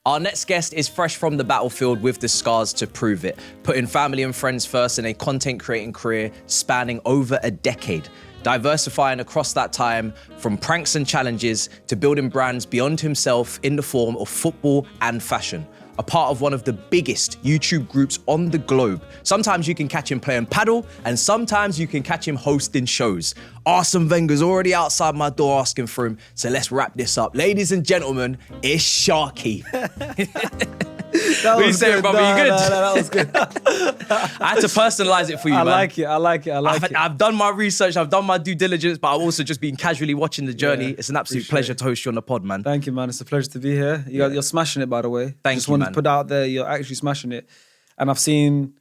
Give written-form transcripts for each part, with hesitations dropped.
Our next guest is fresh from the battlefield with the scars to prove it, putting family and friends first in a content creating career spanning over a decade, diversifying across that time from pranks and challenges to building brands beyond himself in the form of football and fashion. A part of one of the biggest YouTube groups on the globe. Sometimes you can catch him playing padel, and sometimes you can catch him hosting shows. Arsene Wenger's already outside my door asking for him, so let's wrap this up. Ladies and gentlemen, it's Sharky. That was good, brother. You good? No, that was good. I had to personalize it for you, man. I like it. I've done my research, I've done my due diligence, but I've also just been casually watching the journey. It's an absolute pleasure to host you on the pod, man. Thank you, man. It's a pleasure to be here. You're smashing it, by the way. Thank just you, wanted man. to put out there, you're actually smashing it. And I've seen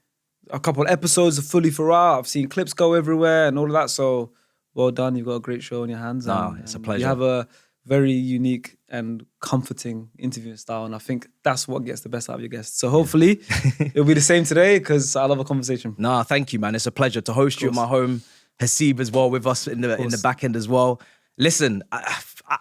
a couple of episodes of Fully For Out. I've seen clips go everywhere and all of that. So well done. You've got a great show on your hands. It's a pleasure. You have a very unique and comforting interviewing style, and I think that's what gets the best out of your guests. So hopefully it'll be the same today, because I love a conversation. Nah, thank you, man. It's a pleasure to host you at my home. Hasib as well with us in the back end as well. Listen, I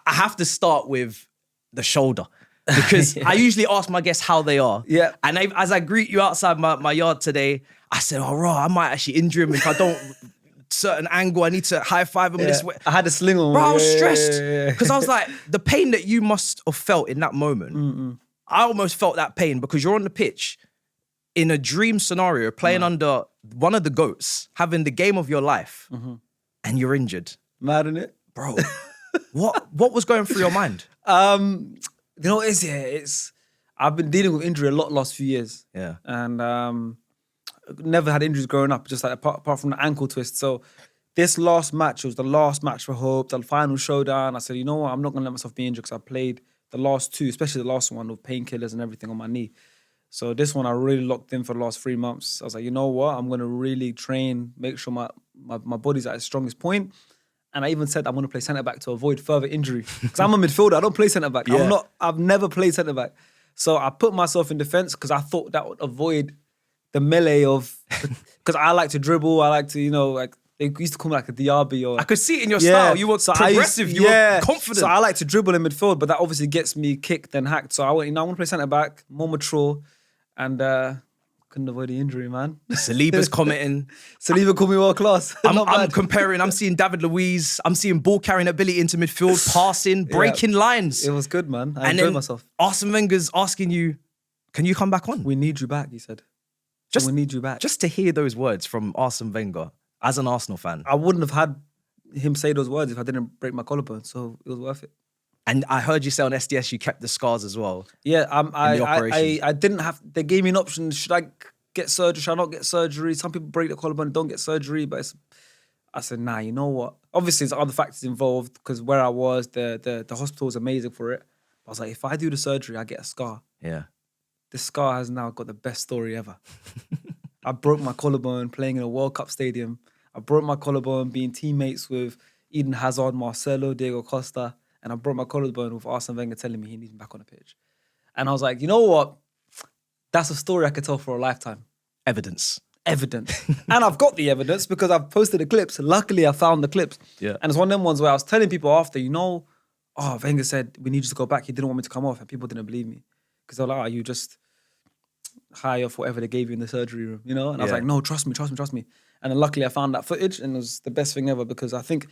have to start with the shoulder, because I usually ask my guests how they are. Yeah. And as I greet you outside my yard today, I said, oh, raw, I might actually injure him if I don't certain angle. I need to high five him this way. I had a sling on. Bro, I was stressed because I was like, the pain that you must have felt in that moment. I almost felt that pain because you're on the pitch in a dream scenario, playing under one of the GOATs, having the game of your life, and you're injured. Mad, innit? Bro, what was going through your mind? You know what it is? I've been dealing with injury a lot last few years. Yeah. And never had injuries growing up, just like apart from the ankle twist. So this last match was the last match for hope, the final showdown. I said, you know what, I'm not gonna let myself be injured, because I played the last two, especially the last one with painkillers and everything on my knee. So this one I really locked in for the last 3 months. I was like, you know what, I'm gonna really train, make sure my body's at its strongest point. And I even said I'm gonna play centre back to avoid further injury, because I'm a midfielder. I don't play centre back. Yeah. I've never played centre back. So I put myself in defence because I thought that would avoid the melee of, because I like to dribble, I like to, you know, like they used to call me like a Diaby or. I could see it in your style. You were progressive. You were confident. So I like to dribble in midfield, but that obviously gets me kicked and hacked. So I went, I want to play centre back, more mature, and couldn't avoid the injury, man. Saliba's commenting. Saliba called me world class. I'm comparing. I'm seeing David Luiz. I'm seeing ball carrying ability into midfield, passing, breaking lines. It was good, man. I enjoyed myself. Arsene Wenger's asking you, "Can you come back on? We need you back," he said. We need you back. Just to hear those words from Arsene Wenger as an Arsenal fan. I wouldn't have had him say those words if I didn't break my collarbone, so it was worth it. And I heard you say on SDS you kept the scars as well. Yeah, I didn't have, they gave me an option. Should I get surgery? Should I not get surgery? Some people break the collarbone and don't get surgery, but I said, nah, you know what? Obviously, there's other factors involved, because where I was, the hospital was amazing for it. I was like, if I do the surgery, I get a scar. Yeah. This scar has now got the best story ever. I broke my collarbone playing in a World Cup stadium. I broke my collarbone being teammates with Eden Hazard, Marcelo, Diego Costa, and I broke my collarbone with Arsene Wenger telling me he needs me back on the pitch. And I was like, you know what? That's a story I could tell for a lifetime. Evidence. And I've got the evidence because I've posted the clips. Luckily, I found the clips. Yeah. And it's one of them ones where I was telling people after, you know, oh, Wenger said, we need you to go back. He didn't want me to come off, and people didn't believe me. Because they're like, oh, you just high off whatever they gave you in the surgery room, you know? And I was like, no, trust me. And then luckily I found that footage, and it was the best thing ever, because I think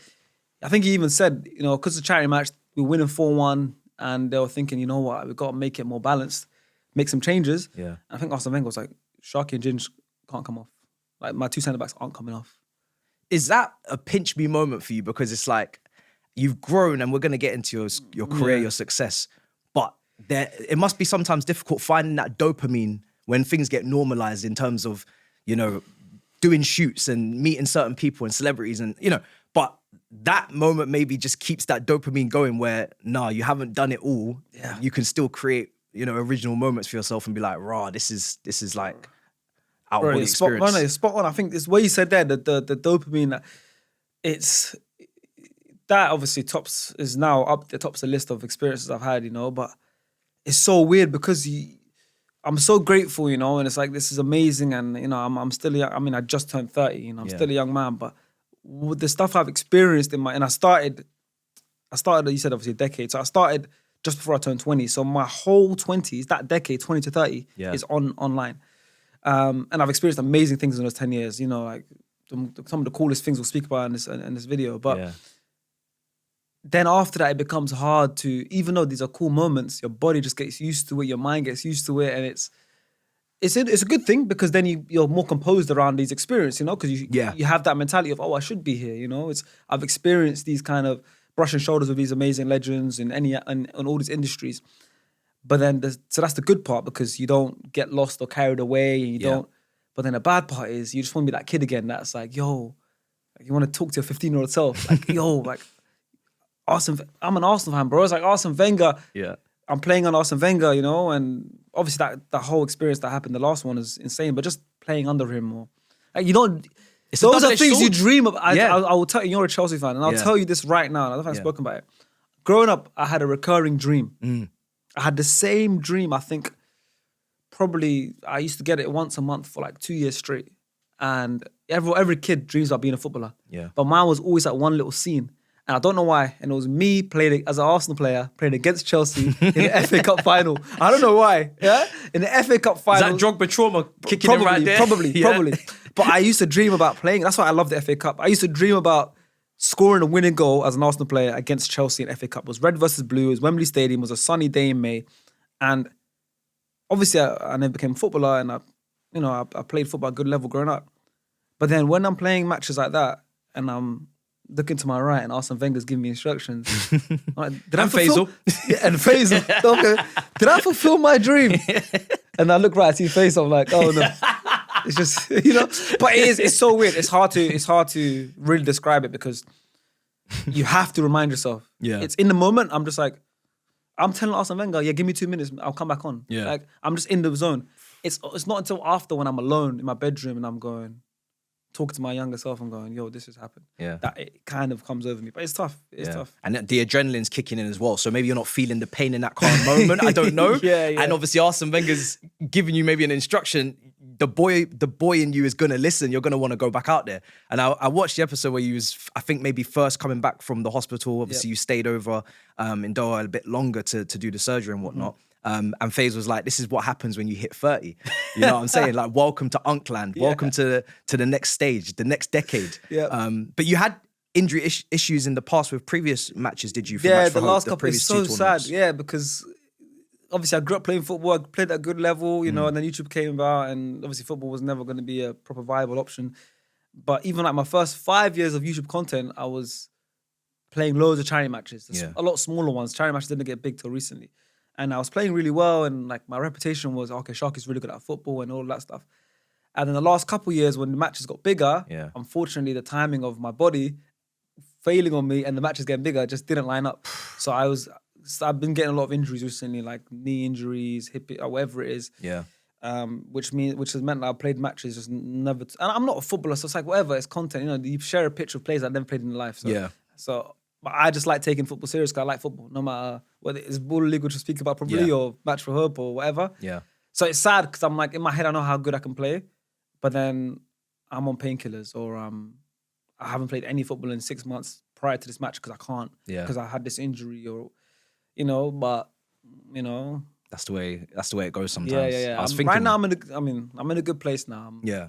he even said, you know, because it's a charity match, we were winning 4-1, and they were thinking, you know what, we've got to make it more balanced, make some changes. Yeah. And I think Arsene Wenger was like, Sharky and Ginge can't come off. Like, my two centre-backs aren't coming off. Is that a pinch me moment for you? Because it's like, you've grown, and we're going to get into your career, your success, but it must be sometimes difficult finding that dopamine when things get normalized in terms of, you know, doing shoots and meeting certain people and celebrities, and, you know, but that moment maybe just keeps that dopamine going where, nah, you haven't done it all. Yeah. You can still create, you know, original moments for yourself and be like, rah, this is like out of body experience. It's spot on. I think it's what you said there, the dopamine, it's, that obviously is now up the tops the list of experiences I've had, you know, but it's so weird because I'm so grateful, you know, and it's like, this is amazing, and, you know, I'm still young. I mean, I just turned 30, you know, I'm still a young man, but with the stuff I've experienced and I started, you said obviously a decade, so I started just before I turned 20. So my whole 20s, that decade, 20 to 30, is online. And I've experienced amazing things in those 10 years. You know, like some of the coolest things we'll speak about in this video. But then after that, it becomes hard to, even though these are cool moments, your body just gets used to it, your mind gets used to it, and it's a good thing because then you're more composed around these experiences, you know, because you have that mentality of, oh, I should be here, you know. I've experienced these kind of brushing shoulders with these amazing legends in all these industries. But then, so that's the good part because you don't get lost or carried away, and you don't. But then the bad part is you just want to be that kid again that's like, yo, like you want to talk to your 15-year-old self, like, yo, like, Arsene, I'm an Arsenal fan, bro. It's like Arsene Wenger. Yeah. I'm playing on Arsene Wenger, you know, and obviously that whole experience that happened, the last one is insane, but just playing under him or like, you don't, those are things you dream of. I will tell you, you're a Chelsea fan, and I'll tell you this right now, and I don't think I've spoken about it. Growing up, I had a recurring dream. I had the same dream, I think, probably, I used to get it once a month for like 2 years straight. And every kid dreams about being a footballer. Yeah. But mine was always that one little scene. And I don't know why. And it was me playing as an Arsenal player, playing against Chelsea in the FA Cup final. I don't know why. Yeah? In the FA Cup final. Is that Drogba trauma kicking in right there? Probably. But I used to dream about playing. That's why I love the FA Cup. I used to dream about scoring a winning goal as an Arsenal player against Chelsea in FA Cup. It was red versus blue. It was Wembley Stadium. It was a sunny day in May. And obviously I never became a footballer, and I played football at a good level growing up. But then when I'm playing matches like that and I'm looking to my right and Arsene Wenger's giving me instructions. Like, Faysal. And Faysal. Okay. Did I fulfill my dream? And I look right, I see Faysal, I'm like, oh no. It's just, you know. But it's so weird. It's hard to really describe it because you have to remind yourself. Yeah. It's in the moment, I'm just like, I'm telling Arsene Wenger, yeah, give me 2 minutes, I'll come back on. Yeah. Like, I'm just in the zone. It's not until after when I'm alone in my bedroom and I'm talking to my younger self and going, yo, this has happened. Yeah. That it kind of comes over me. But it's tough. It's tough. And the adrenaline's kicking in as well. So maybe you're not feeling the pain in that calm moment. I don't know. And obviously Arsene Wenger's giving you maybe an instruction. The boy in you is going to listen. You're going to want to go back out there. And I watched the episode where you was, I think maybe first coming back from the hospital. Obviously you stayed over in Doha a bit longer to do the surgery and whatnot. And Faze was like, this is what happens when you hit 30. You know what I'm saying? Like, welcome to Unkland. Welcome to the next stage, the next decade. But you had injury issues in the past with previous matches, did you? The last couple is so sad. Yeah, because obviously I grew up playing football. I played at a good level, you know, and then YouTube came about, and obviously football was never going to be a proper viable option. But even like my first 5 years of YouTube content, I was playing loads of charity matches. A lot smaller ones. Charity matches didn't get big till recently. And I was playing really well, and like my reputation was, okay, Sharky's really good at football and all that stuff. And in the last couple of years when the matches got bigger, unfortunately the timing of my body failing on me and the matches getting bigger just didn't line up. So I've been getting a lot of injuries recently, like knee injuries, hip, or whatever it is. Yeah. Which has meant that I played matches just never. And I'm not a footballer, so it's like whatever, it's content. You know, you share a pitch with players I've never played in life. So but I just like taking football serious because I like football, no matter whether it's ball legal to speak about probably or match for hope or whatever. Yeah. So it's sad because I'm like, in my head, I know how good I can play, but then I'm on painkillers or I haven't played any football in 6 months prior to this match because I can't, because I had this injury or, you know, but, you know. That's the way it goes sometimes. Yeah. I was thinking, right now, I'm in a good place now. Yeah.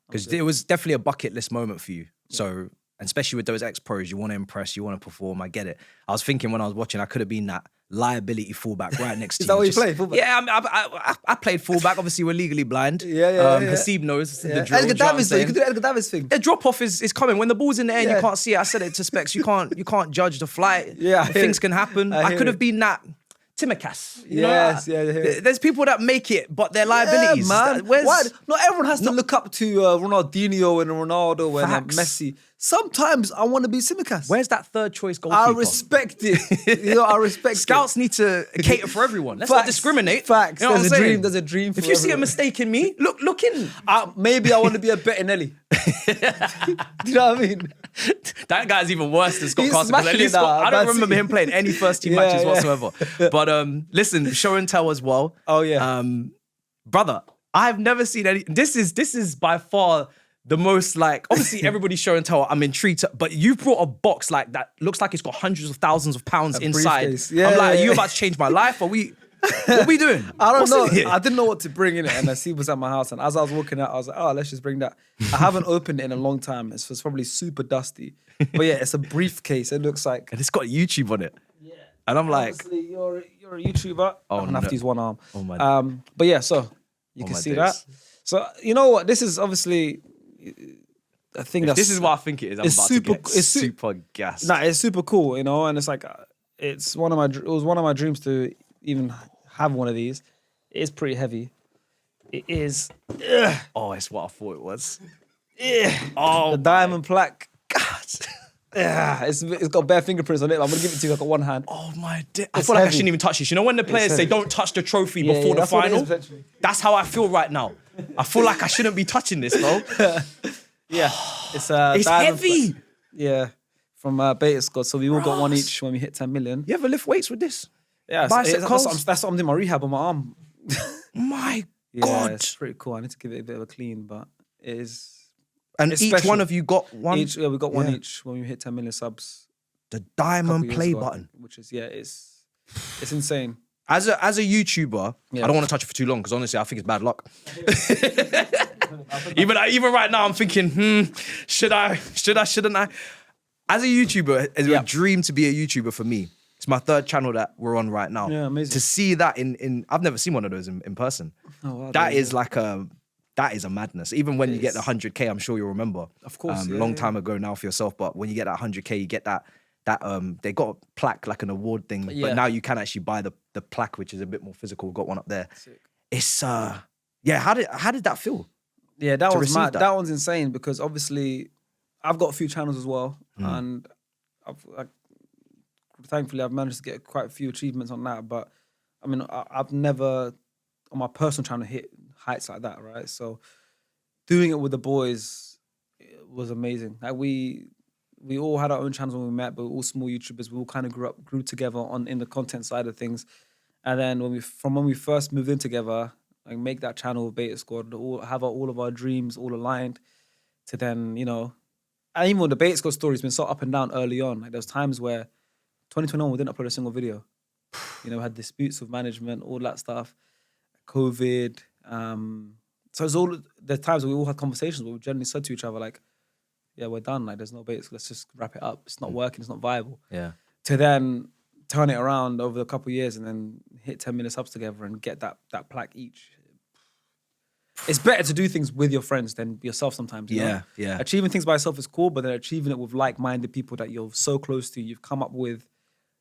Because it was definitely a bucket list moment for you. Yeah. So, and especially with those ex-pros, you want to impress, you want to perform. I get it. I was thinking when I was watching, I could have been that liability fullback right next to you. Is that what you played? Fullback? Yeah, I played fullback. Obviously, we're legally blind. Hasib knows the drill. Edgar Davids, though. You can do the Edgar Davids thing. The drop-off is coming. When the ball's in the air and you can't see it, I said it to Specs, you can't judge the flight. Things can happen. I could have been that Timikas. Yes. There's people that make it, but they're liabilities. Yeah, man. Why? Not everyone has to look up to Ronaldinho and Ronaldo and Messi. Sometimes I want to be Tsimikas. Where's that third choice goalkeeper? I respect it. You know, I respect Scouts need to cater for everone. Let's not discriminate. Facts. You know There's a dream for if you see a mistake in me, look in. Maybe I want to be a Bettinelli. Do you know what I mean? That guy's even worse than Scott Carson. At least I don't remember him playing any first team matches whatsoever. But listen, show and tell as well. Oh yeah. Brother, I've never seen any. This is by far the most like, obviously everybody's show and tell. I'm intrigued, but you've brought a box like that looks like it's got hundreds of thousands of pounds inside. Briefcase. Yeah, I'm like, yeah, are you about to change my life? What are we doing? I don't What's know. in here? I didn't know what to bring in it, and I see was at my house. And as I was walking out, I was like, "Oh, let's just bring that." I haven't opened it in a long time. It's probably super dusty, but yeah, it's a briefcase. It looks like, And it's got YouTube on it. Yeah. And I'm like, obviously, you're a YouTuber. Oh, I'm gonna have no. to use one arm. Oh my but yeah, so you Oh can my see days. that. So you know what? This is obviously a thing that's. this is what I think it is. I'm it's about super- to get it's su- super gassed. Nah, it's super cool, you know, and it's like it was one of my dreams to even have one of these. It is pretty heavy. It is. Oh, it's what I thought it was. Oh, the diamond plaque. God. Yeah, it's got bare fingerprints on it. I'm gonna give it to you like a one hand. Oh my days. I It's feel like I heavy. shouldn't even touch this. You know when the players say heavy. don't touch the trophy Yeah, before the that's what it is, final? essentially. That's how I feel right now. I feel like I shouldn't be touching this, bro. Yeah, it's It's diamond heavy. plaque. Yeah, from Beta Squad. So we all got one each when we hit 10 million. You ever lift weights with this? Yeah, Bicep that's curls? what I'm doing my rehab on my arm. My Yeah, God. it's pretty cool. I need to give it a bit of a clean, but it is. And it's each special. one of you got one. Each, yeah, we got one Yeah. each when we hit 10 million subs. The a couple diamond years play ago, button. which is it's insane. As a YouTuber, Yeah. I don't want to touch it for too long because honestly, I think it's bad luck. even right now, I'm thinking, shouldn't I? As a YouTuber, it's a dream to be a YouTuber for me. It's my third channel that we're on right now. Yeah, amazing. To see that in I've never seen one of those in person. Oh, wow, That yeah. is like that is a madness. Even when you get the 100K, I'm sure you'll remember. Of course, long time ago now for yourself. But when you get that 100K, you get that they got a plaque, like an award thing. Yeah. But now you can actually buy the plaque, which is a bit more physical. We've got one up there. Sick. It's yeah. How did that feel? Yeah, that to was receive mad. that. That one's insane because obviously I've got a few channels as well, and thankfully I've managed to get quite a few achievements on that. But I mean, I've never on my personal channel hit heights like that, right? So doing it with the boys was amazing. Like we all had our own channels when we met, but we were all small YouTubers. We all kind of grew together in the content side of things. And then when we first moved in together, like make that channel Beta Squad, have all of our dreams all aligned, to then, you know, and even with the Beta Squad story's been so up and down early on. Like there was times where 2021 we didn't upload a single video. You know, we had disputes with management, all that stuff, COVID. So it's all the times where we all had conversations where we generally said to each other like, yeah, we're done. Like, there's no Beta Squad. Let's just wrap it up. It's not working. It's not viable. Yeah. To then turn it around over a couple of years and then hit 10 million subs together and get that plaque each. It's better to do things with your friends than yourself sometimes. You know? Yeah. Achieving things by yourself is cool, but then achieving it with like-minded people that you're so close to, you've come up with,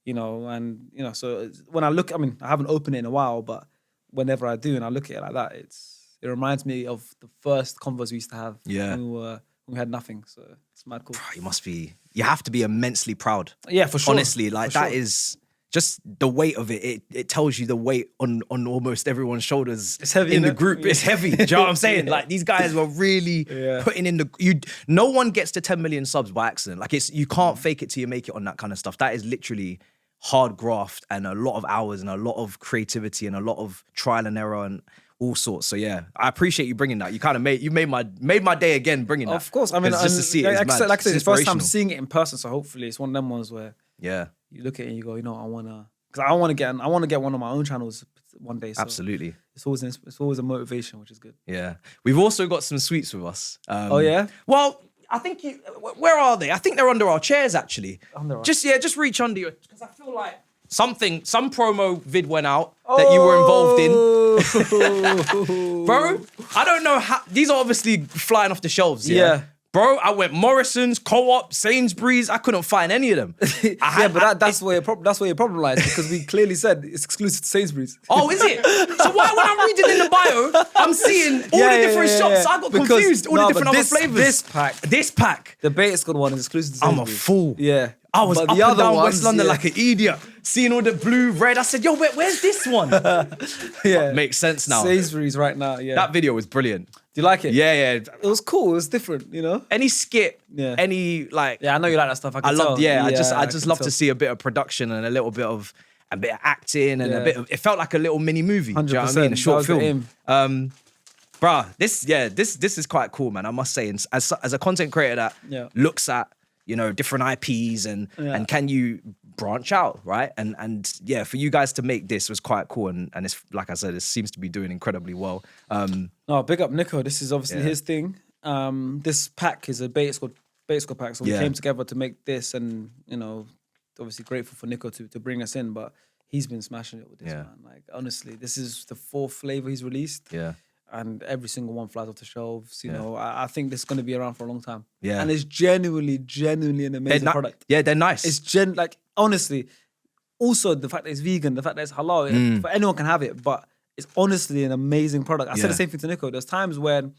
you know, and, you know, so when I look, I mean, I haven't opened it in a while, but whenever I do and I look at it like that, it reminds me of the first convos we used to have. Yeah. When we had nothing. So it's mad cool. You have to be immensely proud. Yeah, for sure. Honestly, like For that sure. is just the weight of it. It tells you the weight on almost everyone's shoulders. It's heavy, in the innit? group. It's heavy. Do you know what I'm saying? Like these guys were really putting in no one gets to 10 million subs by accident. Like you can't fake it till you make it on that kind of stuff. That is literally hard graft and a lot of hours and a lot of creativity and a lot of trial and error and all sorts. So yeah, I appreciate you bringing that. You kind of made my day again bringing that. Of course, I mean, 'Cause just to see it is like mad. I said, it's the first time inspirational. seeing it in person. So hopefully, it's one of them ones where Yeah, you look at it and you go, you know, I want to get one of my own channels one day. So absolutely. It's always a motivation, which is good. Yeah, we've also got some sweets with us. Oh yeah. Well, I think where are they? I think they're under our chairs actually. Under our- Just reach under your, because I feel like some promo vid went out that you were involved in. Bro, I don't know how, these are obviously flying off the shelves, Yeah. Bro, I went Morrison's, Co-op, Sainsbury's, I couldn't find any of them. That's where your problem lies, because we clearly said it's exclusive to Sainsbury's. Oh, is it? So why when I'm reading in the bio, I'm seeing all the different shops, so I got Because- confused, all the no, different but other flavours. This pack, The the Beta Squad one is exclusive to I'm Sainsbury's. a fool. Yeah. I was But up the and other down ones, West London yeah. like an idiot, seeing all the blue, red. I said, yo, where's this one? Yeah. Makes sense now. Sainsbury's right now, yeah. That video was brilliant. Do you like it? Yeah. It was cool. It was different, you know? Any skit, Yeah. any like, Yeah, I know you like that stuff. I love. tell. Yeah, I I just can love tell. to see a bit of production and a bit of acting and a Yeah. bit of. It felt like a little mini movie. Do you know what I mean? A 100%, short that was the film. aim. Bruh, this is quite cool, man. I must say, and as a content creator that looks at, you know, different IPs and can you branch out, right? And yeah, for you guys to make this was quite cool, and it's like I said, it seems to be doing incredibly well. No, big up Nico. This is obviously his thing. This pack is a bait squad pack, so we came together to make this, and you know, obviously grateful for Nico to bring us in, but he's been smashing it with this, man. Like honestly, this is the 4th flavor he's released. Yeah. And every single one flies off the shelves. You know, I think this is going to be around for a long time. Yeah. And it's genuinely an amazing product. Yeah, they're nice. It's like, honestly, also the fact that it's vegan, the fact that it's halal, for anyone can have it, but it's honestly an amazing product. I said the same thing to Nico. There's times when,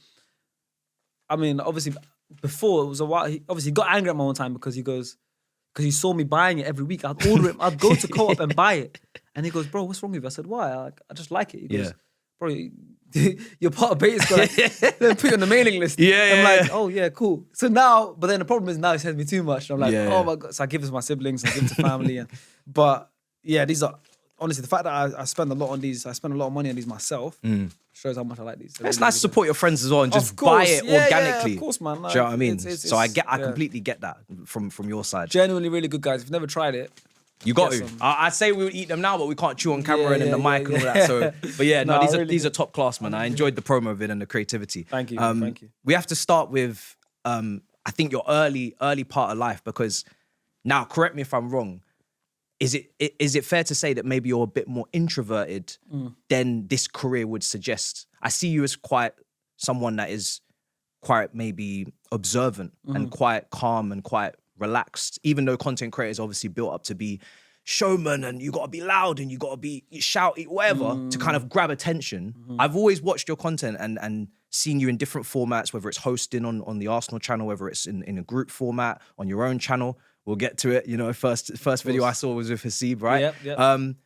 I mean, obviously, before it was a while, he got angry at me one time because he saw me buying it every week. I'd order it, I'd go to Co-op and buy it. And he goes, bro, what's wrong with you? I said, why? I just like it. He goes, bro, you're part of Beta Squad. Then put you on the mailing list. I'm like, oh yeah, cool. So now, but then the problem is now he sends me too much. And I'm like, oh my God. So I give it to my siblings, I give it to family. But yeah, these are, honestly, the fact that I spend a lot on these, I spend a lot of money on these myself, shows how much I like these. It's nice to support your friends as well and just buy it organically. Yeah, of course, man. Like, do you know what I mean? So I completely get that from your side. Genuinely really good, guys. If you've never tried it, you got to. I'd say we would eat them now, but we can't chew on camera and in the mic and all that. So, but yeah, no, these are top class, man. I enjoyed the promo of it and the creativity. Thank you. Thank you. We have to start with, I think your early part of life, because now, correct me if I'm wrong. Is it fair to say that maybe you're a bit more introverted than this career would suggest? I see you as quite someone that is quite maybe observant and quite calm and quite relaxed, even though content creators obviously built up to be showman and you got to be loud and you got to be shouty, whatever, to kind of grab attention. I've always watched your content and seen you in different formats, whether it's hosting on the Arsenal channel, whether it's in a group format, on your own channel. We'll get to it. You know, first video I saw was with Hasib, right? Yep. And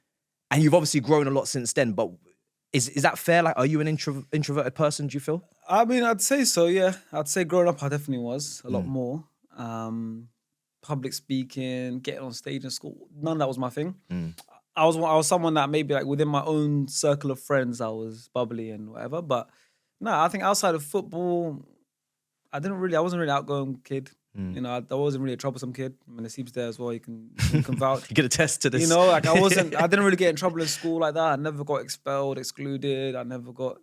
you've obviously grown a lot since then, but is that fair? Like, are you an introverted person, do you feel? I mean, I'd say so, yeah. I'd say growing up, I definitely was a lot more. Public speaking, getting on stage in school, none of that was my thing. I was someone that maybe like within my own circle of friends, I was bubbly and whatever. But no, I think outside of football, I wasn't really outgoing kid. You know, I wasn't really a troublesome kid. I mean, Hasib's there as well. You can vouch. You can attest to this. You know, like I didn't really get in trouble in school like that. I never got expelled, excluded. I never got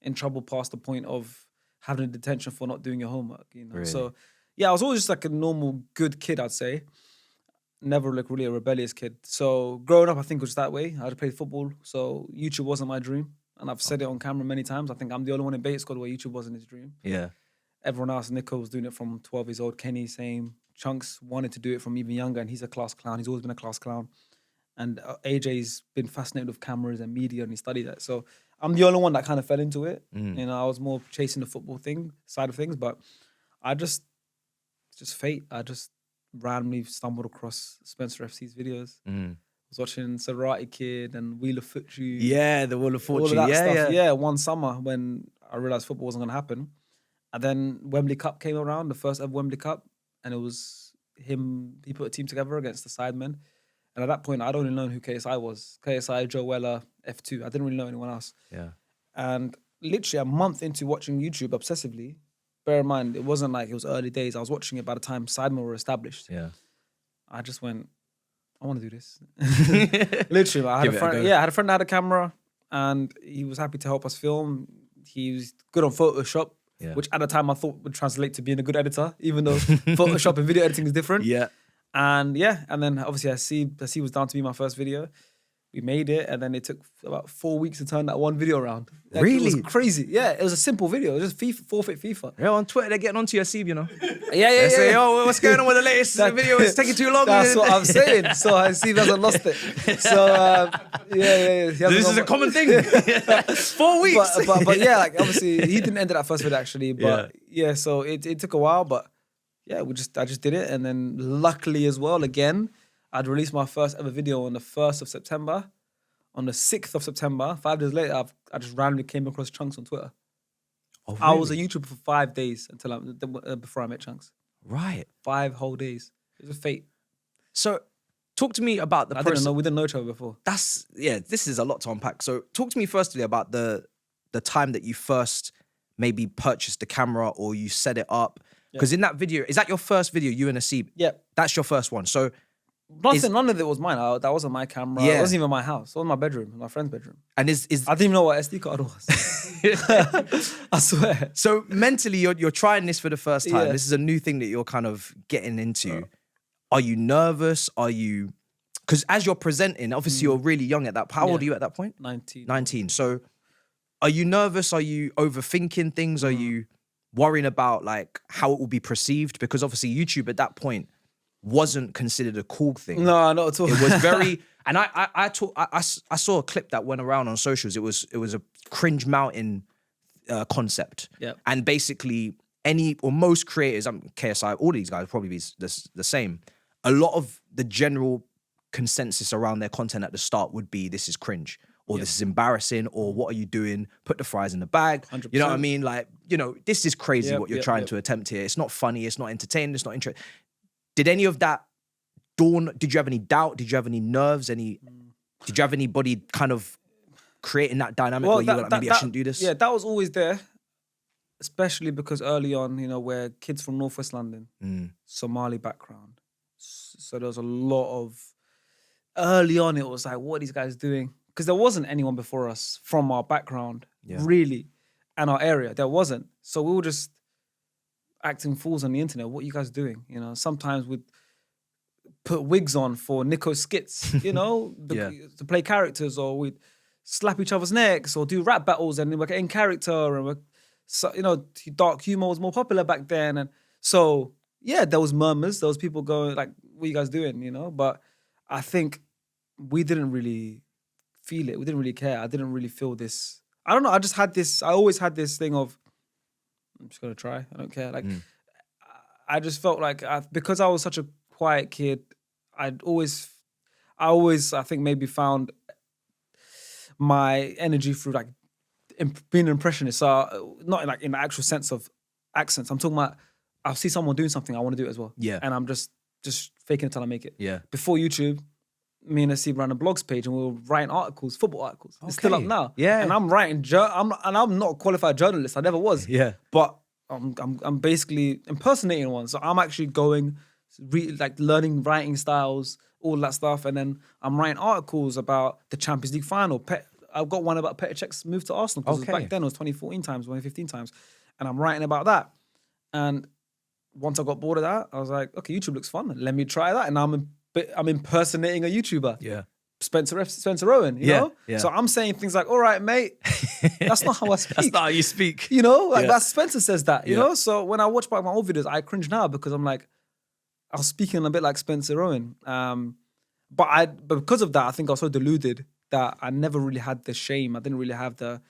in trouble past the point of having a detention for not doing your homework, you know. Really? So yeah, I was always just like a normal, good kid, I'd say. Never like really a rebellious kid. So growing up, I think it was that way. I had played football, so YouTube wasn't my dream. And I've said it on camera many times. I think I'm the only one in Beta Squad where YouTube wasn't his dream. Yeah. Everyone else, Nico was doing it from 12 years old. Kenny, same. Chunkz wanted to do it from even younger, and he's a class clown. He's always been a class clown. And AJ's been fascinated with cameras and media, and he studied that. So I'm the only one that kind of fell into it. You know, I was more chasing the football side of things, but I just fate. I just randomly stumbled across Spencer FC's videos. I was watching Sorority Kid and Wheel of Fortune. Yeah, the Wheel of Fortune. All of that stuff. Yeah, one summer when I realized football wasn't going to happen. And then Wembley Cup came around, the first ever Wembley Cup, and it was him. He put a team together against the Sidemen. And at that point, I'd only known who KSI was. KSI, Joe Weller, F2. I didn't really know anyone else. Yeah. And literally a month into watching YouTube obsessively, bear in mind, it wasn't like it was early days. I was watching it by the time Sidemen were established. Yeah. I just went, I want to do this. Literally, I had a friend that had a camera and he was happy to help us film. He was good on Photoshop. Yeah. Which at the time I thought would translate to being a good editor, even though Photoshop and video editing is different. Yeah. And then obviously I see was down to be my first video. We made it, and then it took about 4 weeks to turn that one video around. Like, really? It was crazy. Yeah, it was a simple video. It was just FIFA, forfeit FIFA. Yeah, on Twitter, they're getting onto your Hasib, you know. Yeah. Say, oh, what's going on with the latest video? It's taking too long. That's what I'm saying. So Hasib hasn't lost it. So, yeah. This is a common thing. 4 weeks. But yeah, like obviously, he didn't end that first video actually. But yeah, so it took a while, but yeah, I just did it. And then luckily as well, again, I'd released my first ever video on the 1st of September. On the 6th of September, 5 days later, I just randomly came across Chunkz on Twitter. Oh, really? I was a YouTuber for 5 days before I met Chunkz. Right. 5 whole days. It was a fate. So talk to me about the process. We didn't know each other before. This is a lot to unpack. So talk to me firstly about the time that you first maybe purchased the camera or you set it up? Because in that video, is that your first video, you and Arsene? Yeah. That's your first one. So none of it was mine. That wasn't my camera. Yeah. It wasn't even my house. It was my bedroom, my friend's bedroom. and is I didn't even know what SD card was. I swear. so mentally you're trying this for the first time. Yeah. This is a new thing that you're kind of getting into. Are you nervous? Are you, because as you're presenting, obviously you're really young at that. How old are you at that point? 19. 19. So are you nervous? Are you overthinking things? Are you worrying about like how it will be perceived? Because obviously YouTube at that point wasn't considered a cool thing. No, not at all. It was very, and I saw a clip that went around on socials. It was a cringe mountain concept. Yep. And basically any or most creators, KSI, all these guys probably be the same. A lot of the general consensus around their content at the start would be this is cringe, or this is embarrassing, or what are you doing? Put the fries in the bag. 100%. You know what I mean? Like, you know, this is crazy what you're trying yep. to attempt here. It's not funny, it's not entertaining, it's not interesting. Did any of that dawn? Did you have any doubt? Did you have any nerves? Did you have anybody kind of creating that dynamic where you were like, maybe I shouldn't do this? Yeah, that was always there. Especially because early on, you know, we're kids from Northwest London, Somali background. So there was a lot of, early on it was like, what are these guys doing? Because there wasn't anyone before us from our background, really, and our area. There wasn't. So we were just acting fools on the internet. What are you guys doing? You know, sometimes we'd put wigs on for Nico skits, you know, to play characters, or we'd slap each other's necks or do rap battles, and we're in character, and so, you know, dark humor was more popular back then. And so, yeah, there was murmurs. There was people going like, what are you guys doing, you know? But I think we didn't really feel it. We didn't really care. I didn't really feel this. I don't know. I always had this thing of, I'm just going to try. I don't care. Like, I just felt like, because I was such a quiet kid, I always, I think maybe found my energy through like being an impressionist. So not like in the actual sense of accents. I'm talking about, I'll see someone doing something, I want to do it as well. Yeah. And I'm just faking it till I make it. Yeah. Before YouTube, me and Arsene ran a blogs page and we were writing articles, football articles. Okay. It's still up now. Yeah. And I'm writing, I'm not a qualified journalist. I never was. Yeah. But I'm basically impersonating one. So I'm actually going, like learning writing styles, all that stuff. And then I'm writing articles about the Champions League final. I've got one about Petr Cech's move to Arsenal, because back then it was 2014 times, 2015 times. And I'm writing about that. And once I got bored of that, I was like, okay, YouTube looks fun. Let me try that. And I'm impersonating a YouTuber. Yeah. Spencer Owen, you know? Yeah. So I'm saying things like, all right, mate, that's not how I speak. That's not how you speak. You know, like that Spencer says that, you know? So when I watch back my old videos, I cringe now because I'm like, I was speaking a bit like Spencer Owen. But because of that, I think I was so deluded that I never really had the shame. I didn't really have the,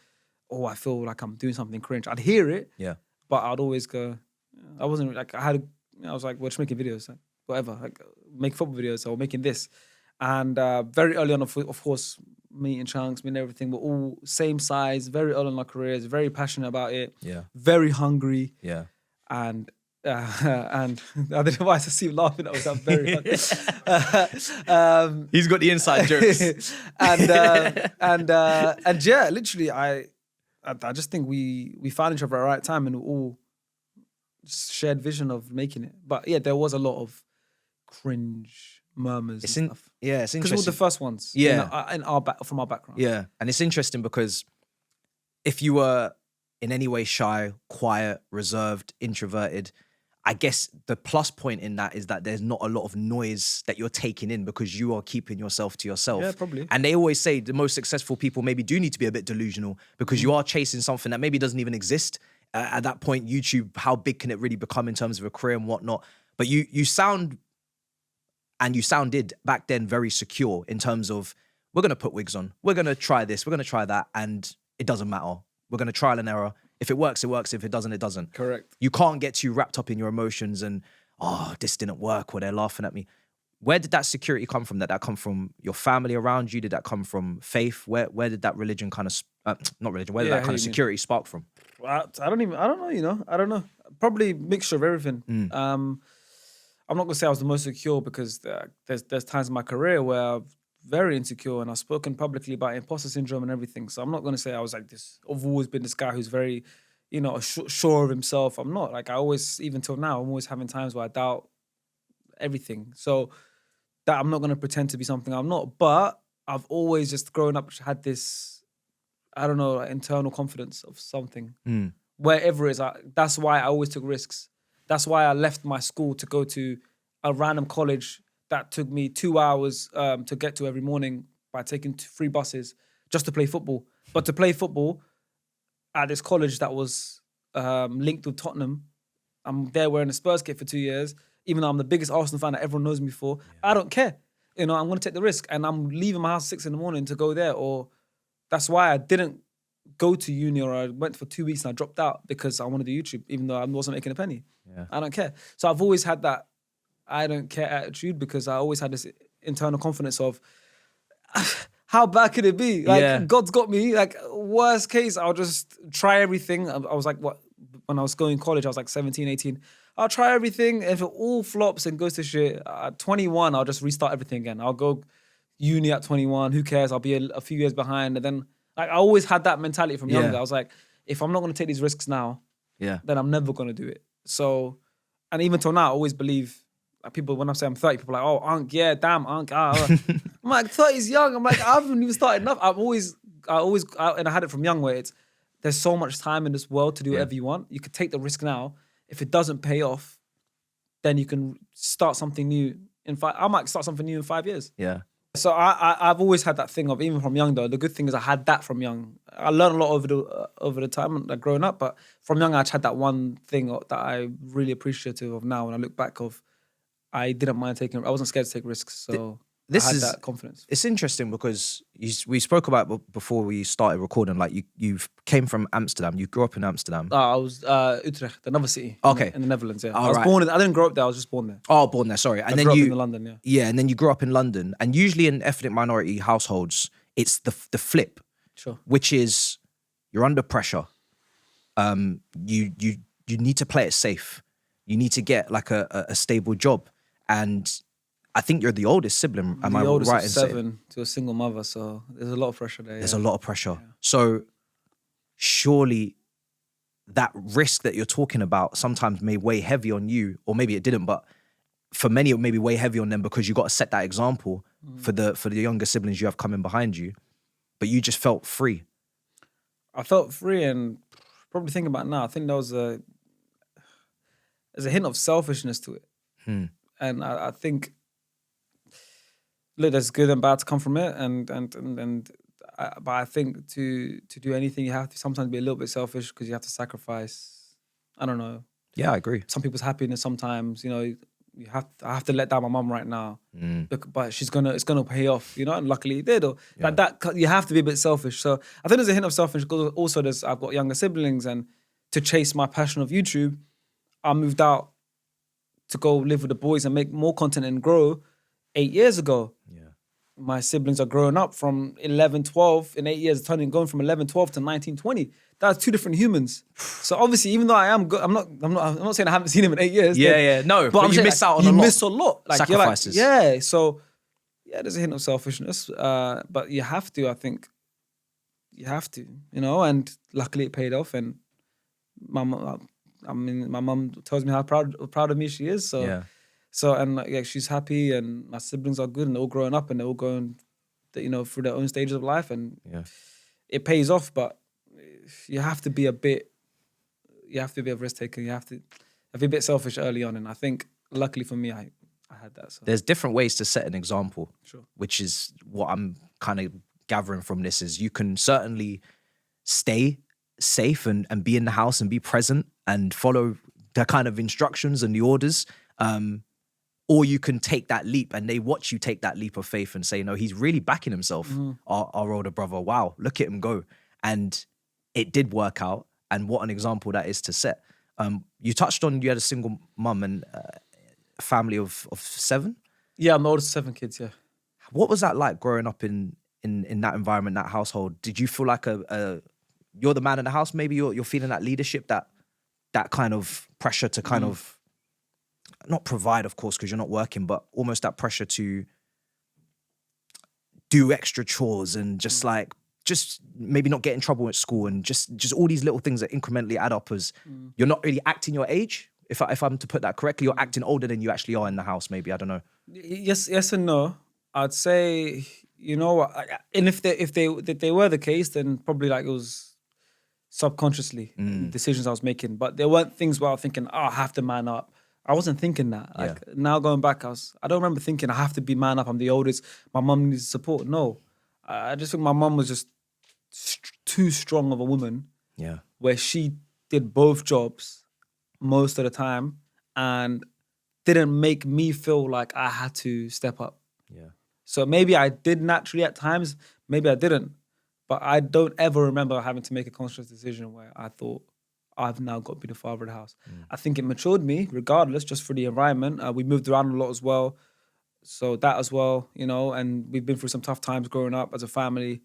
I feel like I'm doing something cringe. I'd hear it, but I'd always go, I wasn't like, I was like, we're just making videos, like, whatever, like make football videos or making this. And very early on, of course, me and Chunkz, me and everything, we're all same size, very early in our careers, very passionate about it, very hungry. Yeah. And I don't know why I see you laughing. I was very hungry. He's got the inside jokes. and yeah, literally, I just think we found each other at the right time and we all shared vision of making it. But yeah, there was a lot of cringe murmurs and stuff. Yeah, it's interesting. Because we're the first ones. Yeah, from our background. Yeah, and it's interesting because if you were in any way shy, quiet, reserved, introverted, I guess the plus point in that is that there's not a lot of noise that you're taking in because you are keeping yourself to yourself. Yeah, probably. And they always say the most successful people maybe do need to be a bit delusional because you are chasing something that maybe doesn't even exist. At that point, YouTube, how big can it really become in terms of a career and whatnot? But you sounded back then very secure in terms of, we're going to put wigs on. We're going to try this. We're going to try that. And it doesn't matter. We're going to trial and error. If it works, it works. If it doesn't, it doesn't. Correct. You can't get too wrapped up in your emotions and, this didn't work, or they're laughing at me. Where did that security come from? Did that come from your family around you? Did that come from faith? Where did that religion kind of, not religion, where did that kind of security spark from? I don't know, you know. I don't know. Probably mixture of everything. I'm not going to say I was the most secure because there's times in my career where I'm very insecure and I've spoken publicly about imposter syndrome and everything. So I'm not going to say I was like this. I've always been this guy who's very, you know, sure of himself. I'm not. Like I always, even till now, I'm always having times where I doubt everything. So that I'm not going to pretend to be something I'm not. But I've always just growing up had this, I don't know, like internal confidence of something. Wherever it is, that's why I always took risks. That's why I left my school to go to a random college that took me 2 hours to get to every morning by taking 3 buses just to play football. But to play football at this college that was linked with Tottenham, I'm there wearing a Spurs kit for 2 years, even though I'm the biggest Arsenal fan that everyone knows me for. I don't care. You know, I'm going to take the risk, and I'm leaving my house at 6 a.m. to go there. Or that's why I didn't go to uni, or I went for 2 weeks and I dropped out because I wanted to do YouTube, even though I wasn't making a penny. Yeah. I don't care. So I've always had that I don't care attitude because I always had this internal confidence of how bad could it be? Like God's got me. Like worst case, I'll just try everything. I was like, what? When I was going to college, I was like 17, 18. I'll try everything. If it all flops and goes to shit, at 21, I'll just restart everything again. I'll go uni at 21. Who cares? I'll be a few years behind. And then like I always had that mentality from younger. I was like, if I'm not going to take these risks now, then I'm never going to do it. So, and even till now, I always believe, like people, when I say I'm 30, people are like, oh, Unc, yeah, damn, Unc. I'm like, 30 is young. I'm like, I haven't even started enough. And I had it from young where it's, there's so much time in this world to do whatever you want. You could take the risk now. If it doesn't pay off, then you can start something new I might start something new in 5 years. Yeah. So I've always had that thing of, even from young though, the good thing is I had that from young. I learned a lot over the time like growing up, but from young I just had that one thing that I really appreciative of now when I look back of, I wasn't scared to take risks. So I had that confidence. It's interesting because we spoke about before we started recording, like you came from Amsterdam, you grew up in Amsterdam. I was Utrecht, another city in the Netherlands, yeah. I didn't grow up there, I was just born there. Oh, born there, sorry. And I grew up in London, yeah. Yeah, and then you grew up in London. And usually in ethnic minority households, it's the flip. Sure. Which is, you're under pressure. You need to play it safe. You need to get like a stable job. And I think you're the oldest sibling. Am I right in saying? The oldest of 7 to a single mother, so there's a lot of pressure there. There's a lot of pressure. Yeah. So surely that risk that you're talking about sometimes may weigh heavy on you, or maybe it didn't, but for many it may be weigh heavy on them because you got to set that example for the younger siblings you have coming behind you. But you just felt free. I felt free, and probably thinking about it now, I think there's a hint of selfishness to it. And I think, look, there's good and bad to come from it, but I think to do anything, you have to sometimes be a little bit selfish because you have to sacrifice. I don't know. Yeah, I agree. Some people's happiness sometimes, you know, I have to let down my mum right now, but it's gonna pay off, you know. And luckily it did. Like that, you have to be a bit selfish. So I think there's a hint of selfish because also I've got younger siblings, and to chase my passion of YouTube, I moved out to go live with the boys and make more content and grow 8 years ago. Yeah. My siblings are growing up from 11, 12 in 8 years, going from 11, 12 to 19, 20. That's 2 different humans. So obviously, even though I am good, I'm not saying I haven't seen him in 8 years. No, but you miss out on a lot. You miss a lot. Like, sacrifices. So there's a hint of selfishness, but you have to, I think, you know, and luckily it paid off, and my mum tells me how proud of me she is. So, she's happy, and my siblings are good, and they're all growing up, and they're all going, you know, through their own stages of life, and it pays off. But you have to be a risk taker. You have to be a bit selfish early on, and I think luckily for me, I had that. So. There's different ways to set an example, which is what I'm kind of gathering from this. Is you can certainly stay safe and be in the house and be present and follow the kind of instructions and the orders, or you can take that leap, and they watch you take that leap of faith and say, no, he's really backing himself, our older brother. Wow, look at him go. And it did work out, and what an example that is to set. You touched on, you had a single mum and a family of 7? Yeah, I'm the oldest of 7 kids, yeah. What was that like growing up in that environment, that household? Did you feel like you're the man in the house? Maybe you're feeling that leadership, that kind of pressure to kind of not provide, of course, because you're not working, but almost that pressure to do extra chores and just just maybe not get in trouble at school and just all these little things that incrementally add up as you're not really acting your age. If I'm to put that correctly, you're acting older than you actually are in the house. Maybe, I don't know. Yes and no. I'd say, you know, and if they were the case, then probably like it was subconsciously decisions I was making. But there weren't things where I was thinking, oh, I have to man up. I wasn't thinking that. Like now going back, I don't remember thinking I have to be man up. I'm the oldest. My mum needs support. No, I just think my mum was just too strong of a woman. Yeah, where she did both jobs most of the time and didn't make me feel like I had to step up. Yeah. So maybe I did naturally at times, maybe I didn't. But I don't ever remember having to make a conscious decision where I thought, I've now got to be the father of the house. I think it matured me regardless, just for the environment. We moved around a lot as well. So that as well, you know, and we've been through some tough times growing up as a family.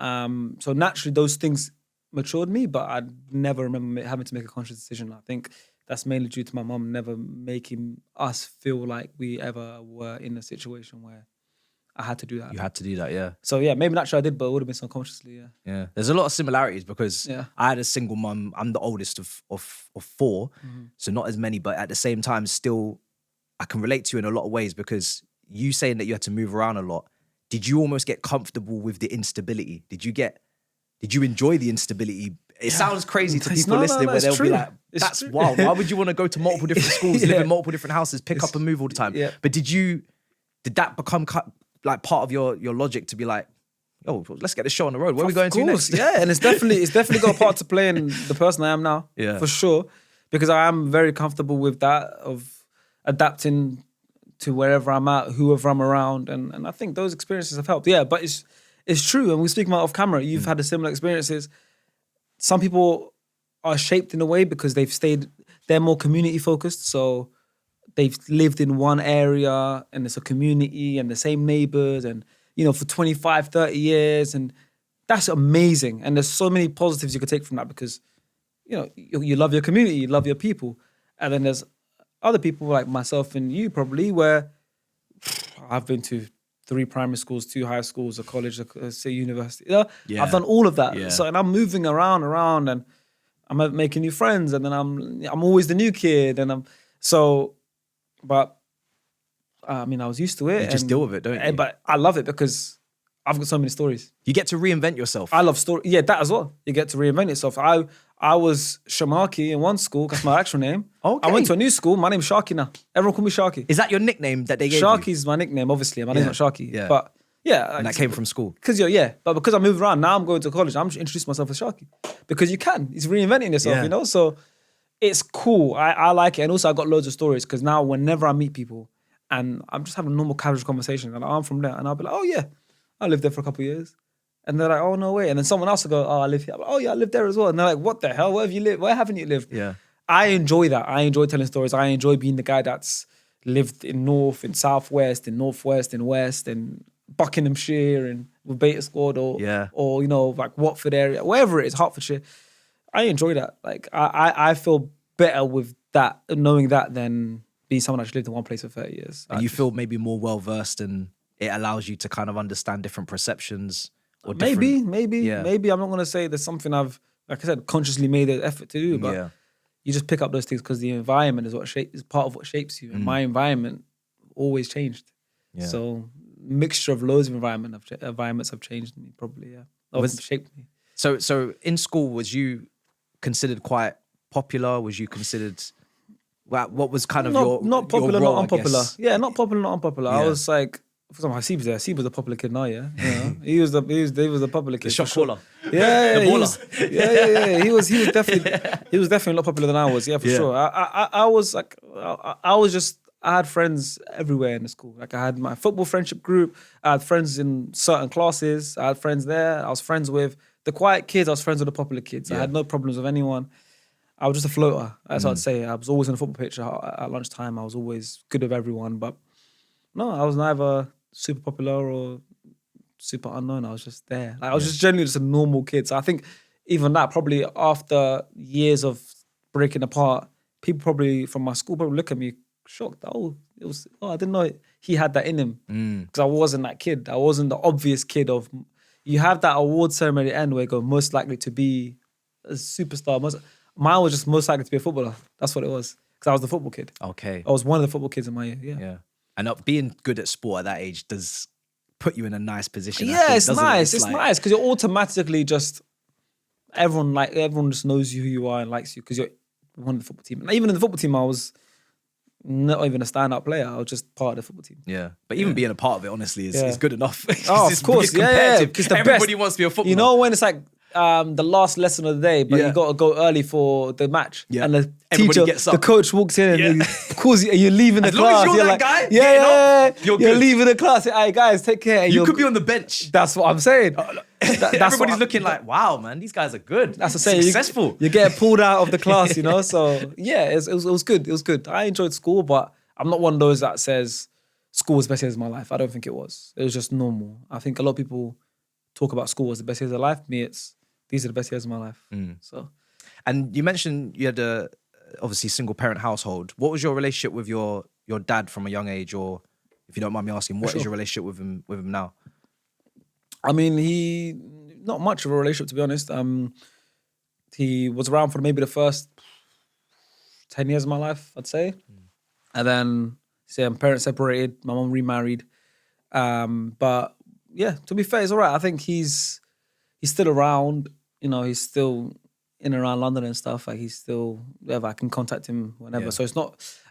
So naturally those things matured me, but I never remember having to make a conscious decision. I think that's mainly due to my mum never making us feel like we ever were in a situation where I had to do that. You had to do that, yeah. So yeah, maybe naturally I did, but it would have been subconsciously, yeah. Yeah, there's a lot of similarities because I had a single mum. I'm the oldest of four, so not as many, but at the same time, still, I can relate to you in a lot of ways because you saying that you had to move around a lot, did you almost get comfortable with the instability? Did you enjoy the instability? It sounds crazy to people listening where they'll be like, that's wild. Why would you want to go to multiple different schools, live in multiple different houses, pick up and move all the time? Yeah. But did that become like part of your logic to be like, oh, let's get the show on the road. Where are we going to next? Yeah, and it's definitely got a part to play in the person I am now. Yeah. For sure. Because I am very comfortable with that, of adapting to wherever I'm at, whoever I'm around. And I think those experiences have helped. Yeah, but it's true. And we speak about off camera. You've had the similar experiences. Some people are shaped in a way because they're more community focused. So they've lived in one area and it's a community and the same neighbors and, you know, for 25, 30 years. And that's amazing. And there's so many positives you could take from that because, you know, you love your community, you love your people. And then there's other people like myself and you probably where I've been to 3 primary schools, 2 high schools, a college, a university. Yeah. I've done all of that. Yeah. So, and I'm moving around and I'm making new friends and then I'm always the new kid but I mean, I was used to it. You just deal with it, don't you? But I love it because I've got so many stories. You get to reinvent yourself. I love stories. Yeah, that as well. You get to reinvent yourself. I was Shamaki in one school, that's my actual name. Okay. I went to a new school, my name's Sharky now. Everyone call me Sharky. Is that your nickname that they gave Sharky's my nickname, obviously. My name's not Sharky. Yeah. But yeah. And that came from school? But because I moved around, now I'm going to college, I'm introducing myself as Sharky. Because you can. It's reinventing yourself, you know? So it's cool. I like it. And also I got loads of stories because now whenever I meet people and I'm just having a normal casual conversation and I'm from there and I'll be like, oh yeah, I lived there for a couple of years. And they're like, oh no way. And then someone else will go, oh, I live here. I'm like, oh yeah, I live there as well. And they're like, what the hell? Where have you lived? Where haven't you lived? Yeah. I enjoy that. I enjoy telling stories. I enjoy being the guy that's lived in North, in Southwest, in Northwest, in West, in Buckinghamshire, and with Beta Squad or you know, like Watford area, wherever it is, Hertfordshire. I enjoy that. Like I feel better with that, knowing that than being someone that's lived in one place for 30 years. And you feel maybe more well-versed and it allows you to kind of understand different perceptions or maybe. Yeah. I'm not going to say there's something I've, like I said, consciously made an effort to do, but you just pick up those things because the environment is part of what shapes you. And my environment always changed. Yeah. So mixture of loads of environments have changed me probably, shaped me. So in school, was you considered quite popular? Was you considered, what was kind of not popular, your role, not unpopular? Yeah, not popular, not unpopular. Yeah. I was like, for example, Hasib was there. Hasib was a popular kid now, yeah. You know? he was the popular kid. The shot caller. Yeah, the baller. He was definitely a lot popular than I was, yeah, for sure. I had friends everywhere in the school. Like I had my football friendship group. I had friends in certain classes. I had friends there. I was friends with the quiet kids. I was friends with the popular kids. I had no problems with anyone. I was just a floater. That's what I'd say. I was always on the football pitch at lunchtime. I was always good with everyone. But no, I was neither super popular or super unknown. I was just there. Like, I was just generally just a normal kid. So I think even that, probably after years of breaking apart, people probably from my school probably look at me shocked. I didn't know he had that in him. Because I wasn't that kid. I wasn't the obvious kid of, you have that award ceremony at the end where you go most likely to be a superstar. Mine was just most likely to be a footballer. That's what it was. Because I was the football kid. Okay. I was one of the football kids in my year. Yeah. Yeah. And being good at sport at that age does put you in a nice position. Yeah, it's nice. It's nice because you're automatically just everyone just knows you who you are and likes you because you're one of the football team. And even in the football team, I was not even a stand-up player. I was just part of the football team. Yeah, but even being a part of it, honestly, is good enough. Oh, of course, yeah. Because everybody wants to be a footballer. You know when it's like the last lesson of the day, but you got to go early for the match, and the Everybody teacher, gets up. the coach walks in and he calls you, and you're leaving the class. As long as you're that like, guy, you're good. leaving the class. Hey guys, take care. And you could be on the bench. That's what I'm saying. Everybody's looking like, wow, man, these guys are good. That's what I'm saying. Successful. You get pulled out of the class, you know. So yeah, it was good. It was good. I enjoyed school, but I'm not one of those that says school was the best years of my life. I don't think it was. It was just normal. I think a lot of people talk about school as the best years of life. Me, these are the best years of my life. So, and you mentioned you had a obviously single parent household. What was your relationship with your dad from a young age, or if you don't mind me asking, what is your relationship with him now? I mean, not much of a relationship, to be honest. He was around for maybe the first 10 years of my life, I'd say. And then, my parents separated, my mum remarried. But yeah, to be fair, it's all right. I think he's still around, you know, he's still in and around London and stuff. Like he's still, whatever, I can contact him whenever. Yeah. So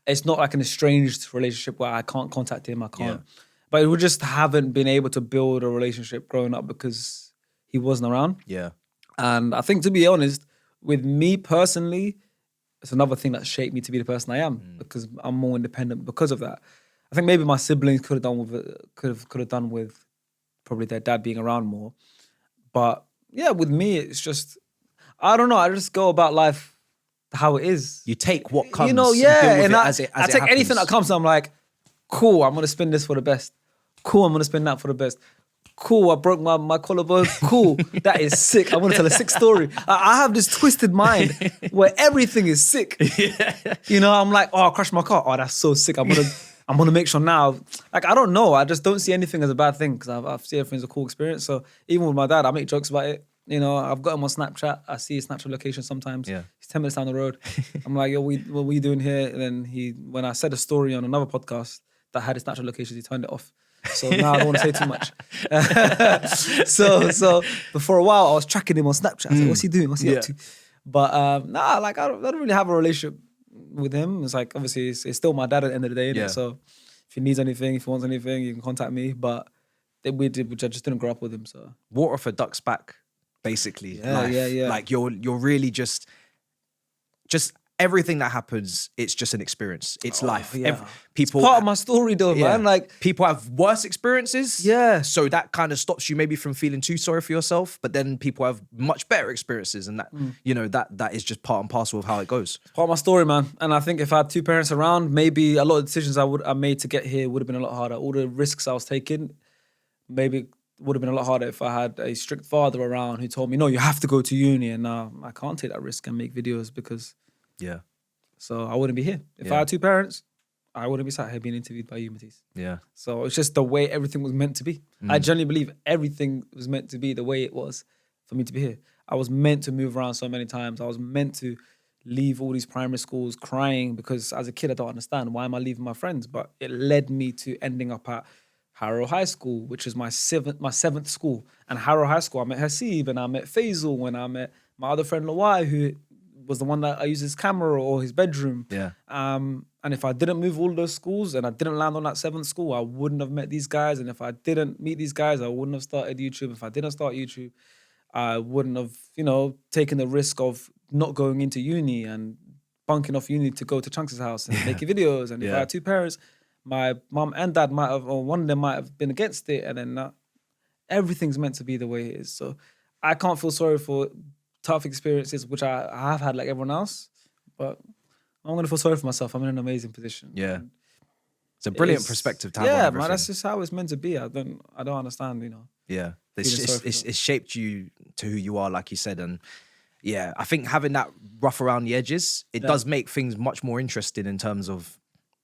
it's not like an estranged relationship where I can't contact him, I can't. Yeah. But we just haven't been able to build a relationship growing up because he wasn't around. Yeah. And I think, to be honest, with me personally, it's another thing that shaped me to be the person I am because I'm more independent because of that. I think maybe my siblings could have done with probably their dad being around more. But yeah, with me, it's just, I don't know. I just go about life how it is. You take what comes. You know, yeah. And I take anything that comes and I'm like, cool, I'm going to spin this for the best. Cool, I'm going to spin that for the best. Cool, I broke my collarbone. Cool, that is sick. I'm going to tell a sick story. I have this twisted mind where everything is sick. Yeah. You know, I'm like, oh, I crashed my car. Oh, that's so sick. I'm gonna make sure now. Like, I don't know. I just don't see anything as a bad thing because I've seen everything as a cool experience. So even with my dad, I make jokes about it. You know, I've got him on Snapchat. I see his Snapchat location sometimes. Yeah. He's 10 minutes down the road. I'm like, yo, what are you doing here? And then when I said a story on another podcast that had his Snapchat location, he turned it off. So now I don't want to say too much. so but for a while I was tracking him on Snapchat. I was like, what's he doing? What's he up to? But like I don't really have a relationship with him. It's like, obviously it's still my dad at the end of the day. Yeah. So if he needs anything, if he wants anything, you can contact me. But I just didn't grow up with him. So water for ducks back, basically. Yeah. Like you're really just everything that happens, it's just an experience. It's life. Yeah. People, it's part of my story though, man. Like, people have worse experiences. Yeah. So that kind of stops you maybe from feeling too sorry for yourself. But then people have much better experiences, and that you know that is just part and parcel of how it goes. It's part of my story, man. And I think if I had two parents around, maybe a lot of decisions I made to get here would have been a lot harder. All the risks I was taking, maybe it would have been a lot harder if I had a strict father around who told me, no, you have to go to uni. And now I can't take that risk and make videos because... Yeah. So I wouldn't be here. If I had two parents, I wouldn't be sat here being interviewed by you, Matisse. Yeah. So it's just the way everything was meant to be. I genuinely believe everything was meant to be the way it was for me to be here. I was meant to move around so many times. I was meant to leave all these primary schools crying because as a kid, I don't understand. Why am I leaving my friends? But it led me to ending up at Harrow High School, which is my seventh school. And Harrow High School, I met Hasib and I met Faysal and I met my other friend Lawai, who was the one that I used his camera or his bedroom. Yeah. And if I didn't move all those schools and I didn't land on that seventh school, I wouldn't have met these guys. And if I didn't meet these guys, I wouldn't have started YouTube. If I didn't start YouTube, I wouldn't have, taken the risk of not going into uni and bunking off uni to go to Chunkz' house and making videos. And if I had two parents, my mum and dad might have, or one of them might have been against it. And then everything's meant to be the way it is. So I can't feel sorry for tough experiences, which I have had like everyone else, but I'm going to feel sorry for myself. I'm in an amazing position. Yeah. It's a brilliant perspective to have on everything. Man, that's just how it's meant to be. I don't understand, Yeah. It's shaped you to who you are, like you said. And yeah, I think having that rough around the edges, it does make things much more interesting in terms of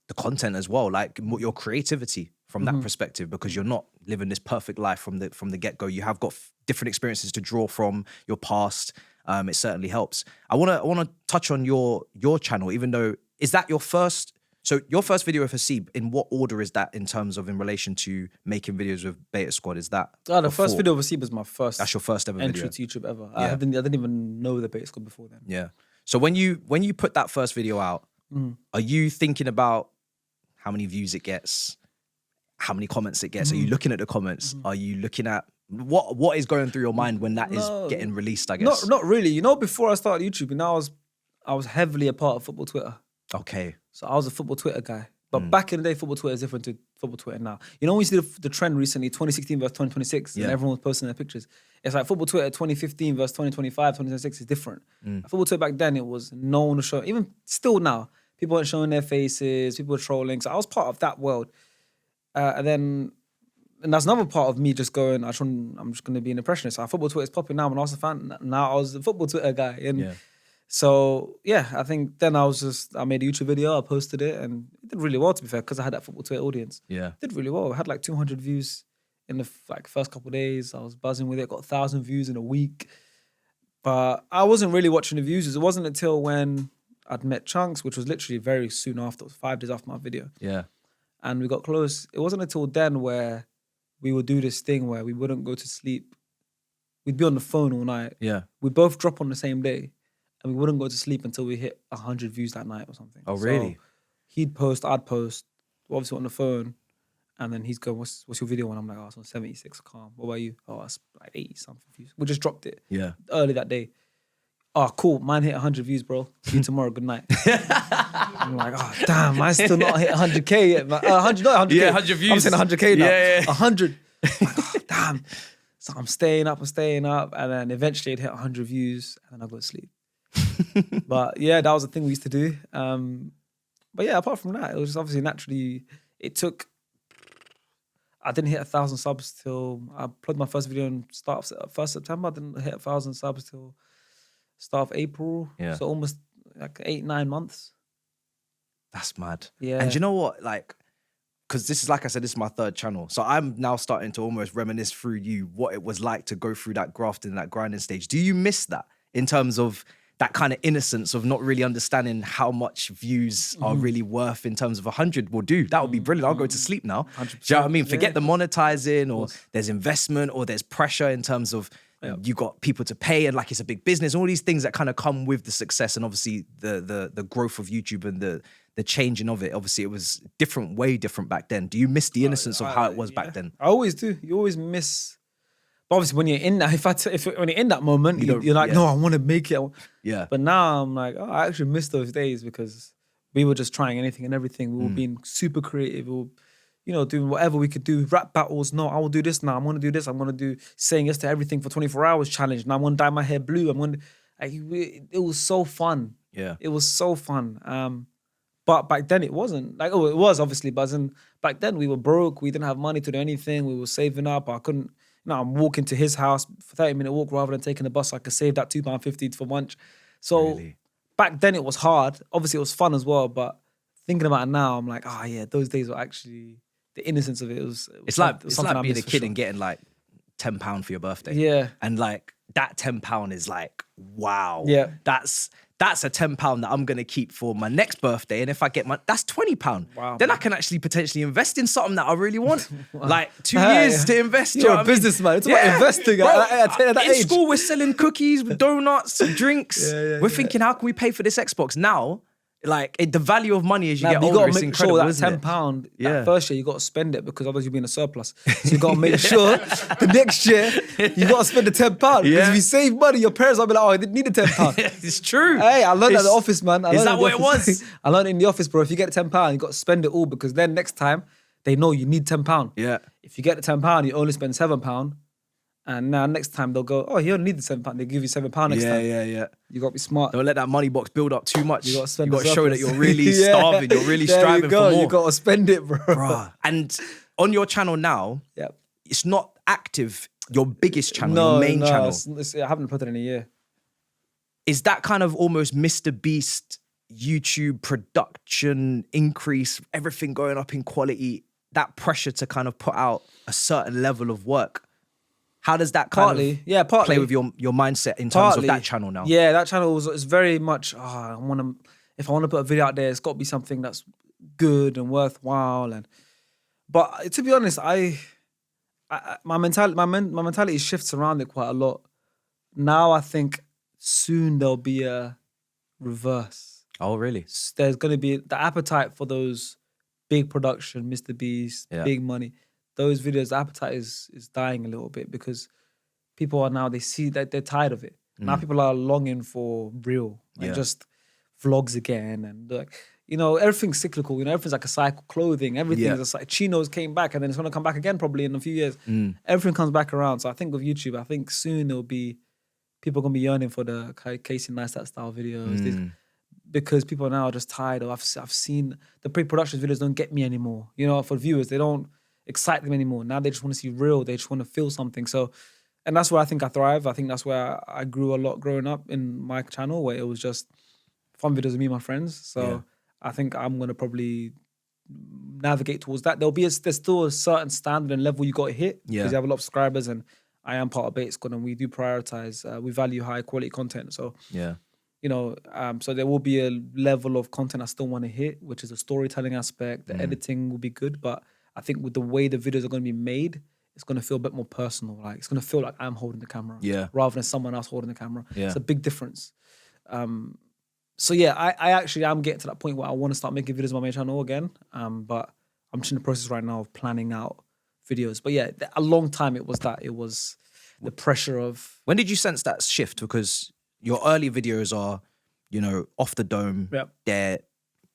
the content as well, like your creativity from that perspective, because you're not living this perfect life from the get-go. You have got different experiences to draw from your past. It certainly helps. I wanna touch on your channel, even though, is that your first? So your first video with Hasib, in what order is that in terms of in relation to making videos with Beta Squad? Is that the first video with Hasib was my first. That's your first ever entry video to YouTube ever. Yeah. I didn't even know the Beta Squad before then. Yeah. So when you put that first video out, are you thinking about how many views it gets, how many comments it gets? Are you looking at the comments? Are you looking at what is going through your mind when that is getting released? I guess not really. You know, before I started YouTube, you know, I was heavily a part of football Twitter. Okay. So I was a football Twitter guy. But back in the day, football Twitter is different to football Twitter now. You know, when you see the trend recently, 2016 versus 2026, and everyone was posting their pictures. It's like football Twitter 2015 versus 2025, 2026 is different. Football Twitter back then, it was no one was showing, even still now, people weren't showing their faces, people were trolling. So I was part of that world. And that's another part of me just going, I'm just going to be an impressionist. So football Twitter is popping now. When I was a fan, now I was the football Twitter guy. And so, yeah, I think then I made a YouTube video, I posted it, and it did really well, to be fair, because I had that football Twitter audience. Yeah. It did really well. I had like 200 views in the first couple of days. I was buzzing with it, got 1,000 views in a week. But I wasn't really watching the views. It wasn't until when I'd met Chunkz, which was literally very soon after, it was 5 days after my video. Yeah. And we got close. It wasn't until then where we would do this thing where we wouldn't go to sleep. We'd be on the phone all night. Yeah. We'd both drop on the same day. And we wouldn't go to sleep until we hit 100 views that night or something. Oh, really? So he'd post, I'd post, we're obviously on the phone. And then he's going, what's your video? And I'm like, oh, it's on 76, calm. What about you? Oh, it's like 80 something views. We just dropped it early that day. Oh, cool. Mine hit 100 views, bro. See you tomorrow. Good night. I'm like, oh, damn, mine's still not hit 100K yet. 100, not 100K. Yeah, 100 views. I'm saying 100K now. Yeah. 100. I'm like, oh, damn. So I'm staying up. And then eventually it hit 100 views. And then I go to sleep. But yeah, that was the thing we used to do. But yeah, apart from that, it was just obviously naturally, I didn't hit 1,000 subs till I uploaded my first video in start of 1st September. I didn't hit 1,000 subs till start of April. Yeah. So almost like 8-9 months. That's mad. Yeah. And you know what? Like, because this is, like I said, this is my 3rd channel. So I'm now starting to almost reminisce through you what it was like to go through that grafting, that grinding stage. Do you miss that in terms of that kind of innocence of not really understanding how much views are really worth in terms of 100 will do? That would be brilliant. I'll go to sleep now. 100%. Do you know what I mean? Forget the monetizing, or there's investment, or there's pressure in terms of you got people to pay, and like it's a big business, all these things that kind of come with the success and obviously the growth of YouTube and the changing of it. Obviously it was different, way different back then. Do you miss the innocence of how it was back then? I always do. You always miss. But obviously, when you're in that, when you're in that moment, you're like, no, I want to make it. Yeah. But now I'm like, oh, I actually miss those days because we were just trying anything and everything. We were being super creative. We were, doing whatever we could do. Rap battles. No, I will do this now. I'm going to do this. I'm going to do saying yes to everything for 24 hours challenge. Now I'm going to dye my hair blue. It was so fun. Yeah. It was so fun. But back then it wasn't. Like, it was obviously, but back then we were broke. We didn't have money to do anything. We were saving up. I couldn't. I'm walking to his house for 30-minute walk rather than taking the bus. I could save that £2.50 for lunch. So back then it was hard. Obviously it was fun as well, but thinking about it now, I'm like, those days were actually, the innocence of it was it's like being a kid and getting like £10 for your birthday. Yeah. And like that £10 is like, wow. Yeah. That's a £10 that I'm going to keep for my next birthday. And if I get that's £20. Wow. Then I can actually potentially invest in something that I really want. Wow. Like 2 years to invest. You're a businessman. It's about investing. Bro, in school, we're selling cookies, donuts, drinks. We're thinking, how can we pay for this Xbox? Now, like the value of money as you get older, it's incredible. You got to make sure that £10, that first year, you got to spend it because otherwise you'll be in a surplus. So you got to make sure the next year you got to spend the £10. Because if you save money, your parents will be like, oh, I didn't need the £10. It's true. Hey, I learned at the office, man. Is that what it was? I learned in the office, bro. If you get £10, you got to spend it all because then next time they know you need £10. Yeah. If you get the £10, you only spend £7. And now next time they'll go, oh, you don't need the £7. They give you £7 next time. Yeah. You got to be smart. Don't let that money box build up too much. You got to show that you're really starving. You're really striving for more. You got to spend it, bro. And on your channel now, it's not active. Your biggest channel, your main channel. I haven't put it in a year. Is that kind of almost Mr. Beast YouTube production increase, everything going up in quality? that pressure to kind of put out a certain level of work? How does that kind of play with your mindset in terms of that channel now? Yeah, that channel is very much, if I want to put a video out there, it's got to be something that's good and worthwhile. But to be honest, my mentality shifts around it quite a lot. Now I think soon there'll be a reverse. Oh, really? There's going to be the appetite for those big production, Mr. Beast, big money. Those videos, the appetite is dying a little bit because people are now, they see that they're tired of it. Now people are longing for real, like just vlogs again. And like, you know, everything's cyclical. You know, everything's like a cycle. Clothing, everything is like, chinos came back and then it's going to come back again probably in a few years. Everything comes back around. So I think with YouTube, I think soon it'll be, people are going to be yearning for the Casey Neistat style videos. Because people now are just tired of, I've seen the pre-production videos don't get me anymore. You know, for viewers, they don't excite them anymore. Now they just want to see real. They just want to feel something. So, and that's where I think I thrive. I think that's where I grew a lot growing up in my channel, where it was just fun videos of me and my friends. So I think I'm going to probably navigate towards that. There's still a certain standard and level you got to hit because you have a lot of subscribers, and I am part of Bait Squad and we do prioritize, we value high quality content. So, you know, so there will be a level of content I still want to hit, which is the storytelling aspect. The editing will be good, but I think with the way the videos are going to be made, it's going to feel a bit more personal. Like it's going to feel like I'm holding the camera, rather than someone else holding the camera. It's a big difference. So yeah, I actually am getting to that point where I want to start making videos on my main channel again. But I'm just in the process right now of planning out videos. But yeah, a long time it was the pressure of. When did you sense that shift? Because your early videos are, you know, off the dome. They're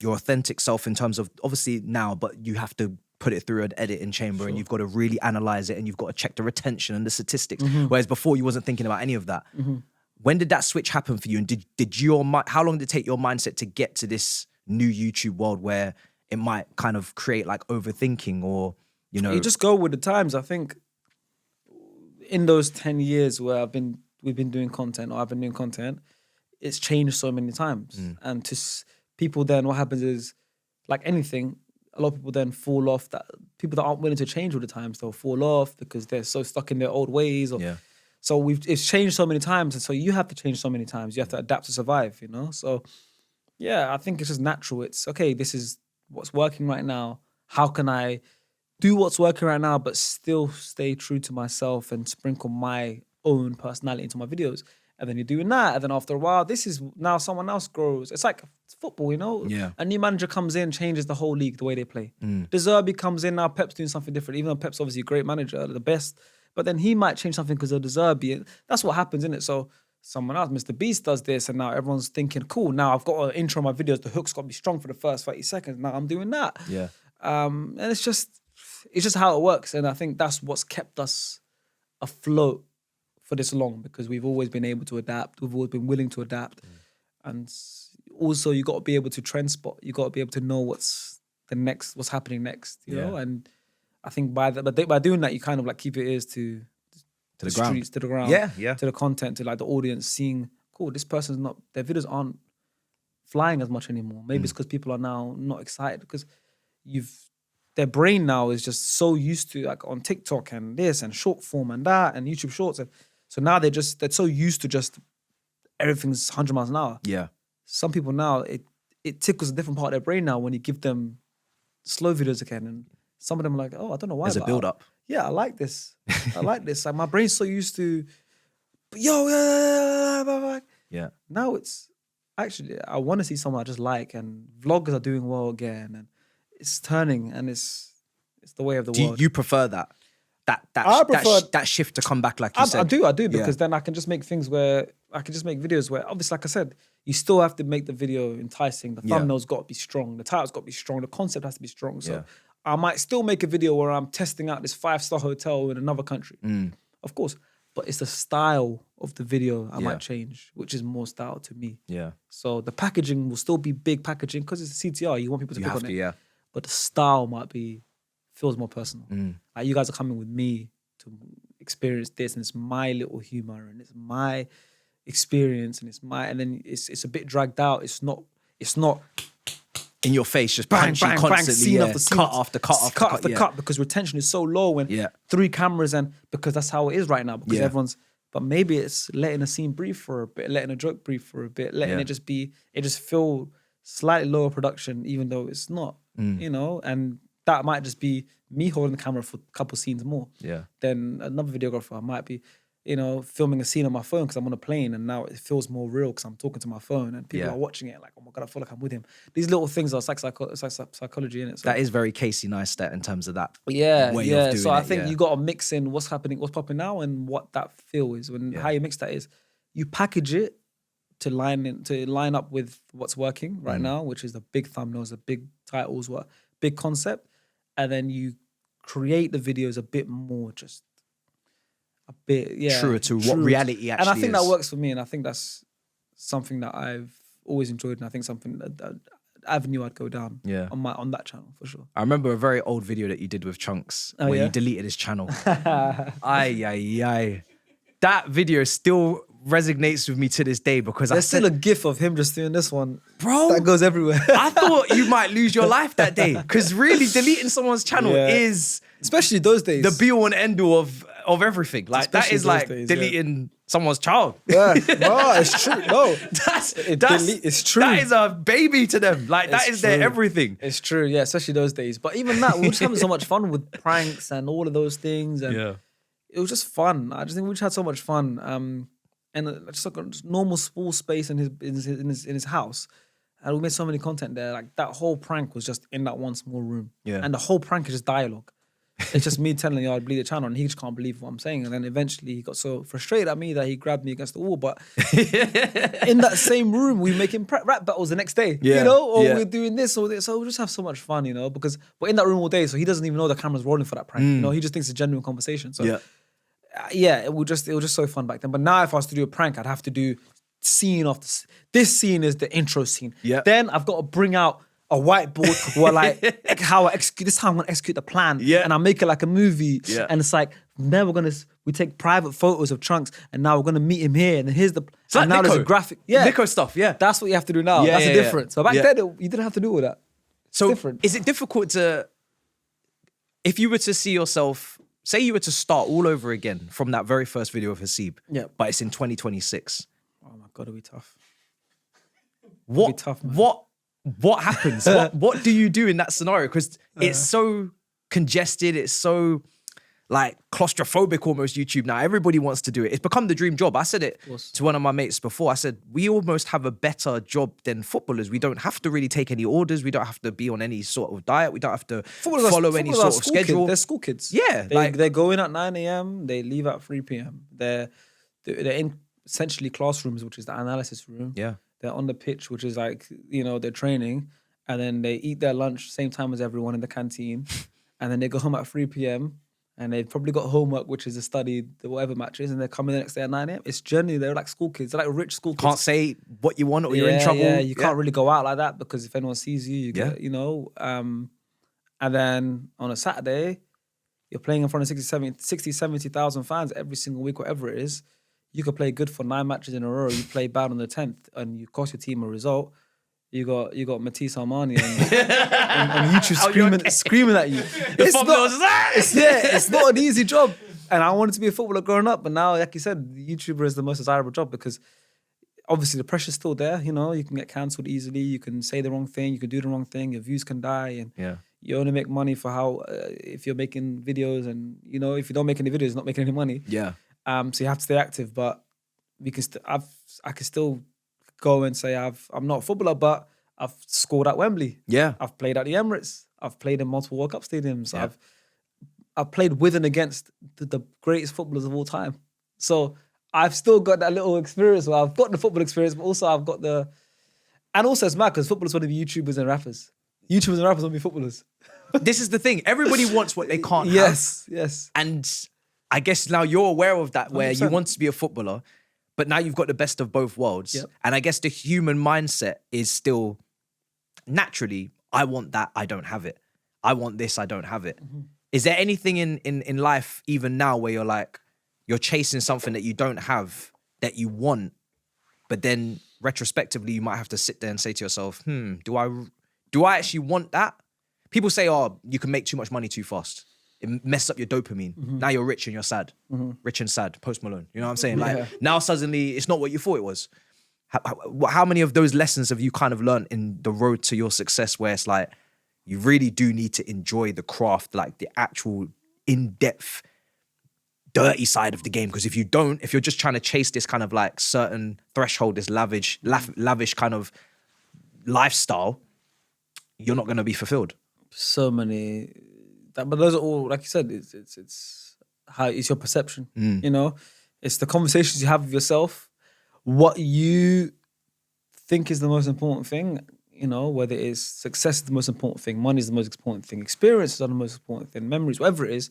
your authentic self in terms of obviously now, but you have to put it through an editing chamber and you've got to really analyze it and you've got to check the retention and the statistics. Whereas before you wasn't thinking about any of that. When did that switch happen for you? And how long did it take your mindset to get to this new YouTube world where it might kind of create like overthinking or, you know? You just go with the times. I think in those 10 years where we've been doing content, or I've been doing content, it's changed so many times. And to people then, what happens is, like anything, a lot of people then fall off. That people that aren't willing to change all the times, they'll fall off because they're so stuck in their old ways. So it's changed so many times, and so you have to change so many times. You have to adapt to survive, you know? So yeah, I think it's just natural. It's okay, this is what's working right now. How can I do what's working right now but still stay true to myself and sprinkle my own personality into my videos? And then you're doing that, and then after a while, this is now someone else grows. It's like football, you know? A new manager comes in, changes the whole league, the way they play. De Zerbi comes in, now Pep's doing something different, even though Pep's obviously a great manager, the best, but then he might change something because of De Zerbi. And that's what happens, isn't it? So someone else, Mr. Beast does this, and now everyone's thinking, cool, now I've got an intro on my videos, the hook's got to be strong for the first 30 seconds, now I'm doing that. And it's just how it works, and I think that's what's kept us afloat for this long, because we've always been able to adapt. We've always been willing to adapt. And also you got to be able to trend spot. You got to be able to know what's happening next, you know? And I think by doing that, you kind of like keep your ears to the streets, to the ground, to the content, to like the audience, seeing, cool, this person's not, their videos aren't flying as much anymore. Maybe it's because people are now not excited because their brain now is just so used to like on TikTok and this and short form and that and YouTube Shorts. And so now they're so used to just everything's 100 miles an hour. Some people now, it tickles a different part of their brain now when you give them slow videos again. And some of them are like, oh, I don't know why. There's a build up. I like this. I like this. Like my brain's so used to, now it's actually, I want to see someone I just like, and vloggers are doing well again, and it's turning, and it's the way of the world. Do you prefer that? That shift to come back, like you said? I do, because then I can just make videos where, obviously, like I said, you still have to make the video enticing. The thumbnail's got to be strong. The title's got to be strong. The concept has to be strong. So I might still make a video where I'm testing out this 5-star hotel in another country. Of course. But it's the style of the video I might change, which is more style to me. So the packaging will still be big packaging because it's a CTR. You want people to click on it. But the style feels more personal. Like you guys are coming with me to experience this, and it's my little humor, and it's my experience, and then it's a bit dragged out. It's not in your face, just bang, punching bang, constantly, bang, scene after scene, cut after cut after cut, cut, because retention is so low when Yeah. 3 cameras, and because that's how it is right now, because Yeah. everyone's, but maybe it's letting a scene breathe for a bit, letting a joke breathe for a bit, letting Yeah. it just feel slightly lower production, even though it's not, you know, and that might just be me holding the camera for a couple scenes more. Yeah. Then another videographer might be, you know, filming a scene on my phone because I'm on a plane, and now it feels more real because I'm talking to my phone and people Yeah. are watching it like, oh my God, I feel like I'm with him. These little things are psychology in it. So. That is very Casey Neistat in terms of that Yeah, way yeah. of doing So I it, think yeah. you got to mix in what's happening, what's popping now, and what that feel is. How you mix that is, you package it to line up with what's working right now, which is the big thumbnails, the big titles, what big concept, and then you create the videos a bit more, just a bit, truer to what reality actually is. And I think that works for me, and I think that's something that I've always enjoyed, and I think something that avenue I'd go down on that channel for sure. I remember a very old video that you did with Chunkz Oh, where yeah? you deleted his channel. Ay. That video still resonates with me to this day because There's still a gif of him just doing this one, bro, that goes everywhere. I thought you might lose your life that day because really deleting someone's channel Yeah. is Especially those days. the be all and end all of everything. Like that Especially is those like days, yeah. deleting someone's child. Yeah, no, it's true. No, it's true. That is a baby to them. Like that It's is their true. everything. It's true, yeah, especially those days. But even that, we were just having so much fun with pranks and all of those things. And it was just fun. I just think we just had so much fun. And just like a normal small space in his house. And we made so many content there. Like that whole prank was just in that one small room. Yeah. And the whole prank is just dialogue. It's just me telling you I'd bleed the channel, and he just can't believe what I'm saying. And then eventually he got so frustrated at me that he grabbed me against the wall. But in that same room, we making rap battles the next day, Yeah, you know, or yeah. we're doing this or this. So we just have so much fun, you know, because we're in that room all day. So he doesn't even know the camera's rolling for that prank. You know, he just thinks it's a genuine conversation. So it was just so fun back then. But now if I was to do a prank, I'd have to do scene after this scene is the intro scene. Yeah. Then I've got to bring out a whiteboard where like how I execute this, is how I'm gonna execute the plan. Yeah. And I make it like a movie. Yeah. And it's like, then we take private photos of Chunkz, and now we're gonna meet him here, and then here's the It's like and now there's a Nico. graphic. Yeah. Nico stuff, yeah. That's what you have to do now. Yeah, That's yeah, the yeah. difference. So back Yeah. then you didn't have to do all that. So different. is it difficult to, if you were to see yourself, say you were to start all over again from that very first video of Hasib, Yeah. but it's in 2026. Oh my God, it'll be tough. What tough, man. what happens? what do you do in that scenario? Because it's so congested, it's so like claustrophobic almost YouTube now. Everybody wants to do it. It's become the dream job. I said it to one of my mates before. I said, we almost have a better job than footballers. We don't have to really take any orders. We don't have to be on any sort of diet. We don't have to follow any sort of schedule. They're school kids. Yeah, They go in at 9 a.m. They leave at 3 p.m. They're in essentially classrooms, which is the analysis room. Yeah. They're on the pitch, which is like, you know, they're training, and then they eat their lunch same time as everyone in the canteen, and then they go home at 3 p.m. and they've probably got homework, which is a study, whatever matches, and they're coming the next day at 9 a.m. It's generally, they're like school kids. They're like rich school kids. Can't say what you want or you're in trouble. Yeah, you can't really go out like that because if anyone sees you, you get, Yeah. you know. And then on a Saturday, you're playing in front of 60, 70,000 fans every single week, whatever it is. You could play good for 9 matches in a row. You play bad on the 10th and you cost your team a result. You got Matisse Armani and YouTube screaming at you. It's not an easy job. And I wanted to be a footballer growing up, but now, like you said, the YouTuber is the most desirable job because obviously the pressure's still there. You know, you can get cancelled easily. You can say the wrong thing. You can do the wrong thing. Your views can die, and you only make money for how if you're making videos, and you know if you don't make any videos, not making any money. Yeah. So you have to stay active, but we can. I can still go and say I'm not a footballer, but I've scored at Wembley. Yeah. I've played at the Emirates. I've played in multiple World Cup stadiums. Yeah. I've played with and against the greatest footballers of all time. So I've still got that little experience where I've got the football experience, but also I've got the... And also it's mad because footballers want to be YouTubers and rappers. YouTubers and rappers want to be footballers. This is the thing. Everybody wants what they can't have. Yes. And I guess now you're aware of that where 100%. you want to be a footballer, but now you've got the best of both worlds. Yep. And I guess the human mindset is still naturally, I want that, I don't have it. I want this, I don't have it. Mm-hmm. Is there anything in life, even now, where you're like, you're chasing something that you don't have, that you want, but then retrospectively, you might have to sit there and say to yourself, do do I actually want that? People say, oh, you can make too much money too fast. It messes up your dopamine. Now you're rich and you're sad. Rich and sad, Post Malone. You know what I'm saying? Like now suddenly it's not what you thought it was. How many of those lessons have you kind of learned in the road to your success where it's like, you really do need to enjoy the craft, like the actual in-depth, dirty side of the game? Because if you don't, if you're just trying to chase this kind of like certain threshold, this lavish kind of lifestyle, you're not going to be fulfilled. So many, but those are all, like you said, it's how it's your perception. You know, it's the conversations you have with yourself, what you think is the most important thing. You know, whether it is success is the most important thing, money is the most important thing, experiences are the most important thing, memories, whatever it is,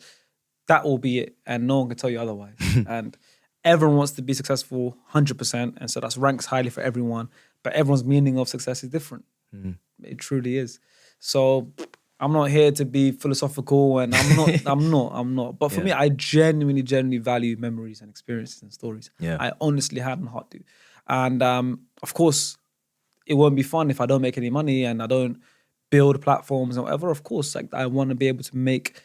that will be it, and no one can tell you otherwise. And everyone wants to be successful 100%, and so that ranks highly for everyone. But everyone's meaning of success is different. It truly is. So I'm not here to be philosophical, and I'm not. But for me, I genuinely value memories and experiences and stories. Yeah. I honestly hand on heart do. And of course, it won't be fun if I don't make any money and I don't build platforms and whatever. Of course, like I want to be able to make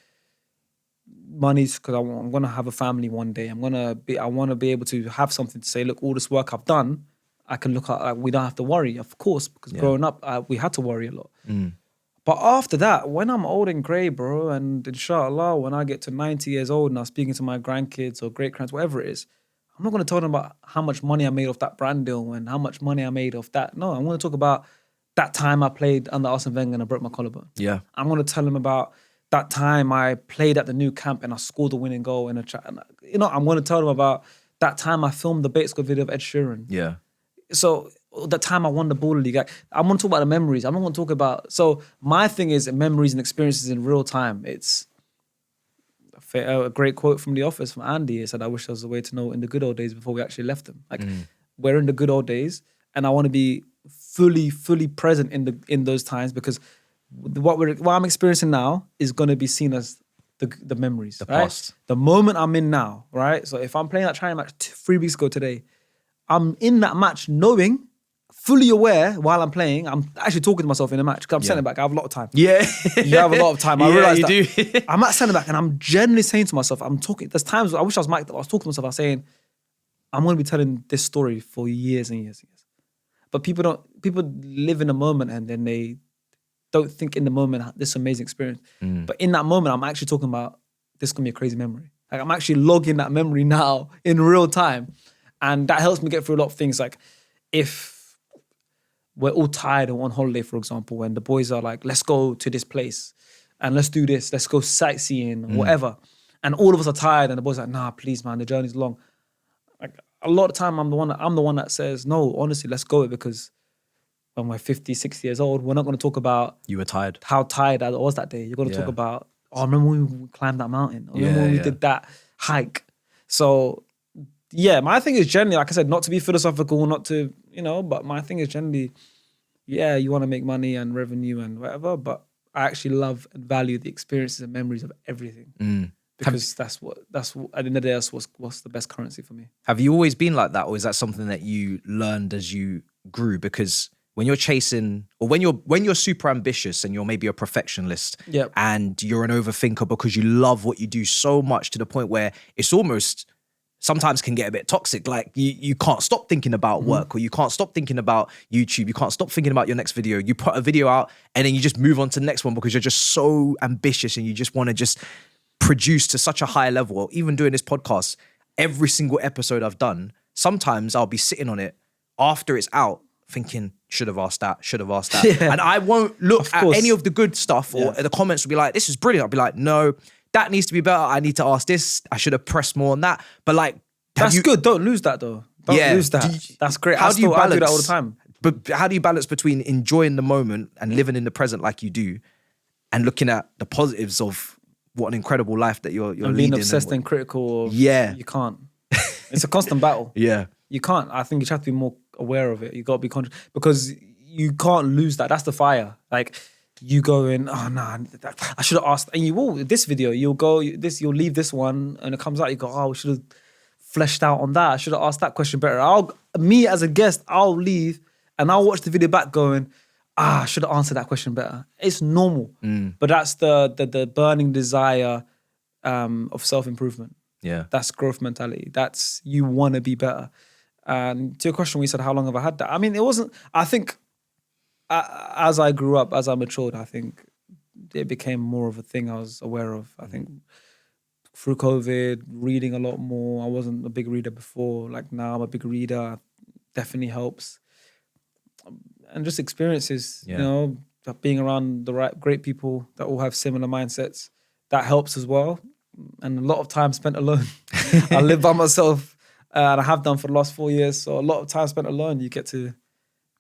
money because I'm going to have a family one day. I want to be able to have something to say, look, all this work I've done, I can look at, like, we don't have to worry, of course, because growing up, we had to worry a lot. But after that, when I'm old and grey, bro, and inshallah, when I get to 90 years old and I'm speaking to my grandkids or great-grands, whatever it is, I'm not going to tell them about how much money I made off that brand deal and how much money I made off that. No, I'm going to talk about that time I played under Arsene Wenger and I broke my collarbone. Yeah. I'm going to tell them about that time I played at the new camp and I scored the winning goal in a chat. You know, I'm going to tell them about that time I filmed the bait squad video of Ed Sheeran. Yeah. So the time I won the Baller League, I'm going to talk about the memories. I'm not going to talk about... So my thing is memories and experiences in real time. It's a great quote from The Office from Andy. He said, I wish there was a way to know in the good old days before we actually left them. Like, we're in the good old days and I want to be fully present in those times, because what I'm experiencing now is going to be seen as the memories, the past. The moment I'm in now, right? So if I'm playing that training match 3 weeks ago today, I'm in that match knowing, fully aware while I'm playing, I'm actually talking to myself in the match because I'm centre back. I have a lot of time. Yeah. You have a lot of time. I realise that. Do. I'm at centre back and I'm generally saying to myself, there's times, I wish I was mic'd up, I was talking to myself, I was saying, I'm going to be telling this story for years and years and years. But people live in a moment and then they don't think in the moment, this amazing experience. But in that moment, I'm actually talking about, this is going to be a crazy memory. Like I'm actually logging that memory now in real time. And that helps me get through a lot of things. Like if we're all tired and on holiday, for example, when the boys are like, let's go to this place and let's do this, let's go sightseeing or whatever. And all of us are tired and the boys are like, nah, please, man, the journey's long. Like a lot of the time I'm the one that says, no, honestly, let's go, because when we're 50, 60 years old, we're not going to talk about you were tired, how tired I was that day. You're going to talk about, oh, I remember when we climbed that mountain. I remember when we did that hike. So yeah, my thing is generally, like I said, not to be philosophical, not to, but my thing is generally, you want to make money and revenue and whatever, but I actually love and value the experiences and memories of everything. Because that's what at the end of the day, that's what's the best currency for me. Have you always been like that, or is that something that you learned as you grew? Because when you're chasing, or when you're super ambitious and you're maybe a perfectionist, and you're an overthinker because you love what you do so much to the point where it's almost sometimes can get a bit toxic. Like you can't stop thinking about work, or you can't stop thinking about YouTube. You can't stop thinking about your next video. You put a video out and then you just move on to the next one because you're just so ambitious and you just want to just produce to such a high level. Or even doing this podcast, every single episode I've done, sometimes I'll be sitting on it after it's out thinking, should have asked that. And I won't look at any of the good stuff, or the comments will be like, this is brilliant. I'll be like, no, that needs to be better. I need to ask this. I should have pressed more on that. But like, that's good. Don't lose that though. Don't lose that. That's great. How do you balance? I do that all the time. But how do you balance between enjoying the moment and living in the present like you do, and looking at the positives of what an incredible life that you're leading? Being obsessed and critical. You can't. It's a constant battle. You can't. I think you just have to be more aware of it. You got to be conscious, because you can't lose that. That's the fire. Like, you go in, oh nah, I should have asked. And you will, this video, you'll leave this one and it comes out, you go, oh, we should have fleshed out on that. I should have asked that question better. Me as a guest, I'll leave and I'll watch the video back going, I should have answered that question better. It's normal, but that's the burning desire of self-improvement. Yeah. That's growth mentality. That's you want to be better. And to your question, we said, how long have I had that? I mean, it wasn't, I think as I grew up, as I matured, I think it became more of a thing I was aware of. I think through COVID, reading a lot more. I wasn't a big reader before. Like now I'm a big reader. Definitely helps. And just experiences, you know, being around the right, great people that all have similar mindsets, that helps as well. And a lot of time spent alone. I live by myself and I have done for the last 4 years. So a lot of time spent alone, you get to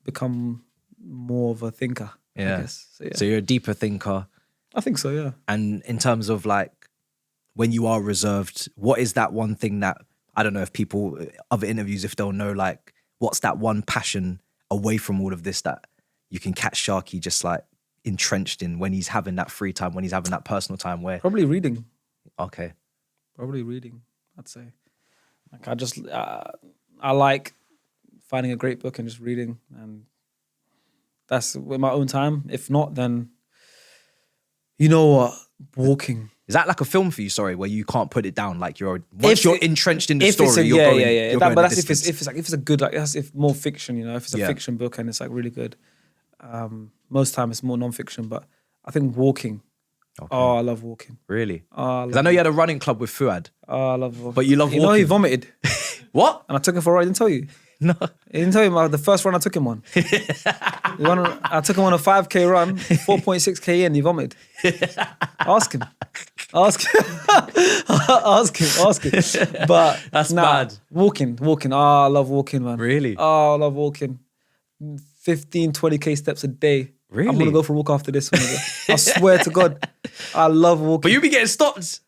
become more of a thinker, I guess. So you're a deeper thinker. I think so, yeah. And in terms of like, when you are reserved, what is that one thing that, I don't know if people, other interviews, if they'll know, like, what's that one passion away from all of this that you can catch Sharky just like entrenched in when he's having that free time, when he's having that personal time where... Probably reading. Okay. Probably reading, I'd say. Like I just, I like finding a great book and just reading, and that's with my own time. If not, then, you know what, walking. Is that like a film for you, sorry, where you can't put it down? Like you're entrenched in the story, you're going. But that's if it's a good, like that's if more fiction, you know, if it's a fiction book and it's like really good. Most time it's more non-fiction, but I think walking. Okay. Oh, I love walking. Really? Because I know you had a running club with Fuad. Oh, I love walking. But you love walking. You know he vomited. What? And I took him for a ride. I didn't tell you. No. I didn't tell you the first run I took him on. I took him on a 5K run, 4.6K in, he vomited. Ask him. Ask him. But that's bad. Walking. Oh, I love walking, man. Really? Oh, I love walking. 15, 20K steps a day. Really? I'm gonna go for a walk after this one. I swear to God. I love walking. But you be getting stopped.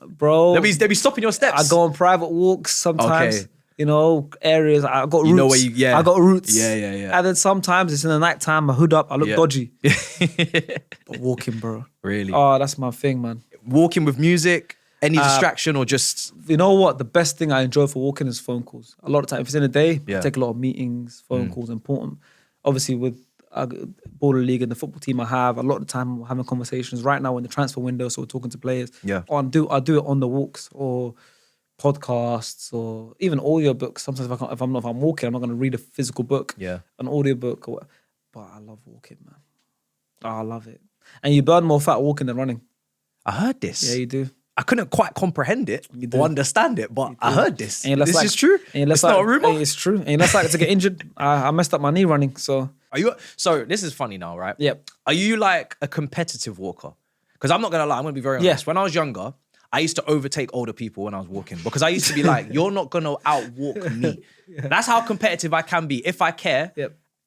Bro. They'll be stopping your steps. I go on private walks sometimes. Okay. You know, areas, I got roots. You know where you, I got roots. Yeah. And then sometimes it's in the nighttime, I hood up, I look dodgy. But walking, bro. Really? Oh, that's my thing, man. Walking with music, any distraction or just... You know what? The best thing I enjoy for walking is phone calls. A lot of time, if it's in a day, I take a lot of meetings, phone calls, important. Obviously with Border League and the football team I have, a lot of the time we're having conversations. Right now in the transfer window, so we're talking to players. Yeah. I do it on the walks or podcasts or even audio books. Sometimes if I'm walking, I'm not going to read a physical book, an audio book. But I love walking, man. Oh, I love it. And you burn more fat walking than running. I heard this. Yeah, you do. I couldn't quite comprehend it or understand it, but I heard this. This is true. It's not a rumor. It's true. And you're less likely to get injured. I messed up my knee running, so. Are you? So this is funny now, right? Yep. Are you like a competitive walker? Because I'm not gonna lie, I'm gonna be very honest. When I was younger, I used to overtake older people when I was walking because I used to be like, you're not gonna outwalk me. That's how competitive I can be. If I care,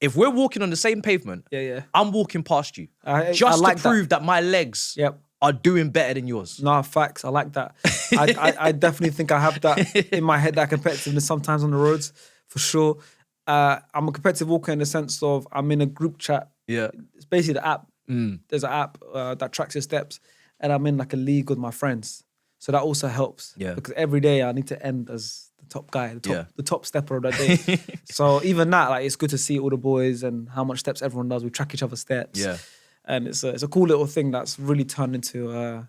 if we're walking on the same pavement, I'm walking past you. Just like to prove that my legs are doing better than yours. No, facts. I like that. I definitely think I have that in my head, that competitiveness sometimes on the roads, for sure. I'm a competitive walker in the sense of I'm in a group chat. Yeah. It's basically the app. There's an app that tracks your steps, and I'm in like a league with my friends. So that also helps. Yeah. Because every day I need to end as the top guy, the top stepper of that day. So even that, like, it's good to see all the boys and how much steps everyone does. We track each other's steps. Yeah. And it's a cool little thing that's really turned into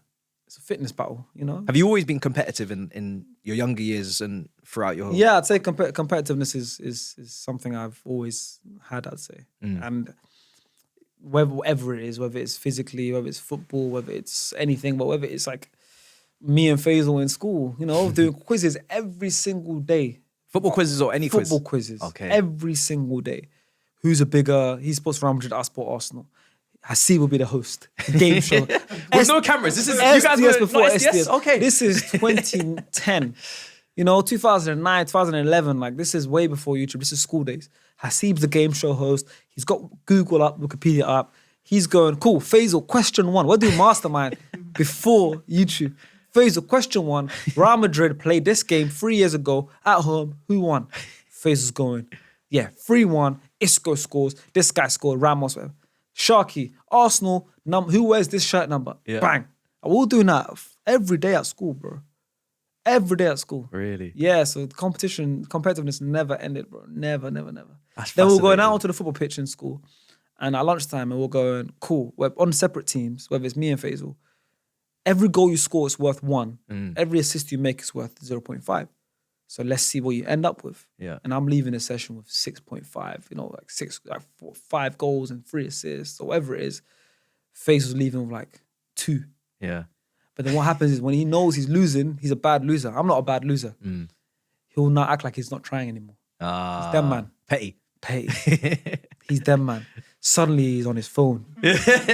it's a fitness battle, you know? Have you always been competitive in your younger years and throughout your... Yeah, I'd say competitiveness is something I've always had, I'd say. And whatever it is, whether it's physically, whether it's football, whether it's anything, but whether it's like me and Faysal in school, you know, doing quizzes every single day. Football quizzes or any quiz? Football quizzes. Okay. Every single day. He's supposed to Real Madrid, I support Arsenal. Arsene will be the host. Game show. With no cameras. This is SDS before SDS. Okay. This is 2010. You know, 2009, 2011. Like, this is way before YouTube. This is school days. Hasib's the game show host. He's got Google up, Wikipedia up. He's going, cool, Faysal, question 1. We're doing Mastermind before YouTube. Faysal, question 1. Real Madrid played this game 3 years ago at home. Who won? Faysal's going, 3-1. Isco scores. This guy scored. Ramos, whatever. Sharky, Arsenal, who wears this shirt number? Yeah. Bang. I will do that every day at school, bro. Every day at school. Really? Yeah, so competitiveness never ended, bro. Never. Then we'll go out onto the football pitch in school And at lunchtime, and we're going, cool, we're on separate teams, whether it's me and Faysal. Every goal you score is worth 1. Every assist you make is worth 0.5. So let's see what you end up with. Yeah. And I'm leaving the session with 6.5, you know, like 5 goals and 3 assists or whatever it is. Faysal's leaving with like 2. Yeah. But then what happens is when he knows he's losing, he's a bad loser. I'm not a bad loser. He'll now act like he's not trying anymore. He's them man. Petty. He's them man. Suddenly he's on his phone.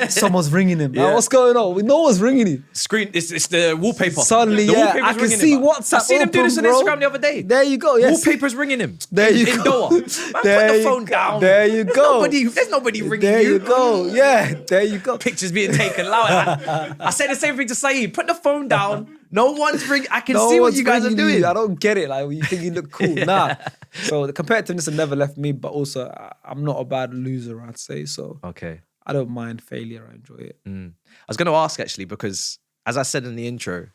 Someone's ringing him. Like, what's going on? No one's ringing him. Screen. It's the wallpaper. Suddenly, the I can see WhatsApp. I seen him do this on bro. Instagram the other day. There you go. Yes. Wallpaper's ringing him. There you Doha. go. Man, put the phone down. There you go. There's nobody ringing there you. You go. Yeah. There you go. Pictures being taken loud. I said the same thing to Saeed. Put the phone down. No one's ringing. I can see what you guys are doing. I don't get it. Like, you think you look cool. Nah. So the competitiveness has never left me, but also I'm not a bad loser, I'd say. So okay. I don't mind failure. I enjoy it. I was going to ask actually, because as I said in the intro,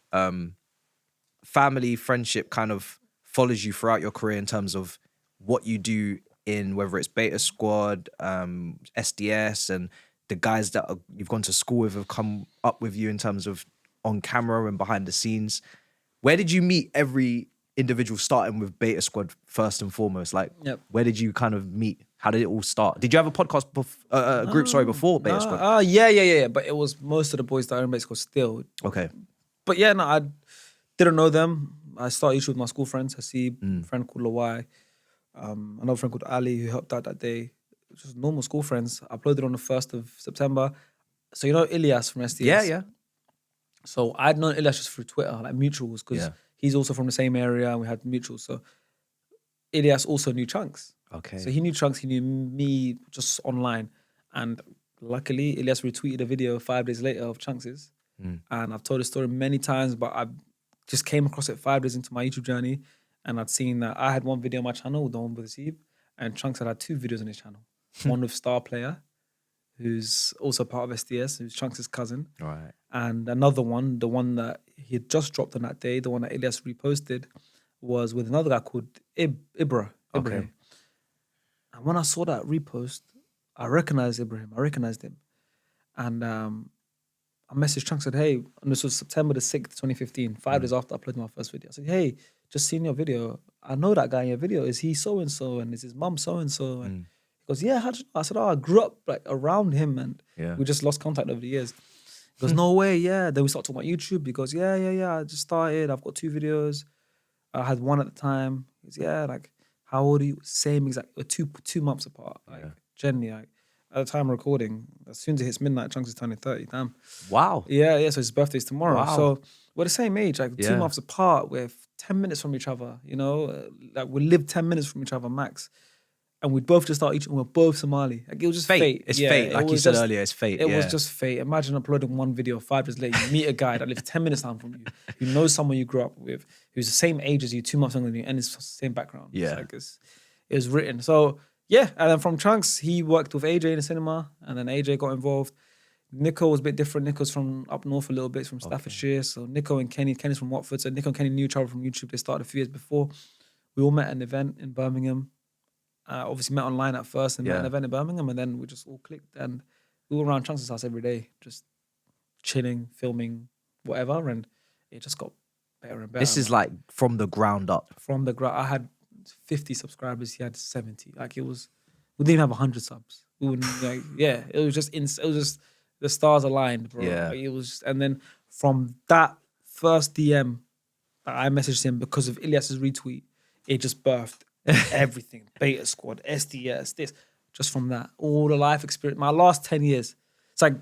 family, friendship kind of follows you throughout your career in terms of what you do in whether it's Beta Squad, SDS, and the guys that you've gone to school with have come up with you in terms of on camera and behind the scenes. Where did you meet every individual, starting with Beta Squad first and foremost? Like, where did you kind of meet? How did it all start? Did you have a podcast group before Beta Squad? Yeah. But it was most of the boys that own Beta Squad still. Okay. But yeah, no, I didn't know them. I started YouTube with my school friends. I see a friend called Lawai, another friend called Ali who helped out that day. Just normal school friends. I uploaded on the 1st of September. So you know Ilyas from SDS? Yeah. So I'd known Ilyas just through Twitter, like mutuals, because he's also from the same area and we had mutuals. So Ilyas also knew Chunkz. Okay. So he knew Chunkz, he knew me just online. And luckily, Ilyas retweeted a video 5 days later of Chunks's. And I've told the story many times, but I just came across it 5 days into my YouTube journey. And I'd seen that I had one video on my channel, the one with Steve, and Chunkz had 2 videos on his channel. One with Star Player, who's also part of SDS, who's Chunks' cousin. Right. And another one, the one that he had just dropped on that day, the one that Ilyas reposted, was with another guy called Ibrahim. Okay. And when I saw that repost, I recognized Ibrahim. I recognized him. And I messaged Chunkz, said, hey, and this was September the 6th, 2015, 5 days after I uploaded my first video. I said, hey, just seen your video. I know that guy in your video. Is he so-and-so? And is his mum so-and-so? And he goes, yeah, how did you know? I said, I grew up like around him and we just lost contact over the years. He goes, no way, yeah. Then we start talking about YouTube. He goes, yeah, I just started. I've got 2 videos. I had 1 at the time. He goes, yeah, like, how old are you? Same exact, 2 months apart. Like, generally, like, at the time of recording, as soon as it hits midnight, Chunkz is turning 30, damn. Wow. Yeah, so his birthday's tomorrow. Wow. So we're the same age, like 2 months apart. We're 10 minutes from each other, you know? Like, we live 10 minutes from each other max. And we'd both just start each, and we're both Somali. Like, it was just fate. It's fate. Like you said earlier, it's fate. It was just fate. Imagine uploading one video 5 days later, you meet a guy that lives 10 minutes down from you, who knows someone you grew up with, who's the same age as you, 2 months younger than you, and it's the same background. Yeah. It was written. So, yeah. And then from Chunkz, he worked with AJ in the cinema, and then AJ got involved. Nico was a bit different. Nico's from up north a little bit, from Staffordshire. So Nico and Kenny's from Watford. So Nico and Kenny knew each other from YouTube. They started a few years before. We all met at an event in Birmingham. Obviously met online at first and met at an event in Birmingham, and then we just all clicked and we were around Chunks' house every day, just chilling, filming, whatever, and it just got better and better. This is like from the ground up. From the ground, I had 50 subscribers, he had 70. Like, it was, we didn't even have 100 subs. We wouldn't, like, it was just the stars aligned, bro. Yeah. Like, it was, and then from that first DM that I messaged him because of Ilyas's retweet, it just birthed everything. Beta Squad, SDS, this. Just from that, all the life experience, my last 10 years. It's like,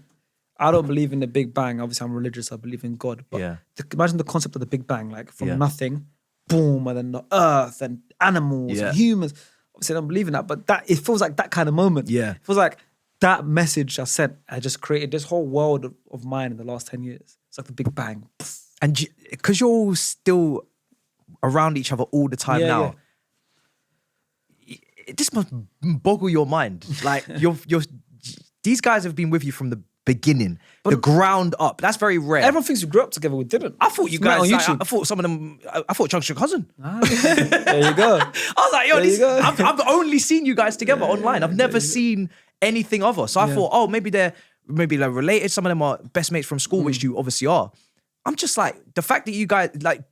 I don't believe in the Big Bang. Obviously, I'm religious. I believe in God. But imagine the concept of the Big Bang, like from nothing, boom, and then the earth and animals and humans. Obviously, I don't believe in that, but it feels like that kind of moment. Yeah. It feels like that message I sent, I just created this whole world of mine in the last 10 years. It's like the Big Bang. And because you're all still around each other all the time now, this must boggle your mind. Like, these guys have been with you from the beginning, the ground up. That's very rare. Everyone thinks we grew up together. We didn't. I thought you guys, on YouTube. I thought some of them, I thought Chunk's your cousin. There you go. I was like, yo, I've only seen you guys together online. I've never seen anything other. So I thought, oh, maybe they're related. Some of them are best mates from school, which you obviously are. I'm just like, the fact that you guys, like,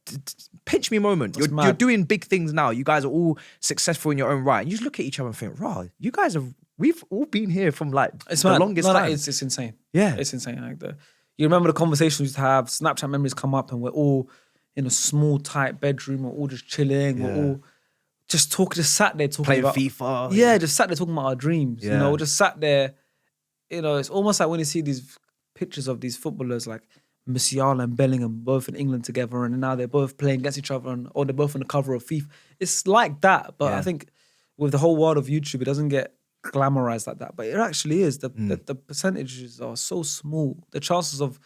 pinch me a moment. You're doing big things now. You guys are all successful in your own right. And you just look at each other and think, rah, you guys have, we've all been here from like the longest time. It's insane. Yeah. It's insane. Like you remember the conversations we used to have, Snapchat memories come up and we're all in a small, tight bedroom. We're all just chilling. Yeah. We're all just sat there talking playing about FIFA. Yeah, just sat there talking about our dreams. Yeah. You know, just sat there. You know, it's almost like when you see these pictures of these footballers like Musiala and Bellingham both in England together, and now they're both playing against each other, or they're both on the cover of FIFA. It's like that, but I think with the whole world of YouTube, it doesn't get glamorized like that. But it actually is. The percentages are so small. The chances of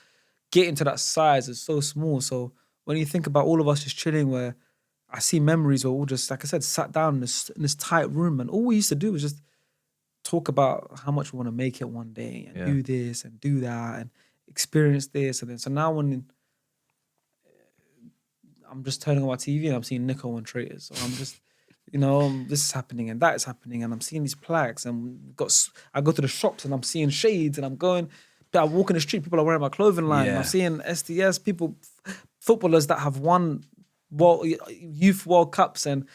getting to that size is so small. So when you think about all of us just chilling, where I see memories where we all just, like I said, sat down in this tight room, and all we used to do was just talk about how much we want to make it one day, and do this and do that, and experience this. And then so now when I'm just turning on my TV and I'm seeing Nico and Traitors, so I'm just, you know, this is happening and that is happening, and I'm seeing these plaques, and I go to the shops and I'm seeing shades, and I walk in the street, people are wearing my clothing line, and I'm seeing SDS footballers that have won youth World Cups and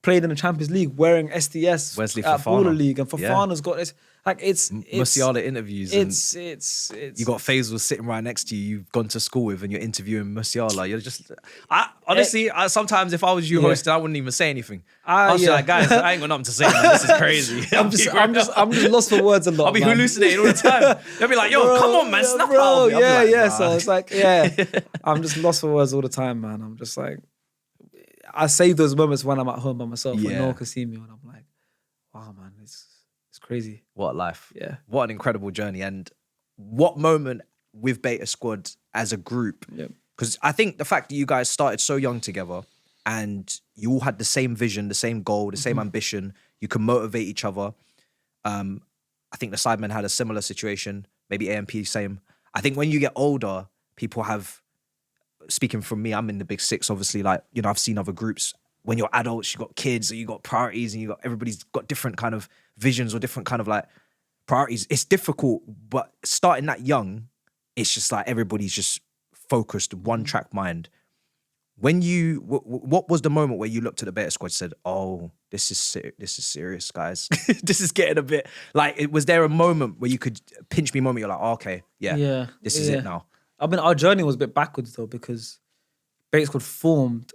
played in the Champions League wearing SDS Wesley at Fofana. Baller League, and Fofana's got this. Like it's Musiala interviews. It's you got Faysal sitting right next to you. You've gone to school with, and you're interviewing Musiala. You're just, honestly, sometimes if I was you hosting, I wouldn't even say anything. I was like, guys, I ain't got nothing to say. Man. This is crazy. I'm just lost for words a lot. I'll be hallucinating all the time. They'll be like, yo, come on, man, snap bro, out of me. Yeah. So it's like, I'm just lost for words all the time, man. I'm just like, I save those moments when I'm at home by myself, when no one can see me, and I'm like, wow, man, it's crazy. What a life. Yeah. What an incredible journey. And what moment with Beta Squad as a group. Because I think the fact that you guys started so young together and you all had the same vision, the same goal, the same ambition, you can motivate each other. I think the Sidemen had a similar situation, maybe AMP same. I think when you get older, people have, speaking from me, I'm in the big six, obviously, like, you know, I've seen other groups. When you're adults, you've got kids, or you've got priorities, and everybody's got different kind of visions or different kind of like priorities. It's difficult, but starting that young, it's just like everybody's just focused, one track mind. When what was the moment where you looked at the Beta Squad and said, oh, this is serious, guys. This is getting a bit, like, was there a moment where you could pinch me moment, you're like, oh, okay, this is it now? I mean, our journey was a bit backwards though, because Beta Squad formed,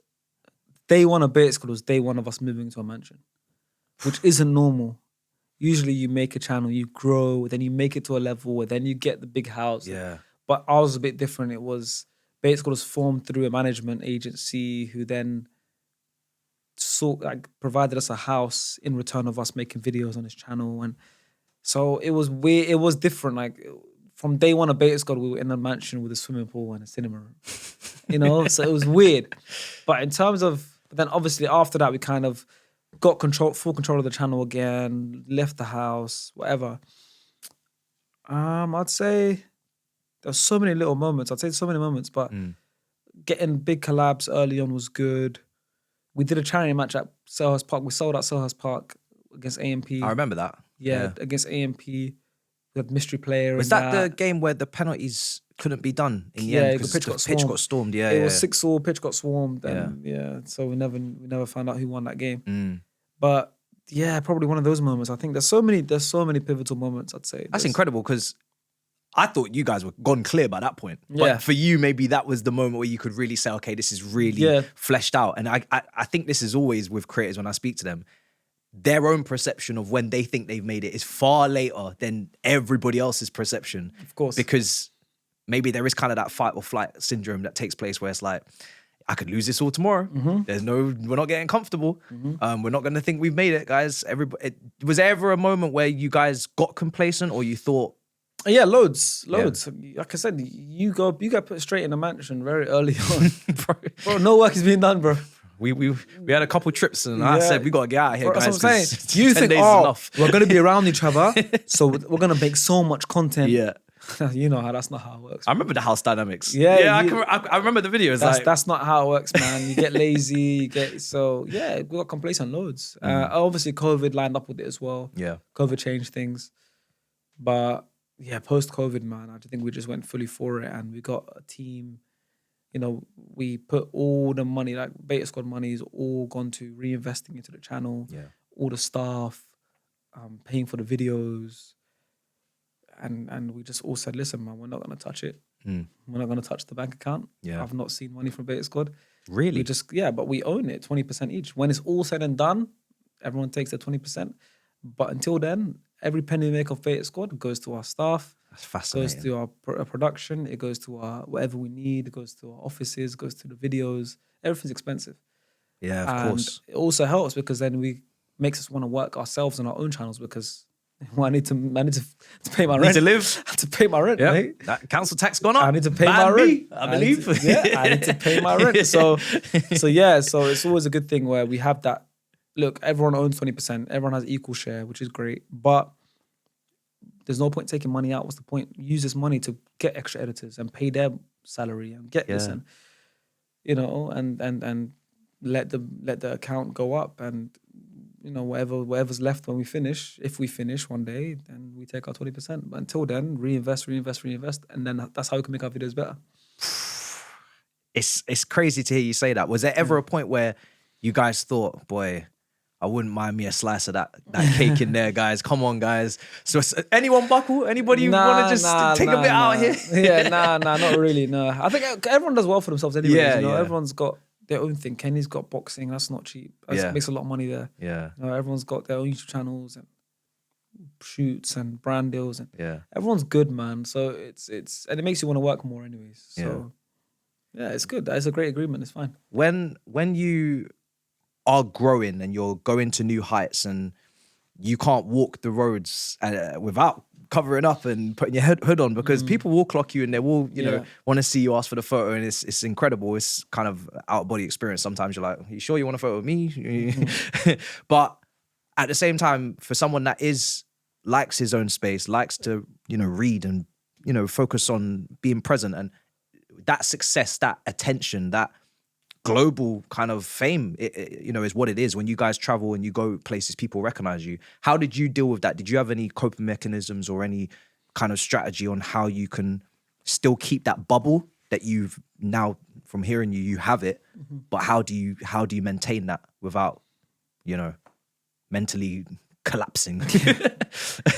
day one of Beta Squad was day one of us moving to a mansion, which isn't normal. Usually you make a channel, you grow, then you make it to a level where then you get the big house. Yeah. But ours was a bit different. It was, Beta Squad was formed through a management agency who then provided us a house in return of us making videos on his channel. And so it was weird, it was different. Like, from day one of Beta Squad, we were in a mansion with a swimming pool and a cinema room. You know, so it was weird. But in terms of, then obviously after that, we kind of got full control of the channel again, left the house, whatever. I'd say there's so many little moments. I'd say so many moments, but getting big collabs early on was good. We did a charity match at Selhurst Park. We sold out Selhurst Park against AMP. I remember that. Yeah, against AMP. We had mystery player. Was that the game where the penalties couldn't be done in the end because the pitch got stormed? Yeah, it was 6-6. Pitch got swarmed, and so we never found out who won that game. But yeah, probably one of those moments. I think there's so many pivotal moments. I'd say that's incredible, because I thought you guys were gone clear by that point. But for you, maybe that was the moment where you could really say, okay, this is really fleshed out. And I think this is always with creators when I speak to them. Their own perception of when they think they've made it is far later than everybody else's perception. Of course. Because maybe there is kind of that fight or flight syndrome that takes place where it's like, I could lose this all tomorrow. We're not getting comfortable. We're not going to think we've made it, guys. Was there ever a moment where you guys got complacent, or you thought? Yeah, loads. Like I said, you got put straight in the mansion very early on. Bro, no work is being done, bro. We had a couple trips, and I said we gotta get out of here, guys. That's what I'm saying. You think, we're gonna be around each other, so we're gonna make so much content. Yeah, you know how that's not how it works. I remember the house dynamics. Yeah, I remember the videos. That's not how it works, man. You get lazy. We got complacent loads. Obviously, COVID lined up with it as well. Yeah, COVID changed things. But yeah, post-COVID, man, I think we just went fully for it, and we got a team. You know, we put all the money, like Beta Squad money, is all gone to reinvesting into the channel. Yeah. All the staff, paying for the videos, and we just all said, listen, man, we're not gonna touch it. We're not gonna touch the bank account. Yeah. I've not seen money from Beta Squad. Really? We just but we own it, 20% each. When it's all said and done, everyone takes their 20%. But until then, every penny we make off Beta Squad goes to our staff. That's fascinating. Goes to our production. It goes to our whatever we need. It goes to our offices. It goes to the videos. Everything's expensive. Yeah, of course. It also helps because then makes us want to work ourselves on our own channels because I need to pay my rent. To live. I have to pay my rent, Yep. right? That council tax gone up. I need to pay Ban my me, rent. I believe. I need to pay my rent. So it's always a good thing where we have that. Look, everyone owns 20%. Everyone has equal share, which is great. But there's no point taking money out. What's the point? Use this money to get extra editors and pay their salary and get this and and let the account go up, and whatever's left when we finish, if we finish one day, then we take our 20%. But until then, reinvest, and then that's how we can make our videos better. It's crazy to hear you say that. Was there ever a point where you guys thought, boy, I wouldn't mind me a slice of that cake in there, guys. Come on, guys. So anyone buckle? Anybody want to just take a bit out here? Yeah, not really. No, I think everyone does well for themselves anyway. Yeah. Everyone's got their own thing. Kenny's got boxing. That's not cheap. That makes a lot of money there. Yeah. Everyone's got their own YouTube channels and shoots and brand deals, and yeah, everyone's good, man. So it's and it makes you want to work more, anyways. So yeah, it's good. It's a great agreement. It's fine. When you are growing and you're going to new heights and you can't walk the roads without covering up and putting your hood on, because people will clock you and they will, you know, want to see you, ask for the photo, and it's incredible. It's kind of out of body experience. Sometimes you're like, are you sure you want a photo of me? But at the same time, for someone that likes his own space, likes to, read and, focus on being present, and that success, that attention, that global kind of fame, is what it is. When you guys travel and you go places, people recognize you. How did you deal with that? Did you have any coping mechanisms or any kind of strategy on how you can still keep that bubble that you've now, from hearing you have it, but how do you maintain that without, mentally collapsing?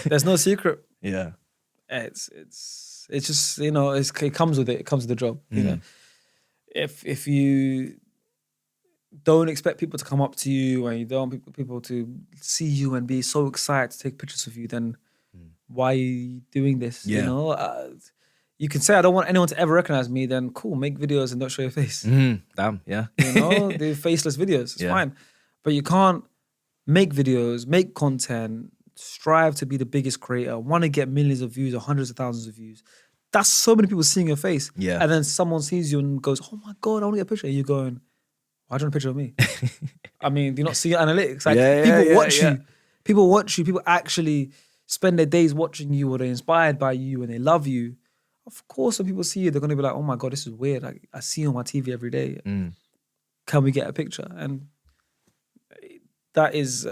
There's no secret. Yeah. It's just, it comes with it. It comes with the job, you know. If you don't expect people to come up to you and you don't want people to see you and be so excited to take pictures of you, then why are you doing this? Yeah. You can say, I don't want anyone to ever recognize me, then cool, make videos and don't show your face. Damn, yeah. Do faceless videos, it's fine. But you can't make videos, make content, strive to be the biggest creator, want to get millions of views or hundreds of thousands of views. That's so many people seeing your face. Yeah. And then someone sees you and goes, oh my God, I want to get a picture. And you're going, why do you want a picture of me? I mean, do you not see your analytics? Like, people watch you. People watch you. People actually spend their days watching you, or they're inspired by you and they love you. Of course, when people see you, they're going to be like, oh my God, this is weird. Like, I see you on my TV every day. Can we get a picture? And that is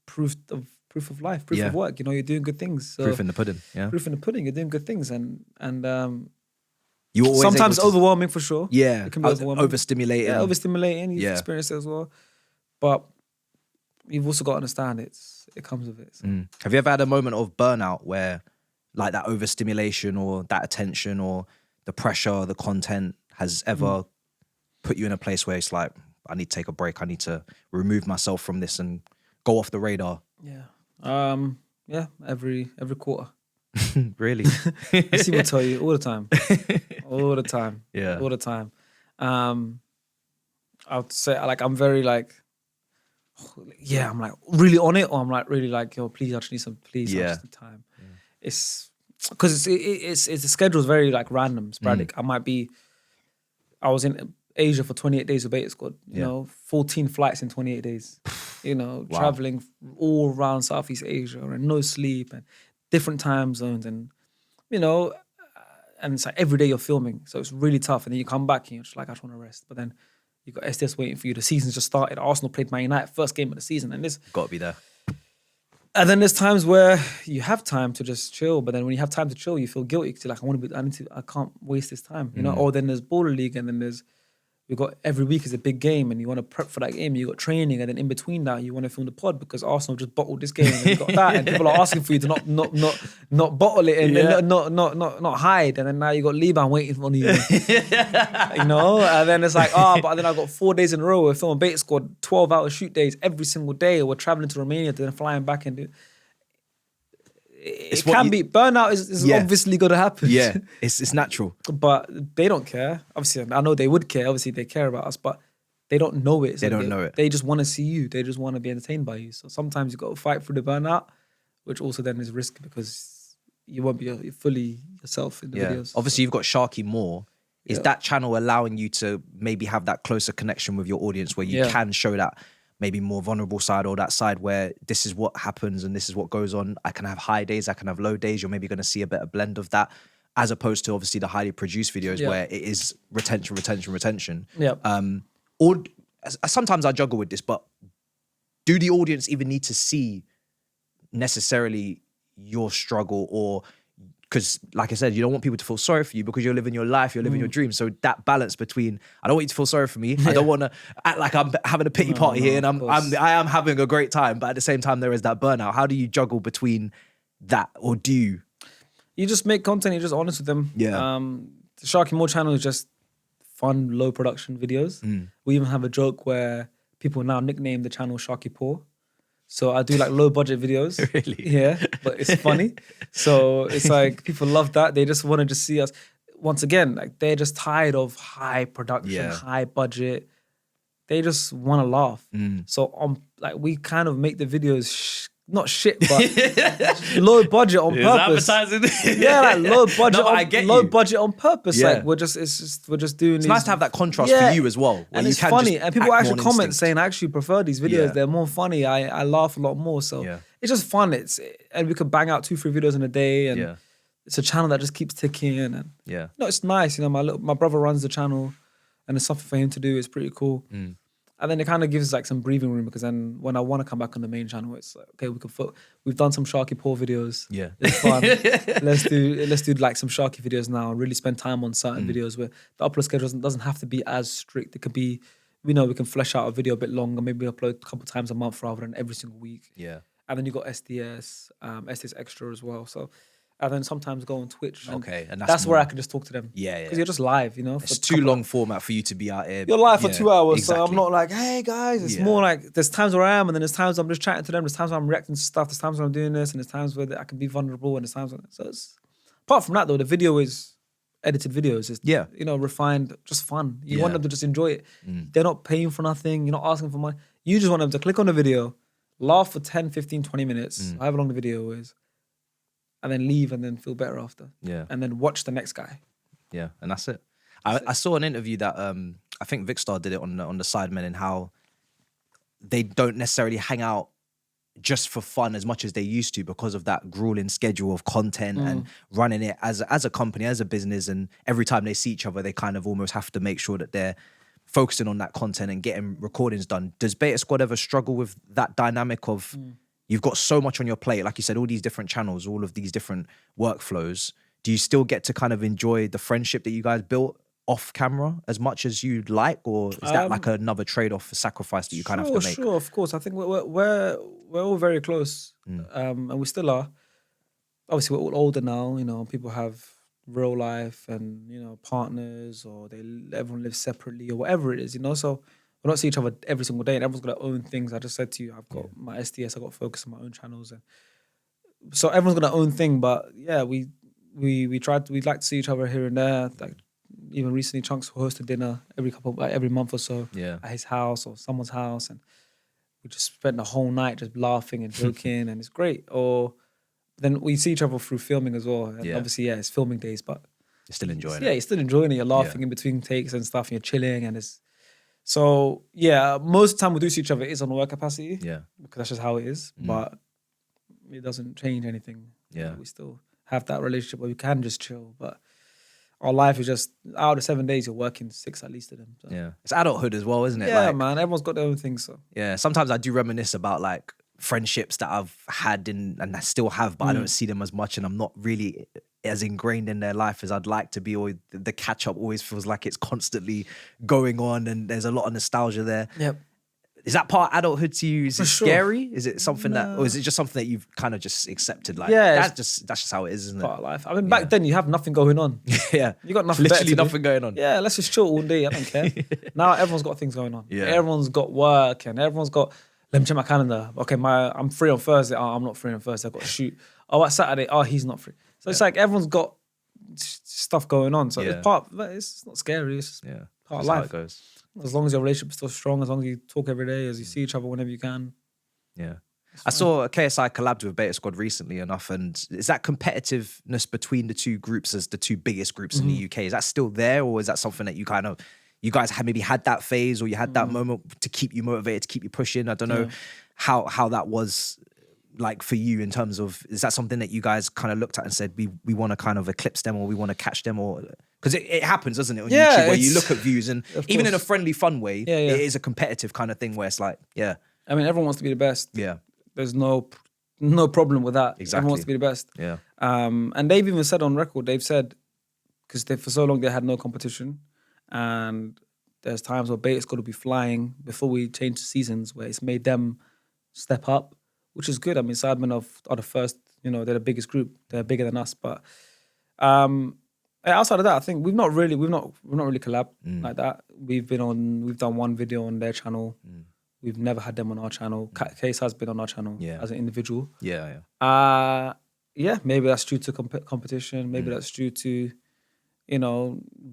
proof of life, proof of work. You're doing good things. So, Proof in the pudding. Yeah. Proof in the pudding. You're doing good things, and you always sometimes overwhelming for sure. Yeah, it can be overwhelming. Overstimulating. Yeah, overstimulating. You've experienced it as well, but you've also got to understand it comes with it. So. Have you ever had a moment of burnout where, like, that overstimulation or that attention or the pressure or the content has ever put you in a place where it's like, I need to take a break. I need to remove myself from this and go off the radar? Yeah. Every quarter. Really? Steve will tell you all the time. All the time. Yeah. All the time. I would say, like, I'm very like, I'm like really on it, or I'm like really like, yo, please, I just need some time. Yeah. It's because it's the schedule is very like random, sporadic. I was in Asia for 28 days with Beta Squad, you know, 14 flights in 28 days, traveling all around Southeast Asia and no sleep and different time zones, and, and it's like every day you're filming. So it's really tough. And then you come back and you're just like, I just want to rest. But then you got SDS waiting for you. The season's just started. Arsenal played Man United, first game of the season. And this got to be there. And then there's times where you have time to just chill, but then when you have time to chill, you feel guilty because you're like, I can't waste this time, you know? Or then there's Baller League, and then we've got every week is a big game, and you want to prep for that game. You got training, and then in between that, you want to film the pod because Arsenal just bottled this game, and you got that, and people are asking for you to not bottle it and not hide, and then now you got Liban waiting on you, you know. And then it's like, but then I got 4 days in a row. We're filming Bait Squad, 12-hour shoot days every single day. We're traveling to Romania, then flying back and do. It can be burnout is obviously going to happen. Yeah, it's natural. But they don't care. Obviously, I know they would care. Obviously, they care about us, but they don't know it. So they don't know it. They just want to see you. They just want to be entertained by you. So sometimes you got to fight through the burnout, which also then is risky because you won't be fully yourself in the videos. Obviously, you've got Sharky Moore. Is that channel allowing you to maybe have that closer connection with your audience where you can show that maybe more vulnerable side, or that side where this is what happens and this is what goes on? I can have high days, I can have low days. You're maybe going to see a better blend of that, as opposed to obviously the highly produced videos where it is retention. Yeah. Or sometimes I juggle with this, but do the audience even need to see necessarily your struggle? Or because, like I said, you don't want people to feel sorry for you because you're living your life, you're living your dreams. So that balance between, I don't want you to feel sorry for me. I don't want to act like I'm having a pity party here, and I am having a great time. But at the same time, there is that burnout. How do you juggle between that, or do you? You just make content. You're just honest with them. Yeah. The Sharky Moore channel is just fun, low production videos. We even have a joke where people now nickname the channel Sharky Poor. So I do like low budget videos. Really? Yeah, but it's funny. So it's like people love that. They just want to just see us. Once again, like they're just tired of high production, high budget. They just want to laugh. So we kind of make the videos not shit, but low budget on purpose. Advertising. Yeah, like low budget. No, I get low you. budget on purpose. Yeah. Like we're just doing. It's nice to have that contrast for you as well. And you it's can funny, just and people act actually more on comment instinct. saying, "I actually prefer these videos. They're more funny. I laugh a lot more." So it's just fun. And we could bang out 2-3 videos in a day, and it's a channel that just keeps ticking. And it's nice. You know, my brother runs the channel, and it's something for him to do. It's pretty cool. And then it kind of gives like some breathing room, because then when I want to come back on the main channel, it's like, okay, we've done some Sharky Poor videos. Yeah. It's fun. let's do like some Sharky videos now and really spend time on certain videos where the upload schedule doesn't have to be as strict. It could be, we can flesh out a video a bit longer, maybe upload a couple times a month rather than every single week. Yeah. And then you got SDS, SDS Extra as well. So, and then sometimes go on Twitch. And and that's where I can just talk to them. Yeah. Because you're just live, It's too long format for you to be out here. You're live for 2 hours, exactly. so I'm not like, hey guys. It's more like there's times where I am, and then there's times I'm just chatting to them. There's times where I'm reacting to stuff. There's times where I'm doing this, and there's times where I can be vulnerable, and there's times where apart from that though, the video is edited videos. It's refined, just fun. You want them to just enjoy it. They're not paying for nothing. You're not asking for money. You just want them to click on the video, laugh for 10, 15, 20 minutes, however long the video is, and then leave and then feel better after. Yeah. And then watch the next guy. Yeah, and that's it. I saw an interview that I think Vicstar did it on the Sidemen, and how they don't necessarily hang out just for fun as much as they used to because of that grueling schedule of content and running it as a company, as a business. And every time they see each other, they kind of almost have to make sure that they're focusing on that content and getting recordings done. Does Beta Squad ever struggle with that dynamic of you've got so much on your plate, like you said, all these different channels, all of these different workflows? Do you still get to kind of enjoy the friendship that you guys built off camera as much as you'd like, or is that like another trade-off, a sacrifice that you kind of have to make? Sure, of course. I think we're all very close, and we still are. Obviously, we're all older now. People have real life and partners, or everyone lives separately, or whatever it is. So we don't see each other every single day, and everyone's got their own things. I just said to you, I've got my SDS. I got to focus on my own channels, and so everyone's got their own thing. But yeah, we'd like to see each other here and there. Like even recently, Chunkz hosted dinner every month or so at his house or someone's house, and we just spent the whole night just laughing and joking, and it's great. Or then we see each other through filming as well. And obviously, it's filming days, but you're still enjoying it. Yeah, you're still enjoying it. You're laughing in between takes and stuff, and you're chilling, and it's so most of the time we do see each other is on work capacity. Yeah, because that's just how it is. But it doesn't change anything. Yeah, we still have that relationship where we can just chill, but our life is just, out of 7 days, you're working 6 at least of them. So. Yeah. It's adulthood as well, isn't it? Yeah, man. Everyone's got their own things. So. Yeah. Sometimes I do reminisce about like friendships that I've had and I still have, but I don't see them as much, and I'm not really as ingrained in their life as I'd like to be. Or the catch up always feels like it's constantly going on, and there's a lot of nostalgia there. Yep. Is that part of adulthood to you? Is it sure. scary? Is it something that, or is it just something that you've kind of just accepted? Like, Yeah, that's just how it is, isn't it? Part of life. I mean, back then you have nothing going on. Yeah, You got nothing. literally better to do. nothing going on. Yeah, let's just chill all day. I don't care. Now everyone's got things going on. Yeah. Everyone's got work and everyone's got. Let me check my calendar. Okay, I'm free on Thursday. Oh, I'm not free on Thursday. I've got to shoot. Oh, at Saturday. Oh, he's not free. So it's like everyone's got stuff going on. So it's it's not scary. It's just part of That's how life. it goes. As long as your relationship's still strong, as long as you talk every day, as you see each other whenever you can. Yeah. I saw KSI collabed with Beta Squad recently enough, and is that competitiveness between the two groups as the two biggest groups in the UK, is that still there, or is that something that you guys had maybe had that phase, or you had that moment to keep you motivated, to keep you pushing? I don't know how that was like for you in terms of, is that something that you guys kind of looked at and said, we want to kind of eclipse them, or we want to catch them, or because it happens, doesn't it, on YouTube, where you look at views and even in a friendly, fun way, it is a competitive kind of thing where it's like, I mean, everyone wants to be the best. Yeah. There's no problem with that. Exactly. Everyone wants to be the best. Yeah. And they've even said on record, they've said, because for so long they had no competition, and there's times where Beta's got to be flying before we change the seasons, where it's made them step up, which is good. I mean, Sidemen are the first, they're the biggest group. They're bigger than us, but outside of that, I think we've not really collabed like that. We've done one video on their channel. We've never had them on our channel. Case has been on our channel as an individual. Yeah. Maybe that's due to competition. Maybe that's due to,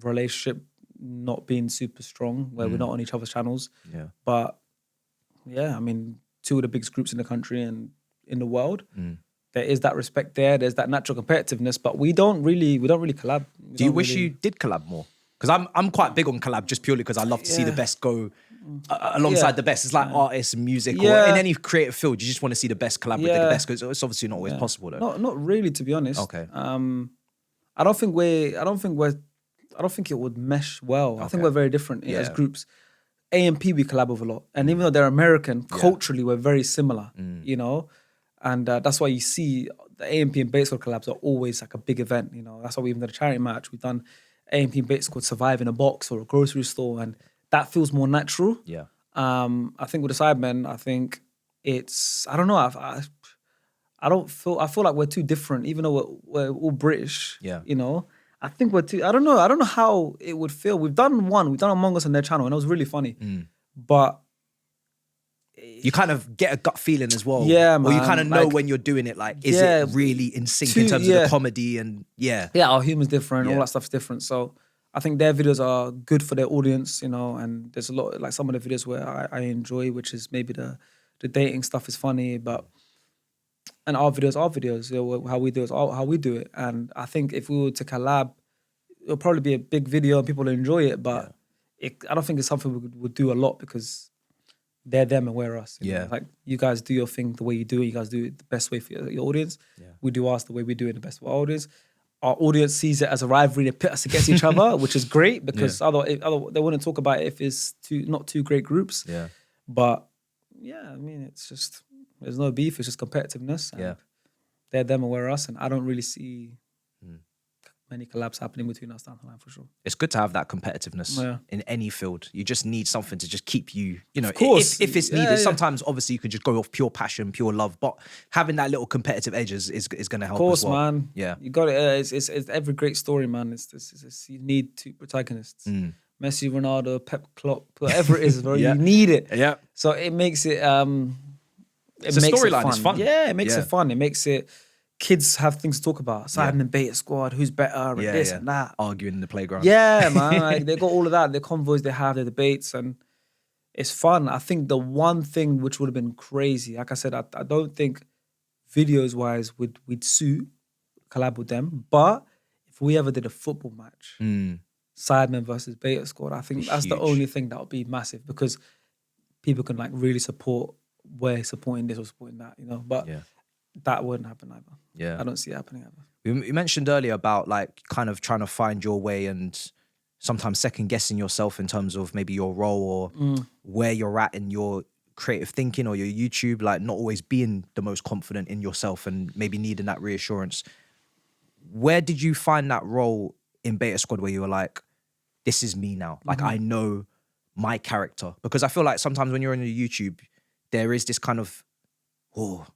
relationship not being super strong, where we're not on each other's channels. Yeah. But I mean, two of the biggest groups in the country and in the world. There is that respect there. There's that natural competitiveness, but we don't really collab. Do you wish you did collab more? Because I'm quite big on collab, just purely because I love to see the best go alongside the best. It's like artists and music, or in any creative field, you just want to see the best collaborate with the best, because it's obviously not always possible though. Not really, to be honest. Okay. I don't think it would mesh well. I think we're very different as groups. A&P we collab with a lot, and even though they're American, culturally we're very similar. And that's why you see the A&P and Beta Squad collabs are always like a big event. That's why we even did a charity match. We've done A&P and Beta Squad survive in a box or a grocery store, and that feels more natural. Yeah. I think with the Sidemen, I think it's, I don't know. I feel like we're too different, even though we're all British. Yeah. I think we're too. I don't know how it would feel. We've done Among Us on their channel, and it was really funny. But you kind of get a gut feeling as well. Yeah, man. Or you kind of know when you're doing it, like, is it really in sync in terms of the comedy and Yeah, our humor's different, all that stuff's different. So I think their videos are good for their audience, and there's a lot, like some of the videos where I enjoy, which is maybe the dating stuff is funny, and our videos, how we do it, how we do it. And I think if we were to collab, it'll probably be a big video and people will enjoy it, but I don't think it's something we would do a lot, because they're them and we're us. You know? Like, you guys do your thing the way you do it. You guys do it the best way for your audience. Yeah. We do ours the way we do it the best for our audience. Our audience sees it as a rivalry. They pit us against each other, which is great, because otherwise they wouldn't talk about it if it's not two great groups. Yeah. But I mean, it's just, there's no beef. It's just competitiveness. And they're them and we're us. And I don't really see many collabs happening between us down the line, for sure. It's good to have that competitiveness in any field. You just need something to just keep you, of course. If it's needed. Sometimes, obviously, you can just go off pure passion, pure love, but having that little competitive edge is going to help. Of course, as well. man. Yeah, you got it. It's every great story, man. It's you need two protagonists. Messi, Ronaldo, Pep, Klopp, whatever it is, bro. You need it. Yeah. So it makes it. It's a storyline. It's fun. Yeah, it makes it fun. It makes it. Kids have things to talk about. Sidemen and Beta Squad, who's better, and this and that. Arguing in the playground. Yeah, man. Like, they got all of that. The convoys they have, the debates, and it's fun. I think the one thing which would have been crazy, like I said, I don't think videos-wise we'd suit collab with them. But if we ever did a football match, Sidemen versus Beta Squad, I think that's the only thing that would be massive, because people can like really support, we're supporting this or supporting that, But that wouldn't happen either. Yeah. I don't see it happening either. You mentioned earlier about like kind of trying to find your way and sometimes second guessing yourself in terms of maybe your role or where you're at in your creative thinking or your YouTube, like not always being the most confident in yourself and maybe needing that reassurance. Where did you find that role in Beta Squad where you were like, this is me now? Like, I know my character. Because I feel like sometimes when you're on the YouTube, there is this kind of, oh,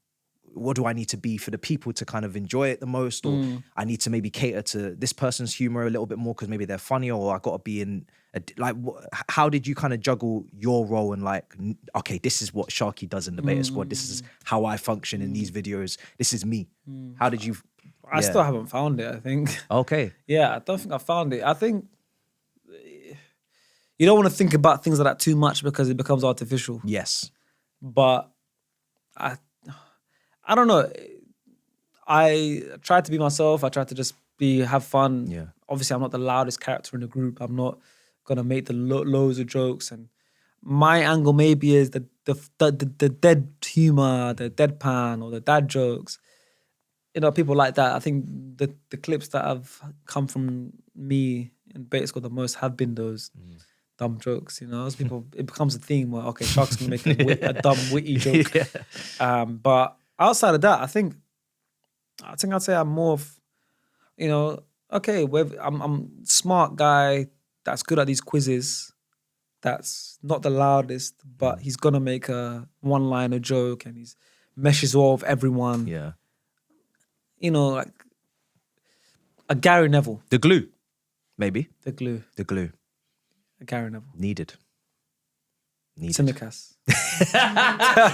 what do I need to be for the people to kind of enjoy it the most? Or I need to maybe cater to this person's humor a little bit more because maybe they're funnier, or I got to be in, how did you kind of juggle your role and like, okay, this is what Sharky does in the Beta Squad. This is how I function in these videos. This is me. How did you? I still haven't found it, I think. Okay. Yeah, I don't think I found it. I think you don't want to think about things like that too much because it becomes artificial. Yes. But I don't know. I tried to be myself. I tried to just have fun. Yeah. Obviously, I'm not the loudest character in the group. I'm not gonna make the loads of jokes. And my angle maybe is the dead humor, the deadpan, or the dad jokes. You know, people like that. I think the clips that have come from me in Beta Squad the most have been those dumb jokes. You know, those people. It becomes a theme where okay, Shark's gonna make a dumb witty joke. But outside of that, I think I'd say I'm more of, you know, okay, I'm smart guy that's good at these quizzes, that's not the loudest, but he's gonna make a one-liner joke and he's meshes well with everyone. Yeah. You know, like a Gary Neville. The glue, maybe. The glue. The glue. A Gary Neville. Needed. Timikas. No,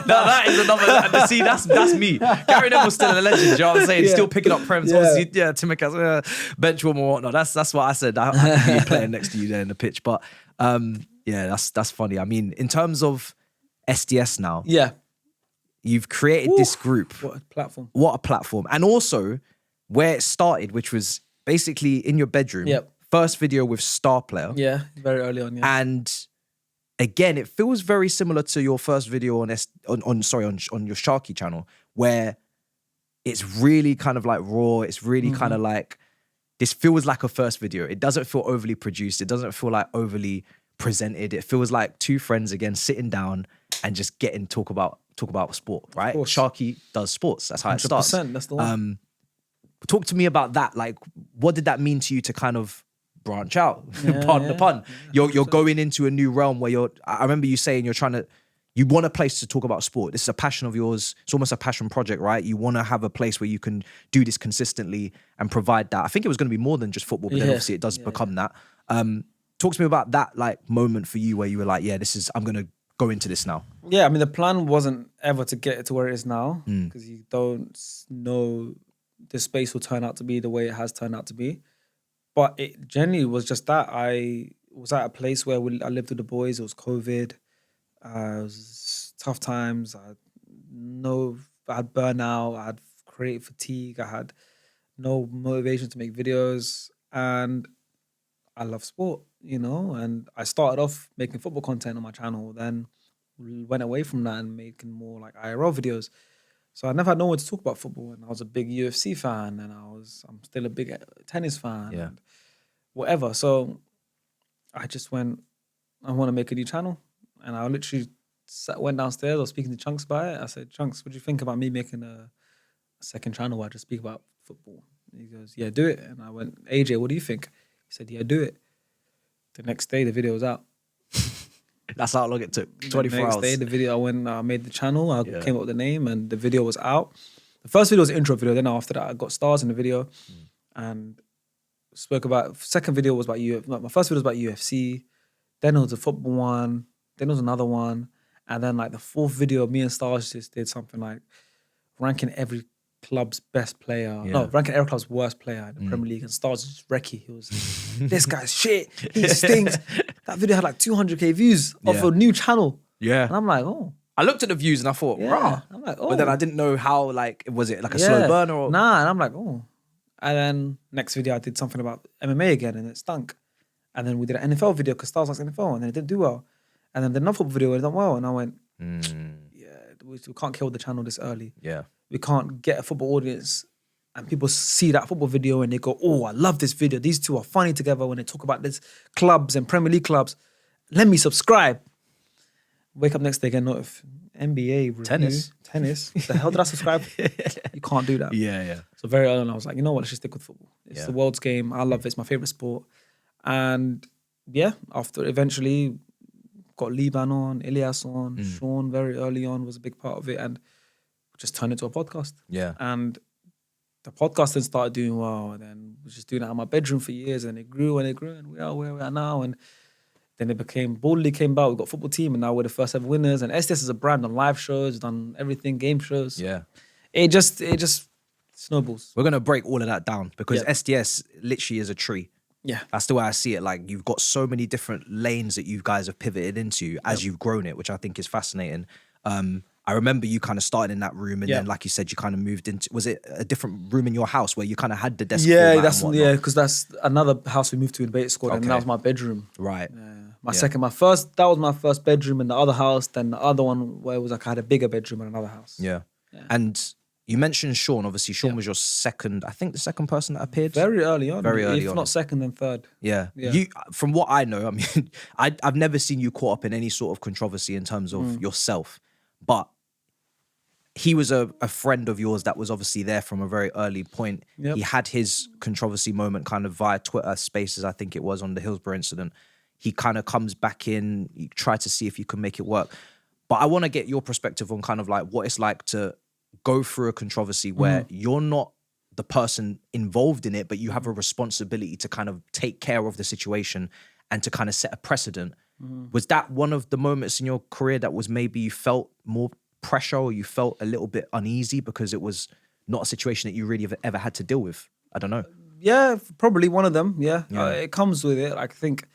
that is another. See, that's me. Gary Neville's still a legend. You know what I'm saying? Still picking up prems. Yeah. Obviously, Timikas, bench warmer or whatnot. That's what I said. I could be playing next to you there in the pitch. But yeah, that's funny. I mean, in terms of SDS now, Yeah. you've created this group. What a platform. What a platform. And also where it started, which was basically in your bedroom. Yep. First video with Star Player. Yeah, very early on, yeah. And again, it feels very similar to your first video on your Sharky channel, where it's really kind of like raw. It's really kind of like, this feels like a first video. It doesn't feel overly produced. It doesn't feel like overly presented. It feels like two friends again sitting down and just talk about sport, right? Sharky does sports. That's how it starts. That's the one. Talk to me about that. Like, what did that mean to you to kind of branch out? Pardon the pun. You're going into a new realm where I remember you saying you want a place to talk about sport. This is a passion of yours. It's almost a passion project, right? You want to have a place where you can do this consistently and provide that. I think it was going to be more than just football, but then obviously it does become that. Talk to me about that like moment for you where you were like, yeah, I'm going to go into this now. Yeah, I mean, the plan wasn't ever to get it to where it is now because you don't know the space will turn out to be the way it has turned out to be. But it generally was just that. I was at a place where I lived with the boys. It was COVID. It was tough times. I had burnout. I had creative fatigue. I had no motivation to make videos. And I love sport, you know? And I started off making football content on my channel, then went away from that and making more like IRL videos. So I never had no one to talk about football, and I was a big UFC fan, and I'm still a big tennis fan, and whatever. So I just went, I want to make a new channel, and I literally went downstairs. I was speaking to Chunkz about it. I said, Chunkz, what do you think about me making a second channel where I just speak about football? And he goes, yeah, do it. And I went, AJ, what do you think? He said, yeah, do it. The next day, the video was out. That's how long it took. 24 hours. The next day, the video, I made the channel, I came up with the name, and the video was out. The first video was an intro video. Then after that, I got stars in the video and spoke about, second video was about my first video was about UFC. Then it was a football one. Then there was another one. And then like the fourth video, me and Stars just did something like ranking every club's best player. No, ranking every club's worst player in the Premier League. And Stars was just wrecky. He was, this guy's shit. He stinks. That video had like 200k views off a new channel. Yeah. And I'm like, oh. I looked at the views and I thought, rah. I'm like, oh. But then I didn't know how, like, was it like a slow burner or? Nah, and I'm like, oh. And then next video, I did something about MMA again and it stunk. And then we did an NFL video because Stars likes NFL and then it didn't do well. And then the another football video, it done well. And I went, we can't kill the channel this early. Yeah. We can't get a football audience and people see that football video and they go, oh, I love this video. These two are funny together when they talk about this clubs and Premier League clubs. Let me subscribe. Wake up next day again, notif NBA review. Tennis. The hell did I subscribe? You can't do that. Yeah. So very early on, I was like, you know what? Let's just stick with football. It's Yeah. the world's game. I love it. It's my favorite sport. And yeah, after eventually got Liban on, Elias on, Sean very early on was a big part of it, and just turned it into a podcast. Yeah. And the podcast then started doing well, and then was just doing it in my bedroom for years, and it grew, and we are where we are now. And then it became, boldly came back. We got a football team, and now we're the first ever winners. And SDS is a brand on live shows, done everything, game shows. Yeah. It just snowballs. We're going to break all of that down because Yeah. SDS literally is a tree. Yeah. That's the way I see it. Like, you've got so many different lanes that you guys have pivoted into as you've grown it, which I think is fascinating. I remember you kind of started in that room, and then, like you said, you kind of moved into, was it a different room in your house where you kind of had the desk? Yeah, format because that's another house we moved to in Beta Squad, and that was my bedroom. Right. That was my first bedroom in the other house. Then the other one where it was like I had a bigger bedroom in another house. Yeah. And you mentioned Sean. Obviously, Sean was your second, I think the second person that appeared. Very early on. If not second, then third. Yeah. You, from what I know, I mean, I've never seen you caught up in any sort of controversy in terms of yourself, but he was a friend of yours that was obviously there from a very early point. Yep. He had his controversy moment kind of via Twitter Spaces, I think it was, on the Hillsborough incident. He kind of comes back in, you try to see if you can make it work. But I want to get your perspective on kind of like what it's like to go through a controversy where you're not the person involved in it, but you have a responsibility to kind of take care of the situation and to kind of set a precedent. Was that one of the moments in your career that was maybe you felt more pressure, or you felt a little bit uneasy because it was not a situation that you really have ever had to deal with? I don't know. Yeah, probably one of them. Yeah. It comes with it. Like, I think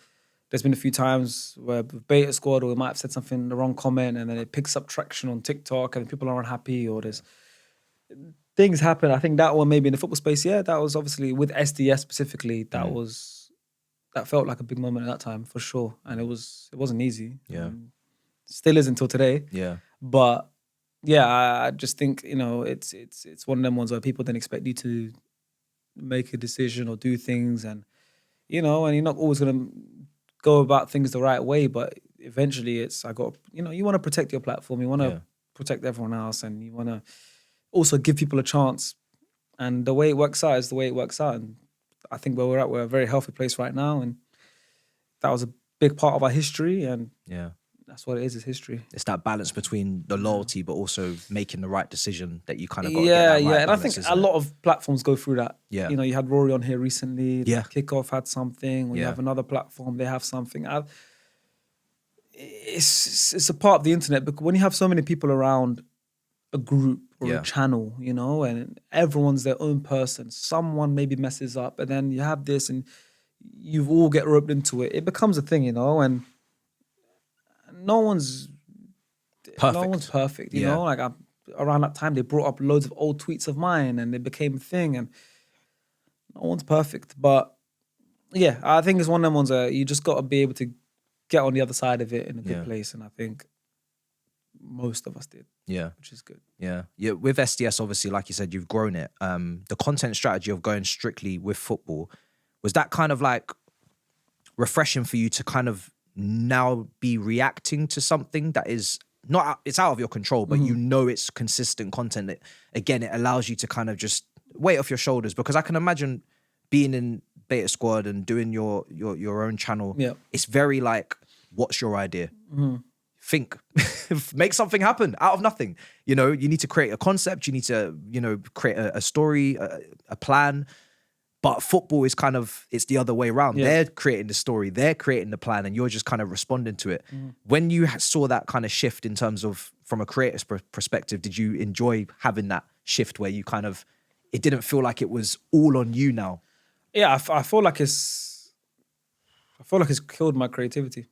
there's been a few times where with Beta Squad, or we might have said something, the wrong comment, and then it picks up traction on TikTok and people are unhappy, or there's things happen. I think that one maybe in the football space, that was obviously with SDS specifically, that felt like a big moment at that time for sure. And it wasn't easy. Yeah. Still is until today. Yeah. But yeah, I just think, it's one of them ones where people then expect you to make a decision or do things, and you're not always gonna go about things the right way, but eventually you want to protect your platform, you want to protect everyone else, and you want to also give people a chance. And the way it works out is the way it works out. And I think where we're at, we're a very healthy place right now, and that was a big part of our history, and that's what it is history. It's that balance between the loyalty, but also making the right decision that you kind of got. And I think a lot of platforms go through that. Yeah. You had Rory on here recently. Yeah. Kickoff had something. When you have another platform, they have something. It's a part of the internet, because when you have so many people around a group or a channel, and everyone's their own person, someone maybe messes up, and then you have this, and you all get roped into it. It becomes a thing, and no one's perfect. You know, like around that time they brought up loads of old tweets of mine, and it became a thing. And no one's perfect, but yeah, I think it's one of them ones that you just got to be able to get on the other side of it in a good place. And I think most of us did. Yeah, which is good. Yeah. With SDS, obviously, like you said, you've grown it. The content strategy of going strictly with football, was that kind of like refreshing for you to kind of now be reacting to something that is not, it's out of your control, but it's consistent content that, again, it allows you to kind of just weight off your shoulders? Because I can imagine being in Beta Squad and doing your own channel. Yeah. It's very like, what's your idea? Think, make something happen out of nothing. You need to create a concept. You need to, create a story, a plan. But football is kind of, it's the other way around. Yeah. They're creating the story, they're creating the plan, and you're just kind of responding to it. When you saw that kind of shift in terms of, from a creator's perspective, did you enjoy having that shift where you kind of, it didn't feel like it was all on you now? Yeah, I feel like it's killed my creativity.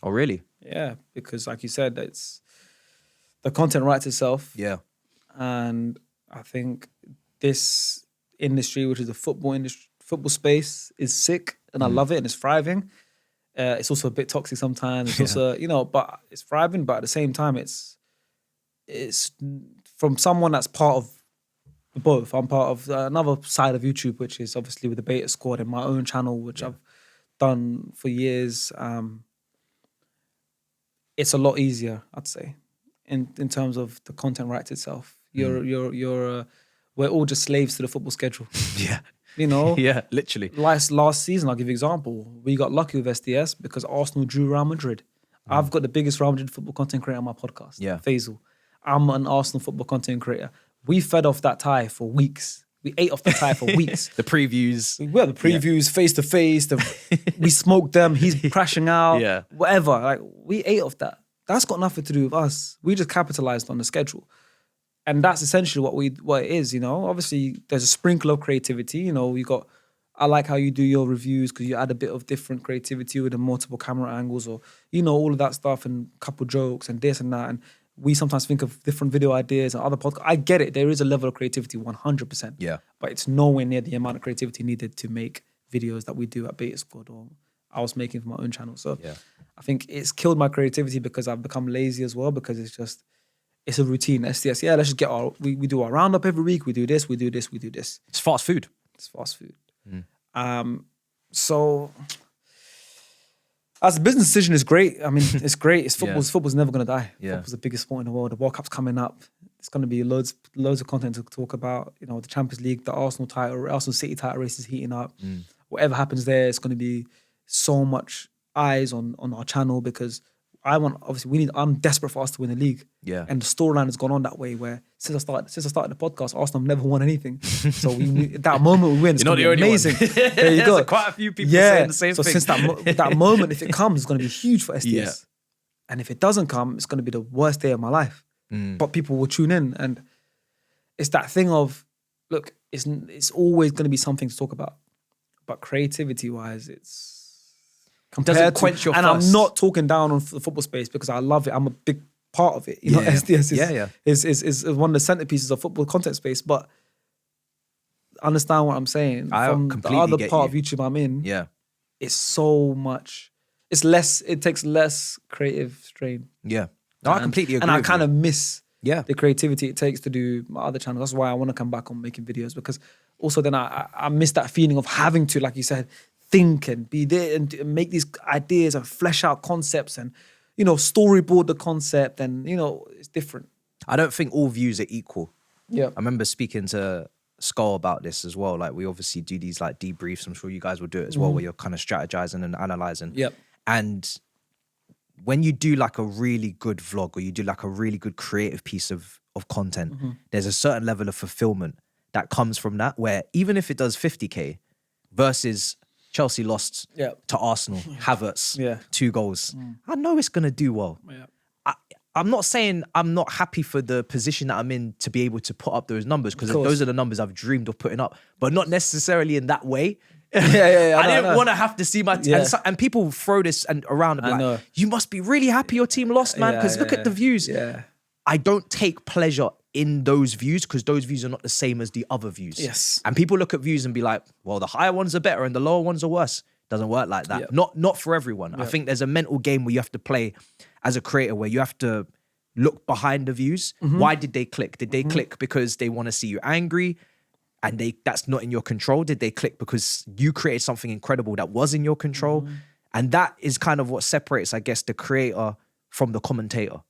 Oh, really? Yeah, because like you said, it's the content writes itself. Yeah. And I think this industry, which is the football space, is sick, and I love it, and it's thriving. It's also a bit toxic sometimes. It's also, but it's thriving. But at the same time, it's from someone that's part of both. I'm part of another side of YouTube, which is obviously with the Beta Squad and my own channel, which I've done for years. it's a lot easier, I'd say, in terms of the content rights itself. We're all just slaves to the football schedule. Yeah. You know? Yeah, literally. Last season, I'll give you an example. We got lucky with SDS because Arsenal drew Real Madrid. I've got the biggest Real Madrid football content creator on my podcast, Yeah. Faysal. I'm an Arsenal football content creator. We fed off that tie for weeks. We ate off the tie for weeks. The previews. Well, the previews, face to face. We smoked them. He's crashing out. Yeah. Whatever. Like, we ate off that. That's got nothing to do with us. We just capitalized on the schedule, and that's essentially what it is. You know, obviously there's a sprinkle of creativity. You know, I like how you do your reviews because you add a bit of different creativity with the multiple camera angles, or all of that stuff, and couple jokes and this and that. And we sometimes think of different video ideas and other podcasts. I get it. There is a level of creativity, 100%. Yeah. But it's nowhere near the amount of creativity needed to make videos that we do at Beta Squad or I was making for my own channel. So Yeah. I think it's killed my creativity because I've become lazy as well, because it's a routine. SDS, let's just we do our roundup every week. We do this, we do this, we do this. It's fast food. It's fast food. So as a business decision, it's great. I mean, it's great. It's football. Yeah. Football's never going to die. Yeah. Football's the biggest sport in the world. The World Cup's coming up. It's going to be loads of content to talk about. You know, the Champions League, the Arsenal City title race is heating up. Whatever happens there, it's going to be so much eyes on our channel, because I'm desperate for us to win the league. Yeah. And the storyline has gone on that way, where since I started the podcast, Arsenal have never won anything. So we knew, that moment we win, it's going to be amazing. There you go. There's quite a few people saying the same thing. So since that moment, if it comes, it's going to be huge for SDS. Yeah. And if it doesn't come, it's going to be the worst day of my life. But people will tune in, and it's that thing of, look, it's always going to be something to talk about. But creativity-wise, it's Doesn't quench your and thirst. I'm not talking down on the football space because I love it. I'm a big part of it. You know, SDS is one of the centerpieces of football content space. But understand what I'm saying. I From completely the other get part you. of YouTube I'm in, Yeah. it's so much. It's less. It takes less creative strain. Yeah. No, I completely agree. And I with kind you. of miss Yeah. the creativity it takes to do my other channels. That's why I want to come back on making videos, because also then I miss that feeling of having to, like you said, think and be there and make these ideas and flesh out concepts and, storyboard the concept, and, it's different. I don't think all views are equal. Yeah. I remember speaking to Skull about this as well. Like, we obviously do these like debriefs. I'm sure you guys will do it as well, where you're kind of strategizing and analyzing. Yep. And when you do like a really good vlog, or you do like a really good creative piece of content, there's a certain level of fulfillment that comes from that, where even if it does 50K versus Chelsea lost to Arsenal, Havertz, 2 goals, I know it's going to do well. Yeah. I'm not saying I'm not happy for the position that I'm in to be able to put up those numbers, because those are the numbers I've dreamed of putting up, but not necessarily in that way. I didn't want to have to see my team. And people throw this around and be like, you must be really happy your team lost, man, because look at the views. Yeah. I don't take pleasure in those views, because those views are not the same as the other views. Yes. And people look at views and be like, well, the higher ones are better and the lower ones are worse. Doesn't work like that. Yeah. Not for everyone. I think there's a mental game where you have to play as a creator, where you have to look behind the views. Why did they click? Did they click because they want to see you angry and that's not in your control? Did they click because you created something incredible that was in your control? And that is kind of what separates, I guess, the creator from the commentator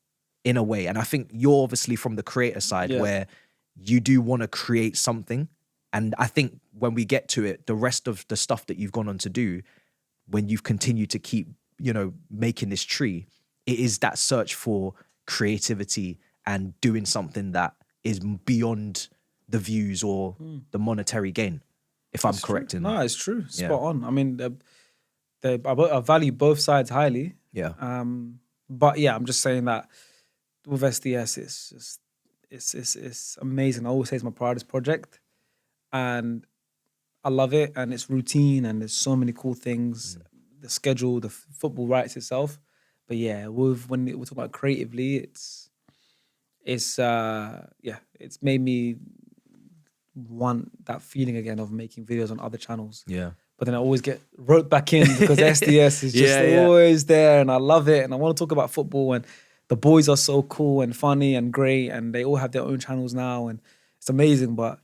in a way. And I think you're obviously from the creator side, where you do want to create something. And I think when we get to it, the rest of the stuff that you've gone on to do, when you've continued to keep, making this tree, it is that search for creativity and doing something that is beyond the views or the monetary gain, if I'm correct in that. No, it's true. Spot on. I mean, I value both sides highly. Yeah. But yeah, I'm just saying that with SDS, it's amazing. I always say it's my proudest project, and I love it. And it's routine, and there's so many cool things. The schedule, the football rights itself. But yeah, when we're talking about creatively, it's made me want that feeling again of making videos on other channels. Yeah. But then I always get roped back in because SDS is just always there, and I love it, and I want to talk about football, and the boys are so cool and funny and great, and they all have their own channels now, and it's amazing. But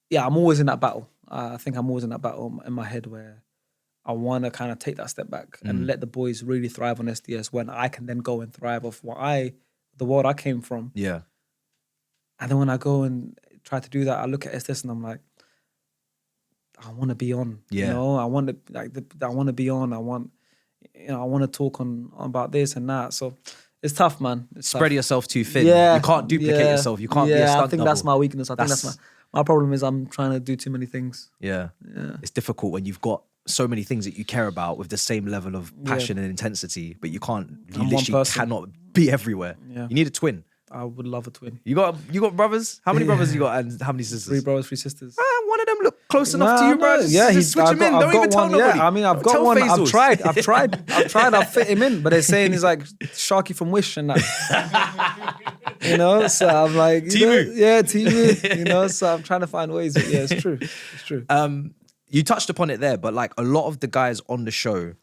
yeah, I'm always in that battle. I think I'm always in that battle in my head where I want to kind of take that step back and let the boys really thrive on SDS when I can then go and thrive off the world I came from. Yeah. And then when I go and try to do that, I look at SDS and I'm like, I want to be on. Yeah. You know, I want to be on. I want to talk on about this and that. So it's tough, man. It's Spread tough. yourself too thin. Yeah, You can't duplicate yourself. You can't be a stunt I think double. that's my weakness. I think that's my problem is I'm trying to do too many things. Yeah. It's difficult when you've got so many things that you care about with the same level of passion and intensity, but you literally cannot be everywhere. Yeah. You need a twin. I would love a twin. You got brothers? How many brothers you got and how many sisters? 3 brothers, 3 sisters. One of them look close enough to you, bro. Yeah, just switch him in. Don't even tell nobody. Yeah, I mean, I've got one. I've tried. I've fit him in, but they're saying he's like Sharky from Wish and that. You know, so I'm like, Timu. You know, so I'm trying to find ways. But yeah, it's true. It's true. You touched upon it there, but like a lot of the guys on the show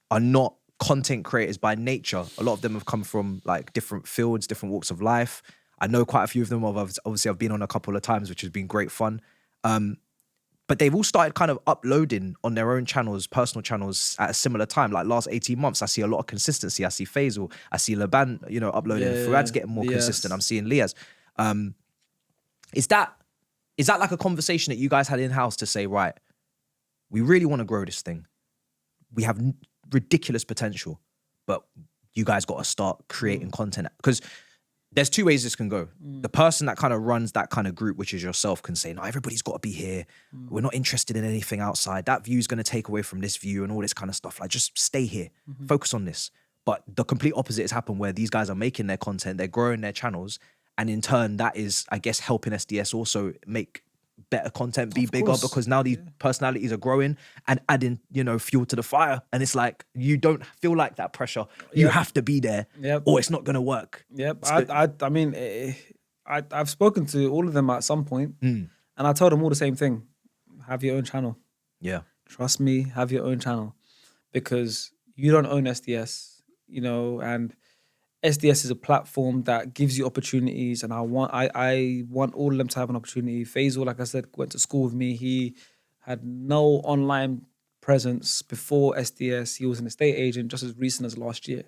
are not content creators by nature. A lot of them have come from like different fields, different walks of life. I know quite a few of them. Obviously, I've been on a couple of times, which has been great fun. But they've all started kind of uploading on their own channels, personal channels at a similar time. Like last 18 months, I see a lot of consistency. I see Faysal, I see Laban, uploading. Fuad's getting more consistent. I'm seeing Liaz. Is that like a conversation that you guys had in-house to say, right, we really want to grow this thing. We have ridiculous potential, but you guys got to start creating content. Because there's 2 ways this can go. The person that kind of runs that kind of group, which is yourself, can say, no, everybody's got to be here. We're not interested in anything outside. That view is going to take away from this view and all this kind of stuff. Like, just stay here. Focus on this. But the complete opposite has happened where these guys are making their content, they're growing their channels, and in turn, that is, I guess, helping SDS also make better content, be bigger, because now these personalities are growing and adding, fuel to the fire. And it's like, you don't feel like that pressure. You have to be there or it's not going to work. Yep. I mean, I've spoken to all of them at some point and I told them all the same thing. Have your own channel. Yeah. Trust me, have your own channel because you don't own SDS, and SDS is a platform that gives you opportunities, and I want all of them to have an opportunity. Faysal, like I said, went to school with me. He had no online presence before SDS. He was an estate agent just as recent as last year.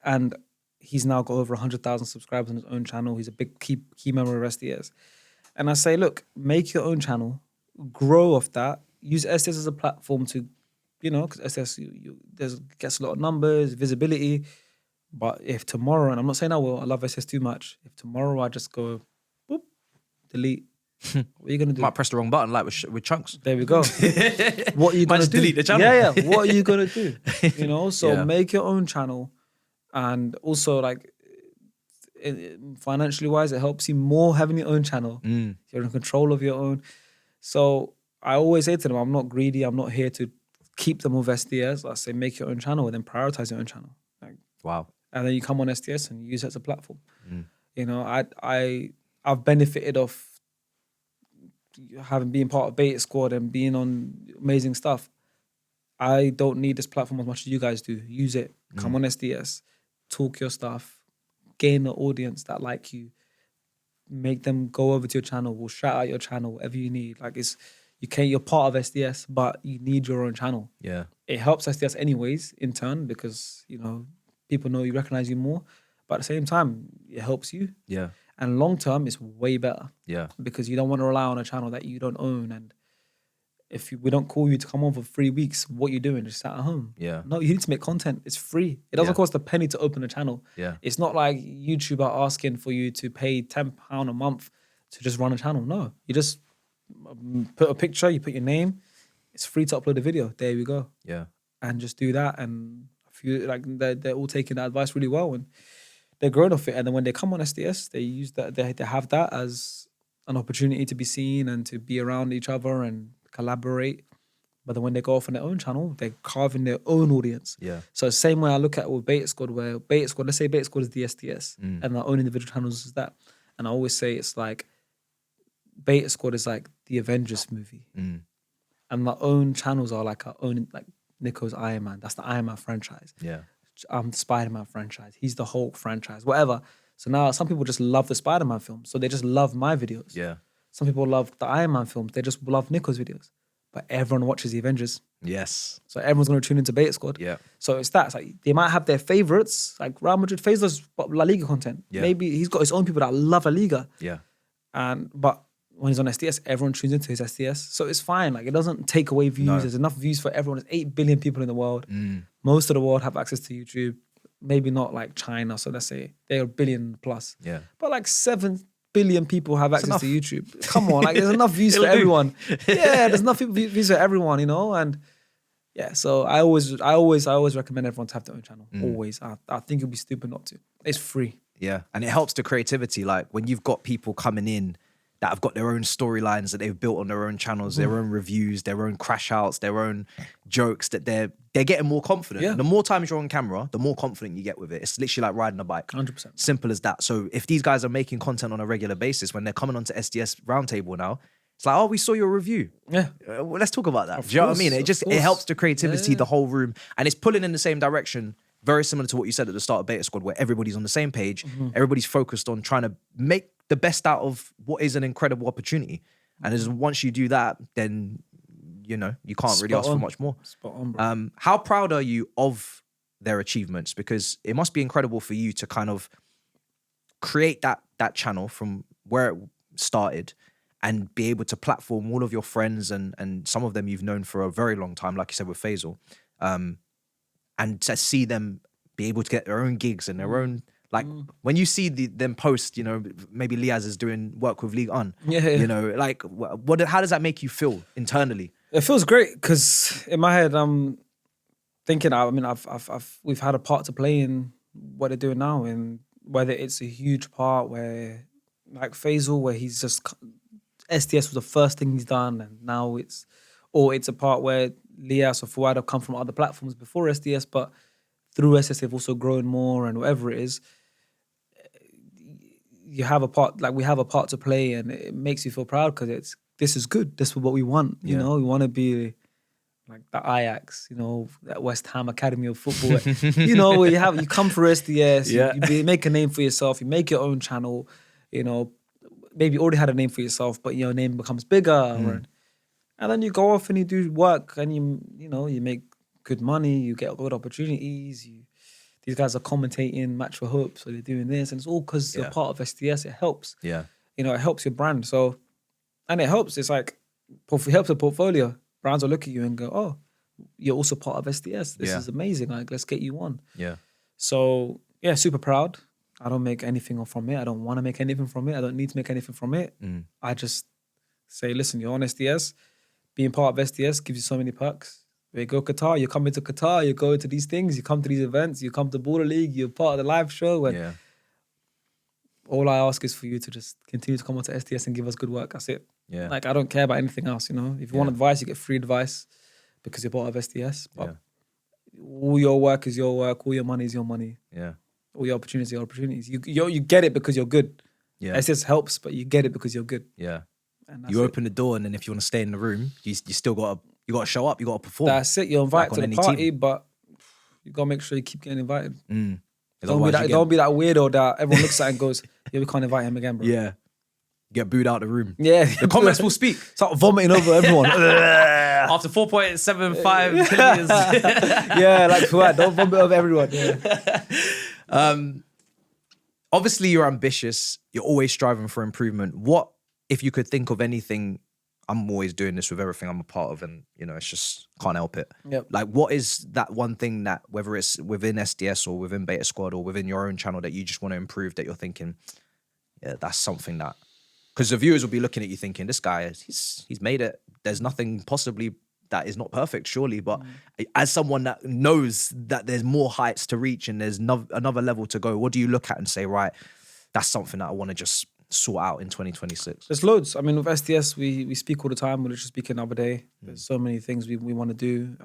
And he's now got over 100,000 subscribers on his own channel. He's a big key member of SDS. And I say, look, make your own channel, grow off that, use SDS as a platform to, because SDS gets a lot of numbers, visibility. But if tomorrow, and I'm not saying I will, I love SS too much. If tomorrow I just go, boop, delete, what are you going to do? Might press the wrong button like with Chunkz. There we go. What are you going to do? Delete the channel. Yeah. What are you going to do? So make your own channel. And also like financially wise, it helps you more having your own channel. You're in control of your own. So I always say to them, I'm not greedy. I'm not here to keep them with SDS. I say make your own channel and then prioritize your own channel. Wow. And then you come on SDS and you use it as a platform. I've benefited of having been part of Bait Squad and being on amazing stuff. I don't need this platform as much as you guys do. Use it. Come on SDS. Talk your stuff. Gain the audience that like you. Make them go over to your channel. We'll shout out your channel, whatever you need. Like you're part of SDS, but you need your own channel. Yeah. It helps SDS anyways in turn because, people know you recognize you more, but at the same time, it helps you. Yeah. And long term, it's way better. Yeah. Because you don't want to rely on a channel that you don't own. And if we don't call you to come on for 3 weeks, what you doing? Just sat at home. Yeah. No, you need to make content. It's free. It doesn't cost a penny to open a channel. Yeah. It's not like YouTube are asking for you to pay £10 a month to just run a channel. No, you just put a picture, you put your name. It's free to upload a video. There we go. Yeah. And just do that and they're all taking that advice really well and they're growing off it. And then when they come on SDS, they use that, they have that as an opportunity to be seen and to be around each other and collaborate. But then when they go off on their own channel, they're carving their own audience. Yeah. So the same way I look at it with Bait Squad, where Bait Squad, let's say Bait Squad is the SDS and our own individual channels is that. And I always say it's like Bait Squad is like the Avengers movie. And my own channels are like our own, like Nico's Iron Man. That's the Iron Man franchise. Yeah. I'm the Spider-Man franchise. He's the Hulk franchise, whatever. So now some people just love the Spider-Man films. So they just love my videos. Yeah. Some people love the Iron Man films. They just love Nico's videos. but everyone watches the Avengers. Yes. So everyone's going to tune into Beta Squad. Yeah. So it's that. It's like they might have their favorites, like Real Madrid. Faysal's La Liga content. Yeah. Maybe he's got his own people that love La Liga. Yeah. But when he's on SDS, everyone tunes into his SDS. So it's fine. Like it doesn't take away views. No. There's enough views for everyone. There's 8 billion people in the world. Most of the world have access to YouTube. Maybe not like China. So let's say they're 1 billion plus. Yeah. But like 7 billion people have access to enough. YouTube. Come on, like there's enough views for everyone. Yeah, there's enough views for everyone, you know. And yeah, so I always recommend everyone to have their own channel. Always, I think it'd be stupid not to. It's free. Yeah, and it helps the creativity. Like when you've got people coming in that have got their own storylines that they've built on their own channels, their own reviews, their own crash outs, their own jokes, that they're getting more confident. Yeah. The more times you're on camera, the more confident you get with it. It's literally like riding a bike. 100%. Simple as that. So if these guys are making content on a regular basis, when they're coming onto SDS Roundtable now, it's like, oh, we saw your review. Yeah. Well, let's talk about that. Of Do you know what I course, mean? It of just, it course. helps the creativity, Yeah. the whole room. And it's pulling in the same direction, very similar to what you said at the start of Beta Squad, where everybody's on the same page. Everybody's focused on trying to make the best out of what is an incredible opportunity. And as once you do that, then, you know, you can't really Spot ask for on. much more. Spot on, bro. How proud are you of their achievements? Because it must be incredible for you to kind of create that channel from where it started and be able to platform all of your friends and some of them you've known for a very long time, like you said with Faysal, and to see them be able to get their own gigs and their own, like when you see them post, you know, maybe Liaz is doing work with League On, Yeah. you know, like how does that make you feel internally? It feels great because in my head I'm thinking. I mean, we've had a part to play in what they're doing now, and whether it's a huge part where, like Faysal, where he's just SDS was the first thing he's done, and now it's a part where Lias or Fuad have come from other platforms before SDS, but through SDS they've also grown more, and whatever it is, you have a part. Like we have a part to play, and it makes you feel proud because this is good. This is what we want. You know, we want to be like the Ajax, you know, that West Ham Academy of Football. You know, where you come for SDS, you make a name for yourself, you make your own channel, you know, maybe you already had a name for yourself, but your name becomes bigger. And then you go off and you do work and you know, you make good money, you get good opportunities. These guys are commentating Match for Hope, so they're doing this, and it's all because you're part of SDS. It helps. Yeah. You know, it helps your brand. So, and it helps. It's like, it helps the portfolio. Brands will look at you and go, oh, you're also part of SDS. This is amazing. Like, let's get you on. Yeah. So, yeah, super proud. I don't make anything from it. I don't want to make anything from it. I don't need to make anything from it. I just say, listen, you're on SDS. Being part of SDS gives you so many perks. You go Qatar, you come into Qatar, you go to these things, you come to these events, you come to Baller League, you're part of the live show. And all I ask is for you to just continue to come onto SDS and give us good work. That's it. Yeah. Like, I don't care about anything else, you know. If you want advice, you get free advice because you're part of SDS. But all your work is your work, all your money is your money. Yeah. All your opportunities are your opportunities. You get it because you're good. Yeah. SDS helps, but you get it because you're good. Yeah. And that's You it. open the door, and then if you want to stay in the room, you still got to show up. You got to perform. That's it. You're invited Like to on the any party, team. but you gotta make sure you keep getting invited. Otherwise Don't you be that weirdo that everyone looks at and goes, "Yeah, we can't invite him again, bro." Yeah. Get booed out the room. Yeah. The comments will speak. Start vomiting over everyone. After 4.75 billion. Yeah, like Fuad, don't vomit over everyone. Yeah. Obviously, you're ambitious. You're always striving for improvement. What, if you could think of anything, I'm always doing this with everything I'm a part of, and, you know, it's just, can't help it. Yep. Like, what is that one thing that, whether it's within SDS or within Beta Squad or within your own channel, that you just want to improve, that you're thinking, yeah, that's something that... Because the viewers will be looking at you thinking, this guy, he's made it. There's nothing possibly that is not perfect, surely. But as someone that knows that there's more heights to reach and there's another level to go, what do you look at and say, right, that's something that I want to just sort out in 2026? There's loads. I mean, with SDS, we speak all the time. We were just speaking the other day. There's so many things we want to do.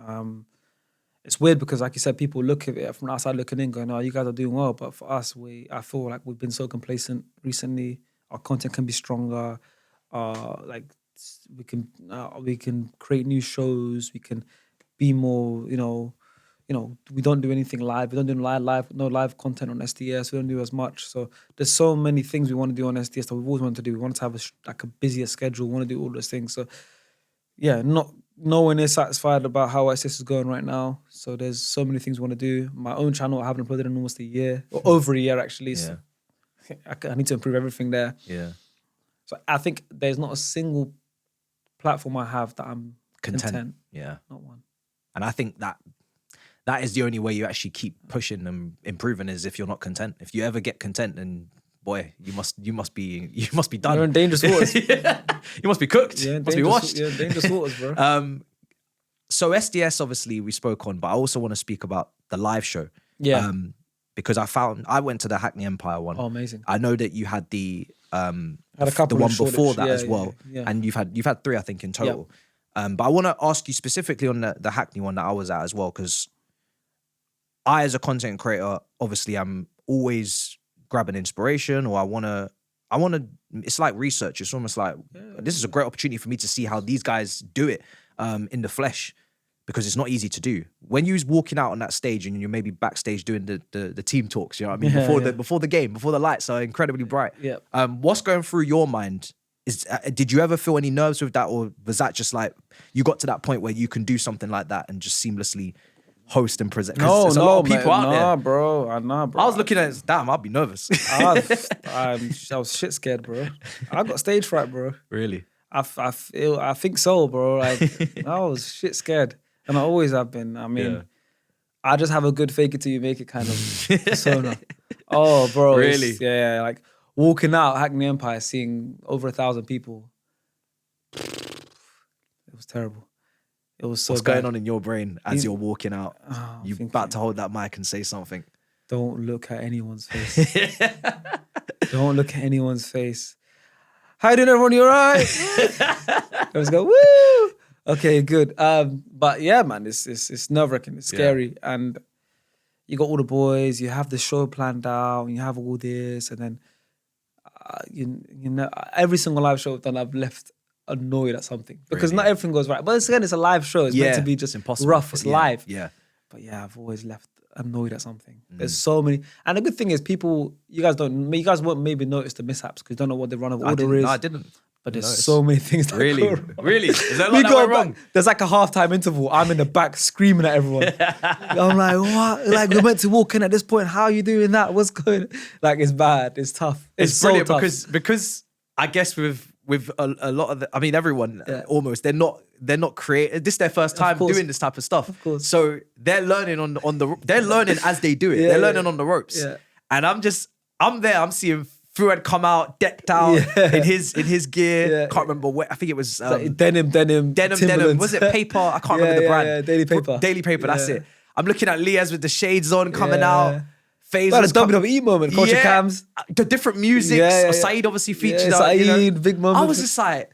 It's weird because, like you said, people look at it from outside looking in going, oh, you guys are doing well. But for us, I feel like we've been so complacent recently. Our content can be stronger. Like we can create new shows. We can be more, you know, we don't do anything live. We don't do no live content on SDS. We don't do as much. So there's so many things we want to do on SDS that we've always wanted to do. We want to have a busier schedule. We want to do all those things. So yeah, not no one is satisfied about how SDS is going right now. So there's so many things we want to do. My own channel, I haven't uploaded in almost a year, or over a year actually. So I need to improve everything there. Yeah. So I think there's not a single platform I have that I'm content. Yeah. Not one. And I think that is the only way you actually keep pushing and improving is if you're not content. If you ever get content, then boy, you must be done. You're in dangerous waters. You must be cooked. Yeah, must be washed. Yeah, dangerous waters, bro. So SDS obviously we spoke on, but I also want to speak about the live show. Yeah. Because I went to the Hackney Empire one. Oh, amazing. I know that you had the Had a couple the one of before Shoreditch. that Yeah, as well. yeah. And you've had 3, I think, in total. But I want to ask you specifically on the Hackney one that I was at as well, because I, as a content creator, obviously I'm always grabbing inspiration, or I want to, it's like research. It's almost like, this is a great opportunity for me to see how these guys do it in the flesh, because it's not easy to do. When you're walking out on that stage and you're maybe backstage doing the team talks, you know what I mean? Before the game, before the lights are incredibly bright. Yeah. What's going through your mind? Did you ever feel any nerves with that, or was that just like you got to that point where you can do something like that and just seamlessly host and present? No, there's a lot of people out there. Nah, bro. I was looking at it, damn, I'd be nervous. I was shit scared, bro. I got stage fright, bro. Really? I think so, bro. Like, I was shit scared, and I always have been. I mean, I just have a good fake it till you make it kind of persona. Oh, bro. Really? Yeah, like walking out Hackney Empire, seeing over 1,000 people. It was terrible. It was so What's bad. going on in your brain as you're walking out? Oh, You're about to hold that mic and say something. Don't look at anyone's face. Don't look at anyone's face. How you doing, everyone? You all right? Let's go, woo! Okay, good. But yeah, man, it's nerve-wracking. It's scary. And you got all the boys, you have the show planned out, you have all this, and then you know, every single live show I've done, I've left annoyed at something because not everything goes right. But again, it's a live show. It's meant to be just impossible. rough. It's live. Yeah. But yeah, I've always left annoyed at something. There's so many, and the good thing is, you guys won't maybe notice the mishaps because you don't know what the run of order is. No, I didn't. But there's so many things that Really, go wrong. really. Is that like that went wrong? There's like a halftime interval. I'm in the back screaming at everyone. I'm like, what? Like, we're meant to walk in at this point. How are you doing that? What's going? Like, it's bad. It's tough. It's so brilliant tough. because I guess with a lot of I mean everyone almost they're not creative. This is their first time doing this type of stuff. Of course. So they're learning they're learning as they do it. They're learning on the ropes. Yeah. And I'm there. I'm seeing Fuad come out decked out in his gear. Yeah. Can't remember what. I think it was Like denim. denim. Was it paper? I can't remember the brand. Yeah, Daily Paper. Daily Paper. That's it. I'm looking at Liaz with the shades on coming Yeah. out. Faysal. Well, the WWE moment, Culture Cams. The different musics. Yeah. Saeed obviously featured Yeah, out. Saeed, big moment. I was just like,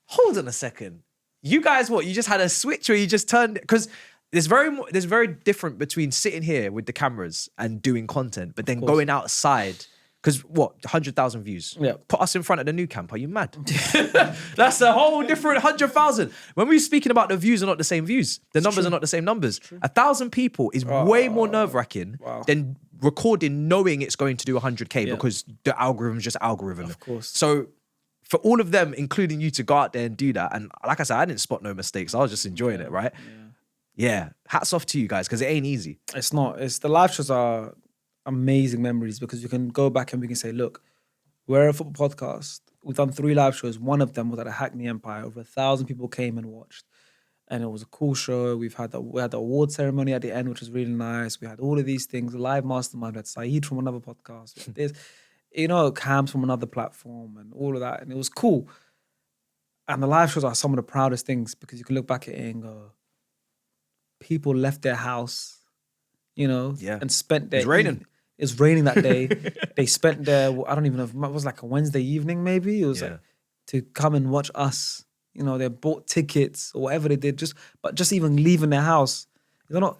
hold on a second. You guys, what? You just had a switch, or you just turned? Because there's very different between sitting here with the cameras and doing content, but then going outside. Because 100,000 views. Yeah. Put us in front of the new camp. Are you mad? That's a whole different 100,000. When we're speaking about the views are not the same views. The numbers are not the same numbers. 1,000 people is way more nerve-wracking than recording knowing it's going to do 100K because the algorithm's just algorithm. Of course. So for all of them, including you, to go out there and do that, and like I said, I didn't spot no mistakes. I was just enjoying it, right? Yeah. Hats off to you guys, because it ain't easy. It's not. It's the live shows are amazing memories because you can go back and we can say, look, we're a football podcast. We've done 3 live shows. One of them was at a Hackney Empire. Over 1,000 people came and watched. And it was a cool show. We had the award ceremony at the end, which was really nice. We had all of these things, live mastermind. We had Saeed from another podcast. We had this, Cams from another platform and all of that. And it was cool. And the live shows are some of the proudest things because you can look back at it and go, people left their house, and spent their... It's raining. It's raining that day. They spent their, I don't even know, it was like a Wednesday evening maybe. It was like to come and watch us. They bought tickets or whatever they did, just even leaving their house. They're not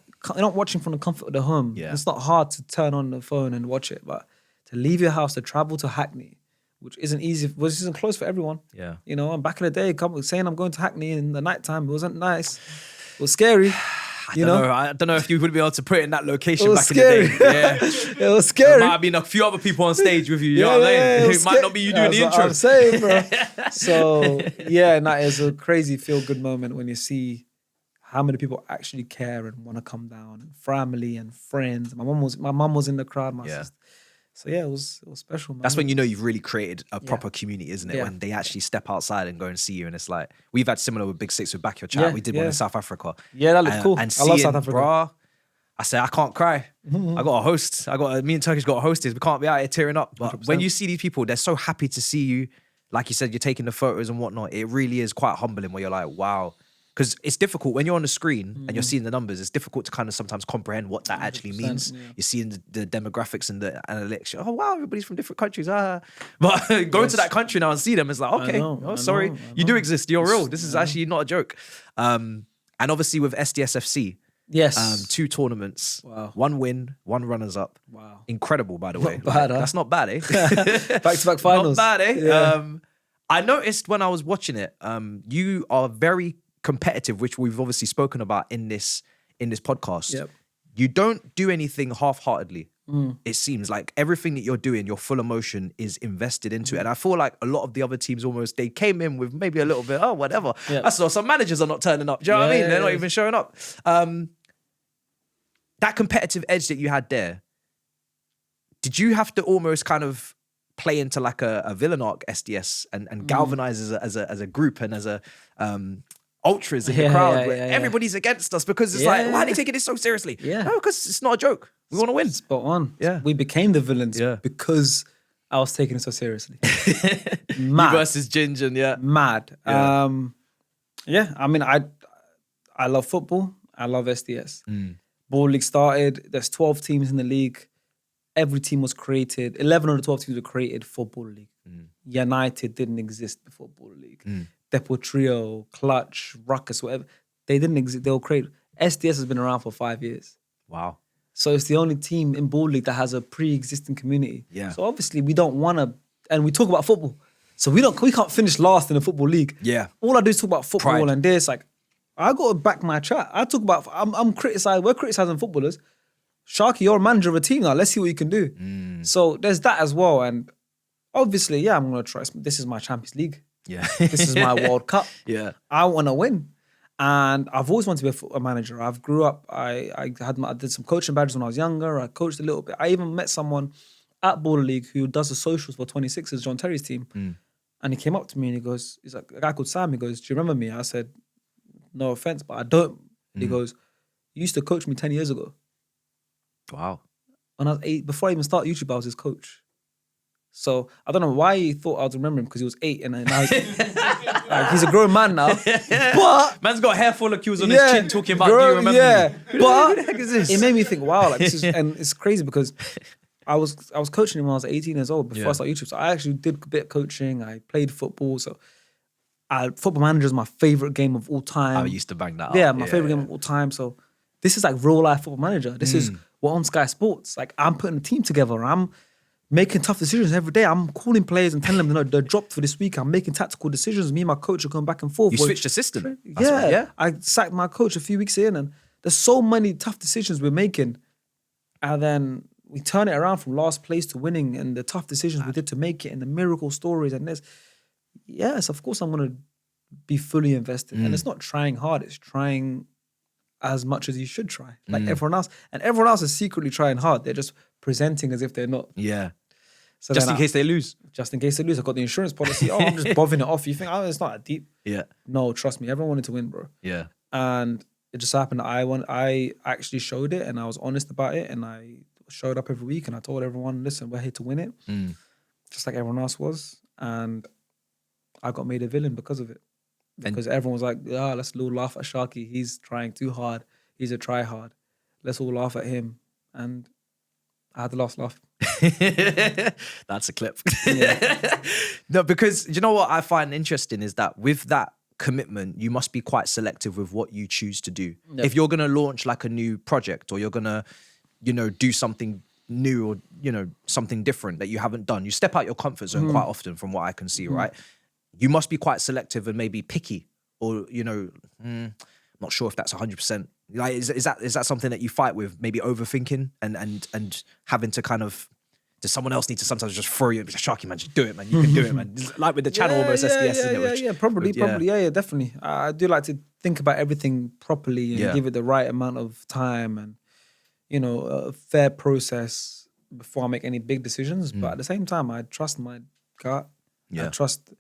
watching from the comfort of the home. Yeah. It's not hard to turn on the phone and watch it, but to leave your house, to travel to Hackney, which isn't easy, which isn't close for everyone. Yeah. And back in the day, saying I'm going to Hackney in the nighttime, it wasn't nice. It was scary. You know? I don't know if you would be able to put it in that location It was back scary. in the day. Yeah. It was There scary. might have been a few other people on stage with you. You know what I'm saying? It might not be you doing the That's intro. what I'm saying, bro. So yeah, and that is a crazy feel-good moment when you see how many people actually care and want to come down, and family and friends. My mum was in the crowd. My sister. So yeah, it was special, man. That's when you know you've really created a proper community, isn't it? Yeah. When they actually step outside and go and see you, and it's like we've had similar with Big Six with Back Your Chat. Yeah, We did one in South Africa. Yeah, that looked cool. And I love South Africa. Brah, I said I can't cry. I got a host. Me and Turkish got a hostess. We can't be out here tearing up. But 100%. when you see these people, they're so happy to see you. Like you said, you're taking the photos and whatnot. It really is quite humbling. Where you're like, wow. Because it's difficult when you're on the screen and you're seeing the numbers. It's difficult to kind of sometimes comprehend what that actually means. Yeah. You're seeing the demographics and the analytics. Oh wow, everybody's from different countries. But going to that country now and see them, it's like, okay, sorry, you do exist. You're real. This is actually not a joke. And obviously with SDS FC, yes, 2 tournaments, wow, 1 win, 1 runners up. Wow, incredible, by the way. Not bad, That's not bad, eh? Back-to-back finals. Not bad, eh? Yeah. I noticed when I was watching it, you are very competitive, which we've obviously spoken about in this podcast. Yep. You don't do anything half-heartedly. It seems like everything that you're doing, your full emotion is invested into it. And I feel like a lot of the other teams almost, they came in with maybe a little bit, oh, whatever. Yep. I saw some managers are not turning up. Do you know what I mean? They're not even showing up. That competitive edge that you had there, did you have to almost kind of play into like a villain arc SDS and galvanize as a group and as a ultras in the crowd where everybody's against us because it's like, why are they taking this so seriously? Yeah. No, because it's not a joke. We want to win. Spot on. Yeah. We became the villains because I was taking it so seriously. Mad. You versus Ginge and Mad. Yeah. I mean, I love football. I love SDS. Ball league started. There's 12 teams in the league. Every team was created. 11 of the 12 teams were created for Ball League. United didn't exist before Ball League. Depot Trio, Clutch, Ruckus, whatever. They didn't exist. They were created. SDS has been around for 5 years. Wow. So it's the only team in Ball League that has a pre-existing community. Yeah. So obviously we don't want to, and we talk about football. So we can't finish last in the football league. Yeah. All I do is talk about football Pride. and this. Like, I got to back my chat. I talk about, I'm criticized. We're criticizing footballers. Sharky, you're a manager of a team now. Let's see what you can do. So there's that as well. And obviously, I'm going to try. This is my Champions League. Yeah. This is my World Cup. Yeah. I want to win. And I've always wanted to be a manager. I've grew up, I did some coaching badges when I was younger. I coached a little bit. I even met someone at Border League who does the socials for 26ers, John Terry's team. And he came up to me and he goes, he's like, a guy called Sam, he goes, do you remember me? I said, no offense, but I don't. He goes, you used to coach me 10 years ago. Wow. When I was 8, before I even started YouTube, I was his coach. So I don't know why he thought I would remember him because he was 8 and now he's a grown man now. But man's got a hair follicles on his chin talking about, do you remember me? But Who the heck is this? It made me think, wow, like this is, and it's crazy because I was coaching him when I was 18 years old before I started YouTube. So I actually did a bit of coaching. I played football. So Football Manager is my favorite game of all time. I used to bang that up. Yeah, my favorite game of all time. So this is like real life Football Manager. This is we're on Sky Sports. Like I'm putting a team together. I'm making tough decisions every day. I'm calling players and telling them, no, they're dropped for this week. I'm making tactical decisions. Me and my coach are going back and forth. You switched assistant. Yeah. I sacked my coach a few weeks in and there's so many tough decisions we're making. And then we turn it around from last place to winning and the tough decisions we did to make it and the miracle stories and this. Yes, of course I'm going to be fully invested. And it's not trying hard. It's trying as much as you should try. Like everyone else. And everyone else is secretly trying hard. They're just presenting as if they're not. Yeah. So just in case they lose. Just in case they lose. I've got the insurance policy. Oh, I'm just bothering it off. You think, oh, it's not that deep. Yeah. No, trust me. Everyone wanted to win, bro. Yeah. And it just happened that I actually showed it and I was honest about it and I showed up every week and I told everyone, listen, we're here to win it. Just like everyone else was. And I got made a villain because of it. Because everyone was like, let's all laugh at Sharky. He's trying too hard. He's a try hard. Let's all laugh at him. And I had the last laugh. That's a clip. Yeah. No, because you know what I find interesting is that with that commitment, you must be quite selective with what you choose to do. Yep. If you're going to launch like a new project or you're going to, do something new or, something different that you haven't done, you step out your comfort zone quite often from what I can see, right? You must be quite selective and maybe picky or, not sure if that's 100%. Like, is that something that you fight with? Maybe overthinking and having to kind of, does someone else need to sometimes just throw you? Sharky, man, just do it, man. You can do it, man. Like with the channel almost SDS. Probably, definitely. I do like to think about everything properly and give it the right amount of time and, you know, a fair process before I make any big decisions. But at the same time, I trust my gut. I trust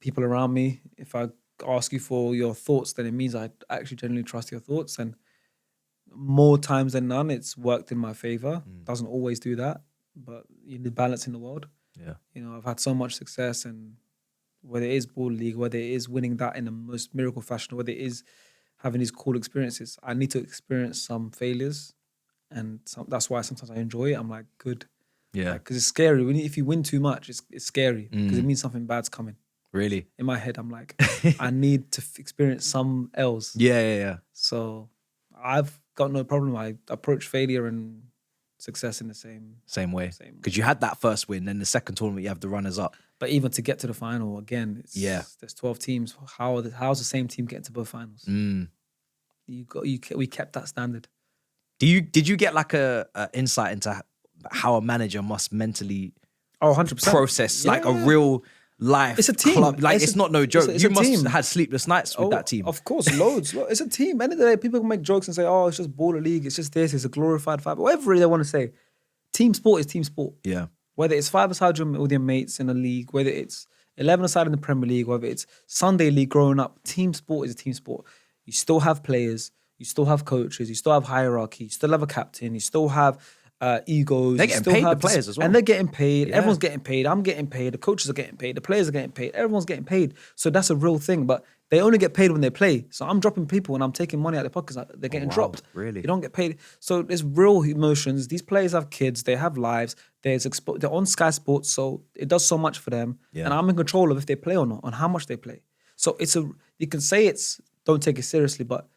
people around me. If I ask you for your thoughts, then it means I actually genuinely trust your thoughts. And more times than none, it's worked in my favor. Doesn't always do that, but you need balance in the world. Yeah, you know, I've had so much success, and whether it is Ball League, whether it is winning that in the most miracle fashion, whether it is having these cool experiences, I need to experience some failures, and that's why sometimes I enjoy it. I'm like, good, because it's scary. If you win too much, it's scary because it means something bad's coming. Really? In my head, I'm like, I need to experience some else. Yeah. So I've got no problem. I approach failure and success in the same way. Because you had that first win, then the second tournament you have the runners up. But even to get to the final again, there's 12 teams. How's the same team getting to both finals? We kept that standard. Did you get like a insight into how a manager must mentally 100% process like a real life? It's a team. Club. Like it's not no joke. You must have had sleepless nights with that team. Of course, loads. It's a team. End of the day, people can make jokes and say, "Oh, it's just baller league. It's just this. It's a glorified fight." Whatever they want to say, team sport is team sport. Yeah. Whether it's 5-a-side with your mates in a league, whether it's 11-a-side in the Premier League, whether it's Sunday league growing up, team sport is a team sport. You still have players. You still have coaches. You still have hierarchy. You still have a captain. You still have egos. They're getting paid, the players as well. And they're getting paid. Yeah. Everyone's getting paid. I'm getting paid. The coaches are getting paid. The players are getting paid. Everyone's getting paid. So that's a real thing. But they only get paid when they play. So I'm dropping people and I'm taking money out of their pockets. They're getting dropped. Really? You don't get paid. So there's real emotions. These players have kids. They have lives. They're on Sky Sports. So it does so much for them. Yeah. And I'm in control of if they play or not, on how much they play. So you can say don't take it seriously, but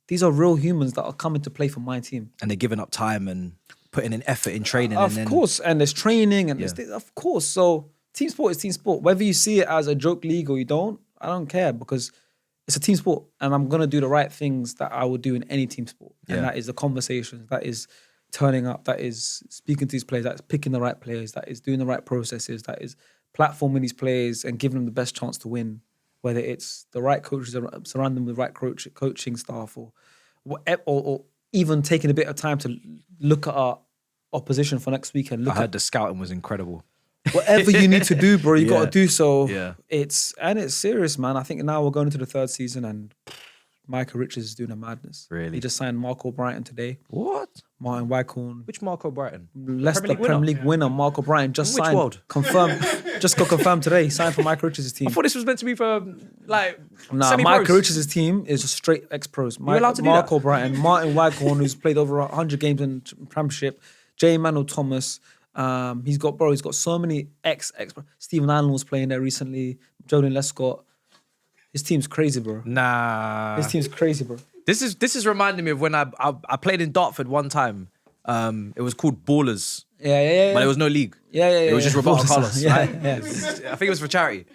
these are real humans that are coming to play for my team. And they're giving up time and putting in effort in training. Of course. And there's training and of course. So team sport is team sport. Whether you see it as a joke league or you don't, I don't care because it's a team sport and I'm going to do the right things that I would do in any team sport. And that is the conversations, that is turning up, that is speaking to these players, that is picking the right players, that is doing the right processes, that is platforming these players and giving them the best chance to win. Whether it's the right coaches, surround them with the right coaching staff or even taking a bit of time to look at our opposition for next weekend. I heard the scouting was incredible. Whatever you need to do, bro, you got to do so. Yeah. It's serious, man. I think now we're going into the third season and Micah Richards is doing a madness. Really? He just signed Marco Brighton today. What? Martin Wycorn. Which Marco Brighton? Leicester Premier League winner Marco Brighton just signed. Which world? Confirmed. Just got confirmed today. He signed for Micah Richards' team. I thought this was meant to be for semi-pros. Micah Richards' team is straight ex-pros. You're allowed to do Marco Brighton, Martin Wycorn, who's played over 100 games in Premiership, J. Manuel Thomas. He's got so many ex-pros. Stephen Allen was playing there recently. Jordan Lescott. His team's crazy, bro. Nah. His team's crazy, bro. This is reminding me of when I played in Dartford one time. It was called Ballers. Yeah. But there was no league. Yeah. It was just Roberto Carlos. Yeah. I think it was for charity.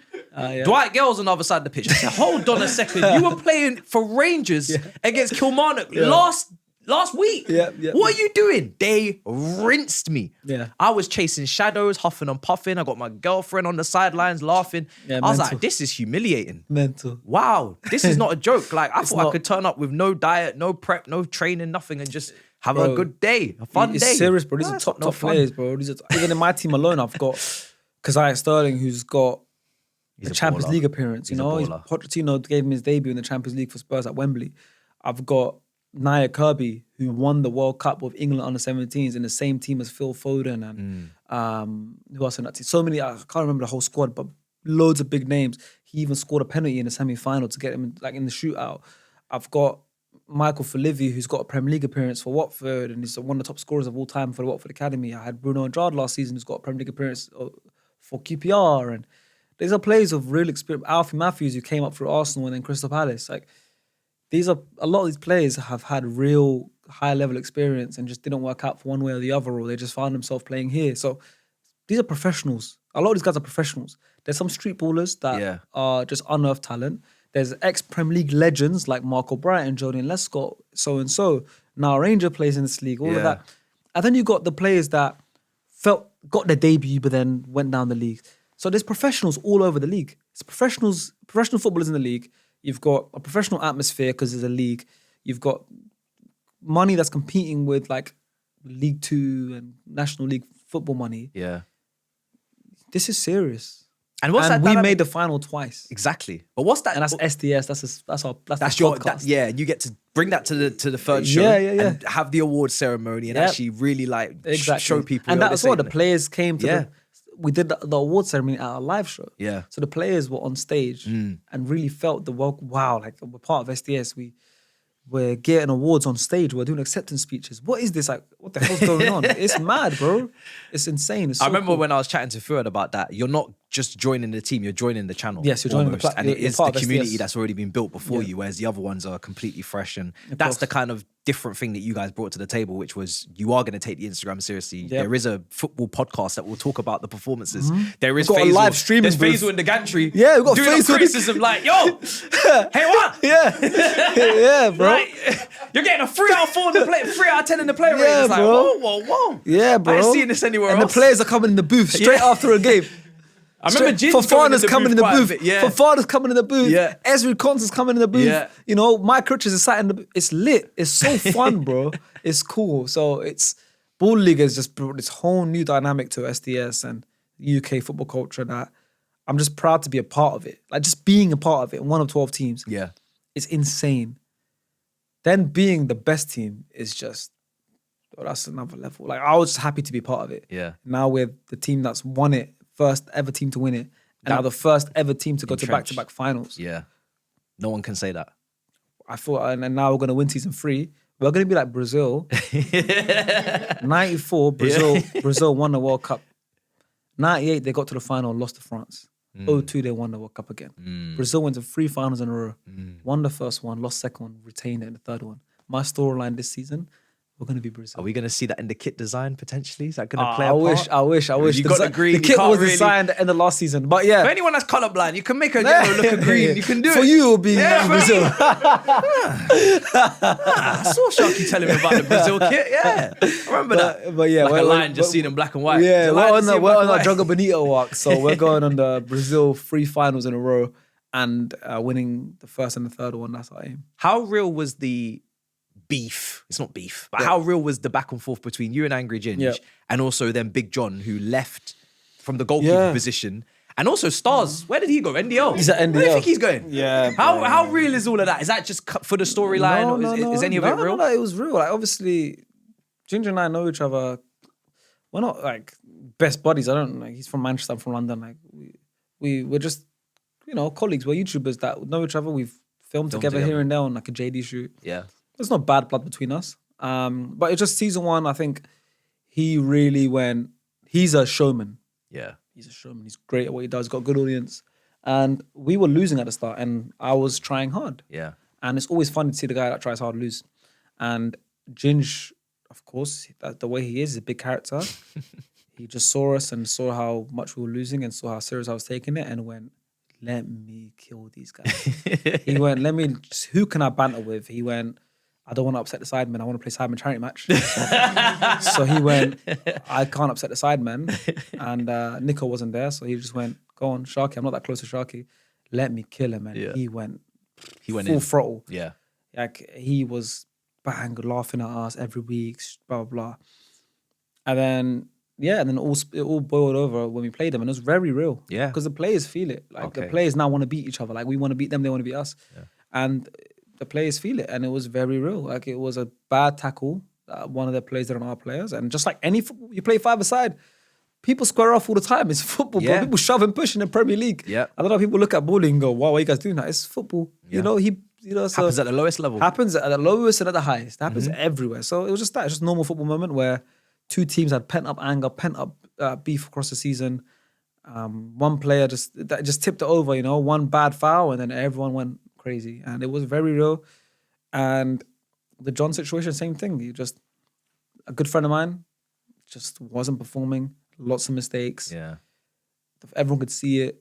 Dwight Gale's on the other side of the pitch. I said, hold on a second. You were playing for Rangers against Kilmarnock last week. What are you doing? They rinsed me. Yeah. I was chasing shadows, huffing and puffing. I got my girlfriend on the sidelines laughing. I was like, this is humiliating. Mental. Wow. This is not a joke. Like I thought I could turn up with no diet, no prep, no training, nothing and just have a good day, a fun day. It's serious, bro. These are top players, bro. Even in my team alone, I've got Keziah Sterling, who's got the Champions League appearance. Pochettino gave him his debut in the Champions League for Spurs at Wembley. I've got Nia Kirby, who won the World Cup with England under-17s in the same team as Phil Foden and who else in that team? So many, I can't remember the whole squad, but loads of big names. He even scored a penalty in the semi-final to get him in the shootout. I've got Michael Felivi, who's got a Premier League appearance for Watford and he's one of the top scorers of all time for the Watford Academy. I had Bruno Andrade last season, who's got a Premier League appearance for QPR. And these are players of real experience. Alfie Matthews, who came up through Arsenal and then Crystal Palace. Like, a lot of these players have had real high level experience and just didn't work out for one way or the other, or they just found themselves playing here. So these are professionals. A lot of these guys are professionals. There's some street ballers that are just unearthed talent. There's ex-Premier League legends like Mark O'Brien, Jordan Lescott, so-and-so. Now Ranger plays in this league, all of that. And then you got the players that got their debut but then went down the league. So there's professionals all over the league. It's professional footballers in the league. You've got a professional atmosphere because there's a league. You've got money that's competing with like League Two and National League football money. Yeah. This is serious. And what's that? We made the final twice. Exactly. But what's that? And that's SDS. That's your podcast. you get to bring that to the third show. And have the award ceremony and actually really like show people. And that's what the players came to. We did the award ceremony at our live show. Yeah. So the players were on stage and really felt the wow, like we're part of SDS. We're getting awards on stage. We're doing acceptance speeches. What is this? Like, what the hell's going on? It's mad, bro. It's insane. It's so I remember cool. when I was chatting to Fuad about that. You're not just joining the team, you're joining the channel. Yes, you're joining almost. And it is part the of community SDS. that's already been built before you, whereas the other ones are completely fresh. And that's the kind of different thing that you guys brought to the table, which was you are going to take the Instagram seriously. Yep. There is a football podcast that will talk about the performances. There is got a Faysal. live streaming There's booth. Faysal in the gantry. Yeah, we've got doing Faysal. criticism like, yo, hey, what? Yeah, bro. Like, you're getting a 3 out of 4 in the play, 3 out of 10 in the play rate. Yeah, It's like, bro. whoa. Yeah, bro. I ain't seeing this anywhere and else. the players are coming in the booth straight after a game. I remember Ginge Fofana's coming in the booth. Yeah. Fofana's coming in the booth. Yeah. Ezri Konsa's coming in the booth. Yeah. You know, Mike Richards is sat in the booth. It's lit. It's so fun, bro. It's cool. So Ball League has just brought this whole new dynamic to SDS and UK football culture that I'm just proud to be a part of it. Like just being a part of it, one of 12 teams. Yeah. It's insane. Then being the best team is just, that's another level. Like I was just happy to be part of it. Yeah. Now we're the team that's won it, first ever team to win it, and now the first ever team to go to back-to-back finals. Yeah. No one can say that. I thought, and now we're going to win season 3. We're going to be like Brazil. 94, Brazil won the World Cup. 98, they got to the final, lost to France. 02, they won the World Cup again. Brazil went to 3 finals in a row. Won the first one, lost second one, retained it in the third one. My storyline this season, we're going to be Brazil. Are we going to see that in the kit design potentially? Is that going to play a I part? wish. You got the green. The kit was designed at the end of last season. But yeah. For anyone that's colorblind, you can make a yellow look a green. You can do it. For you, it'll be Brazil. I saw Sharky telling me about the Brazil kit. Yeah. I remember that. But yeah. Like a lion just seen in black and white. Yeah, we're on our Jogger Bonito walk. So we're going on the Brazil 3 finals in a row and winning the first and the third one. That's our aim. How real was the beef? It's not beef, but how real was the back and forth between you and Angry Ginge and also then Big John, who left from the goalkeeper position? And also Stars, where did he go? NDL. He's at NDL. Where do you think he's going? Yeah. How real is all of that? Is that just for the storyline? No, is any of it real? No, it was real. Like obviously, Ginger and I know each other. We're not like best buddies. He's from Manchester, I'm from London. Like we're just, colleagues. We're YouTubers that know each other. We've filmed together here and there on like a JD shoot. Yeah. There's no bad blood between us. But it's just season 1, I think he really went, he's a showman. Yeah. He's a showman. He's great at what he does, got a good audience. And we were losing at the start and I was trying hard. Yeah. And it's always fun to see the guy that tries hard lose. And Ginge, of course, the way he is a big character. He just saw us and saw how much we were losing and saw how serious I was taking it and went, let me kill these guys. He went, who can I banter with? He went, I don't want to upset the Sidemen. I want to play Sidemen charity match. So he went, I can't upset the Sidemen. And Nico wasn't there. So he just went, go on, Sharky. I'm not that close to Sharky. Let me kill him. And he went full throttle. Yeah. Like he was bang, laughing at us every week, blah, blah, blah. And then, it all boiled over when we played them. And it was very real. Yeah. Because the players feel it. Like the players now want to beat each other. Like we want to beat them, they want to beat us. Yeah. And the players feel it, and it was very real. Like it was a bad tackle. One of the players that are our players, and just like any football, you play 5-a-side, people square off all the time. It's football, bro. People shove and push in the Premier League. Yeah, I don't know. People look at bowling and go, "Wow, why are you guys doing that?" It's football. Yeah. So happens at the lowest level. Happens at the lowest and at the highest. It happens everywhere. So it was just that. It's just a normal football moment where 2 teams had pent up anger, pent up beef across the season. One player just tipped it over. One bad foul, and then everyone went crazy, and it was very real. And the John situation, same thing. A good friend of mine just wasn't performing, lots of mistakes. Yeah, everyone could see it.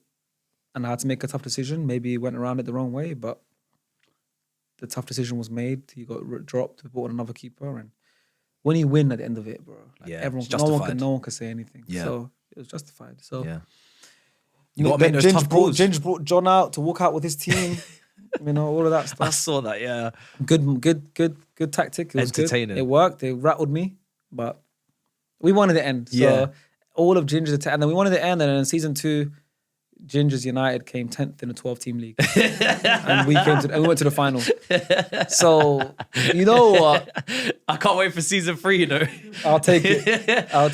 and I had to make a tough decision. Maybe went around it the wrong way, but the tough decision was made. He got dropped. We brought in another keeper, and when you win at the end of it, bro, like everyone, no one can say anything. Yeah. So it was justified. So yeah. you know, gotta make those tough calls. Ginge brought John out to walk out with his team. You know, all of that stuff. I saw that. Yeah. Good tactic. It was entertaining. Good. It worked. It rattled me, but we wanted the end. So all of Ginger's and then we wanted the end, and then in season 2. Ginger's United came 10th in a 12-team league, and we went to the final. So you know what? I can't wait for season 3. You know, I'll take it. I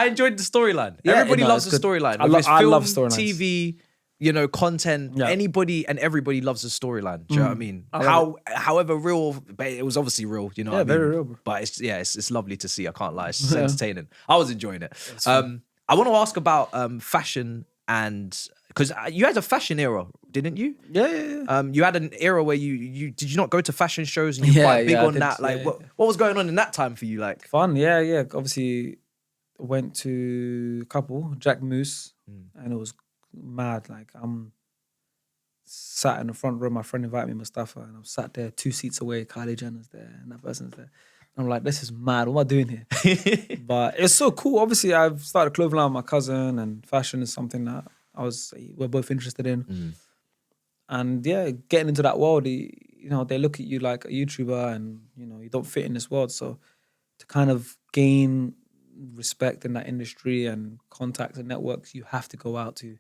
enjoyed the storyline. Yeah, Everybody loves the storyline. I love storylines. TV, you know, content. Yeah. Anybody and everybody loves the storyline. Do you know what I mean? However real, but it was obviously real. You know, what I mean? Very real. Bro. But it's lovely to see. I can't lie. It's just entertaining. I was enjoying it. I want to ask about fashion. And because you had a fashion era, didn't you? Yeah. You had an era where you did you not go to fashion shows and you're quite big on that? Like, what was going on in that time for you? Like fun, yeah. Obviously, went to a couple, Jack Moose, and it was mad. Like I'm sat in the front row. My friend invited me, Mustafa, and I'm sat there 2 seats away. Kylie Jenner's there, and that person's there. I'm like, this is mad. What am I doing here? But it's so cool. Obviously, I've started a clothing line with my cousin, and fashion is something that we're both interested in. And yeah, getting into that world, you know, they look at you like a YouTuber, and you know, you don't fit in this world. So to kind of gain respect in that industry and contacts and networks, you have to go out to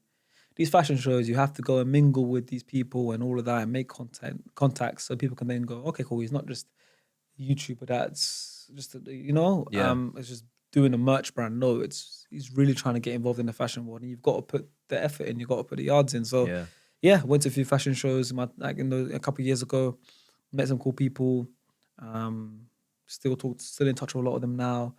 these fashion shows. You have to go and mingle with these people and all of that, and make contacts, so people can then go, okay, cool. He's not just YouTuber that's just, you know, it's just doing a merch brand. No, he's really trying to get involved in the fashion world, and you've got to put the effort in, you've got to put the yards in. So went to a few fashion shows a couple of years ago, met some cool people, still in touch with a lot of them now.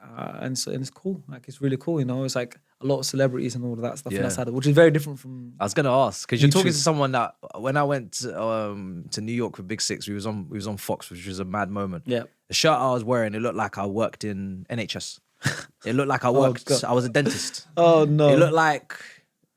And it's cool. Like, it's really cool, you know. It's like a lot of celebrities and all of that stuff in that side, which is very different from. I was gonna ask because you're talking to someone that when I went to New York with Big Six, we was on Fox, which was a mad moment. Yeah, the shirt I was wearing, it looked like I worked in NHS. It looked like I worked. I was a dentist. Oh no! It looked like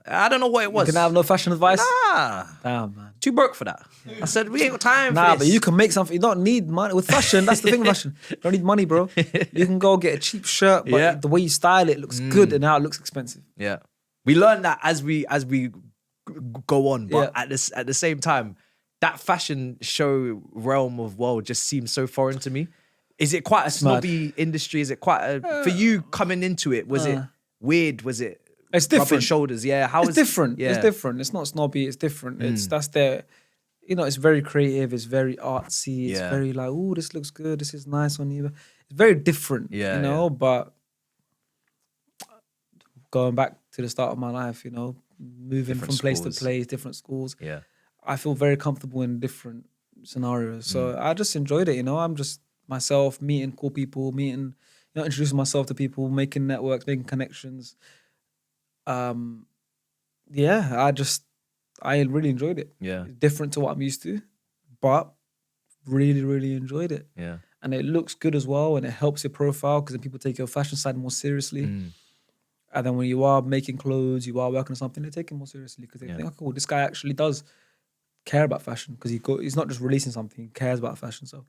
I don't know what it was. You can have no fashion advice. Nah, damn man, too broke for that. I said we ain't got time. for this. But you can make something. You don't need money with fashion. That's the thing with fashion. You don't need money, bro. You can go get a cheap shirt, but the way you style it looks good, and now it looks expensive. Yeah, we learned that as we go on, but at the same time, that fashion show realm of world just seems so foreign to me. Is it quite a snobby industry? Is it quite a for you coming into it? Was it weird? Was it? It's different. Rubbing shoulders, it's different. It's different. It's not snobby. It's different. That's their, you know. It's very creative. It's very artsy. It's very like, oh, this looks good. This is nice on you. It's very different, you know. But going back to the start of my life, you know, moving different from place to place, different schools. Yeah, I feel very comfortable in different scenarios. So I just enjoyed it. You know, I'm just myself, meeting cool people, introducing myself to people, making networks, making connections. I really enjoyed it. Yeah. It's different to what I'm used to, but really, really enjoyed it. Yeah. And it looks good as well, and it helps your profile because then people take your fashion side more seriously. And then when you are making clothes, you are working on something, they take it more seriously because they think, oh, cool, this guy actually does care about fashion because he's not just releasing something, he cares about fashion. So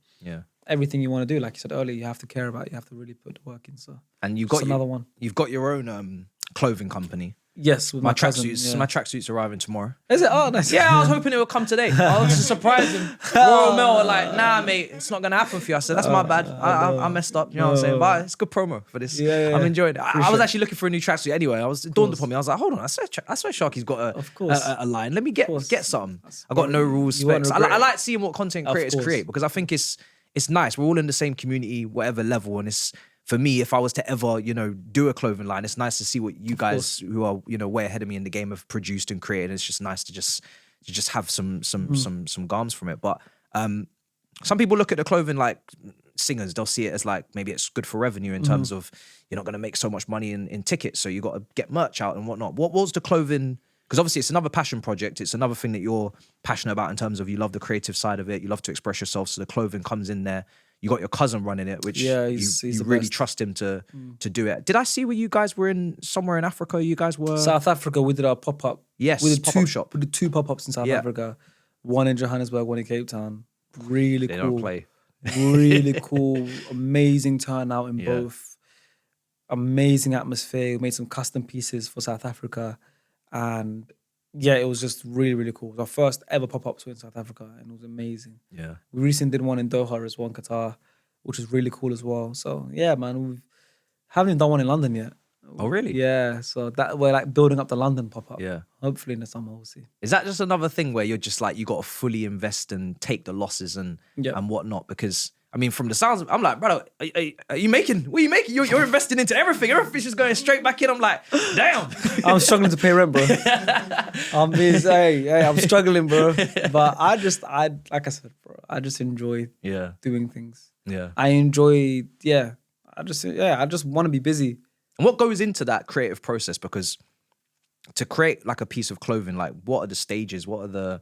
everything you want to do, like you said earlier, you have to care about it, you have to really put the work in. So and you've got another one. You've got your own clothing company. Yes, with my tracksuits. My tracksuits arriving tomorrow. Is it? Oh, nice. Yeah, I was hoping it would come today. I was surprised. Royal Mail were like, nah, mate, it's not gonna happen for you. I said, that's my bad. I messed up. You know what I'm saying? But it's good promo for this. I'm enjoying it. I was actually looking for a new tracksuit anyway. It dawned upon me. I was like, hold on, I swear Sharky's got a line. Let me get something. I got no rules, specs. I like seeing what content creators create because I think it's nice. We're all in the same community, whatever level, and it's. For me, if I was to ever, you know, do a clothing line, it's nice to see what you guys who are, you know, way ahead of me in the game have produced and created. It's just nice to just have some garms from it. But some people look at the clothing like singers. They'll see it as like maybe it's good for revenue in terms of you're not going to make so much money in tickets, so you got to get merch out and whatnot. What was the clothing? Because obviously it's another passion project. It's another thing that you're passionate about in terms of you love the creative side of it. You love to express yourself. So the clothing comes in there. you got your cousin running it, which he's you the really best. trust him to do it. Did I see where you guys were somewhere in Africa? You guys were South Africa. We did our pop-up. Yes, we did pop-up shop. We did 2 pop-ups in South Africa. One in Johannesburg, one in Cape Town. Really They cool. don't play. Really cool. Amazing turnout in both. Amazing atmosphere. We made some custom pieces for South Africa. And yeah, it was just really, really cool. It was our first ever pop-up tour in South Africa, and it was amazing. Yeah. We recently did one in Doha as well, in Qatar, which was really cool as well. So yeah, man, we haven't done one in London yet. Oh, really? Yeah, so that we're like building up the London pop-up. Yeah. Hopefully in the summer we'll see. Is that just another thing where you're just like, you got to fully invest and take the losses and whatnot? Because I mean, from the sounds, I'm like, brother, are you making? What are you making? You're investing into everything. Everything's just going straight back in. I'm like, damn. I'm struggling to pay rent, bro. I'm struggling, bro. But like I said, bro, I just enjoy doing things. Yeah. I enjoy, I just want to be busy. And what goes into that creative process? Because to create like a piece of clothing, like what are the stages? What are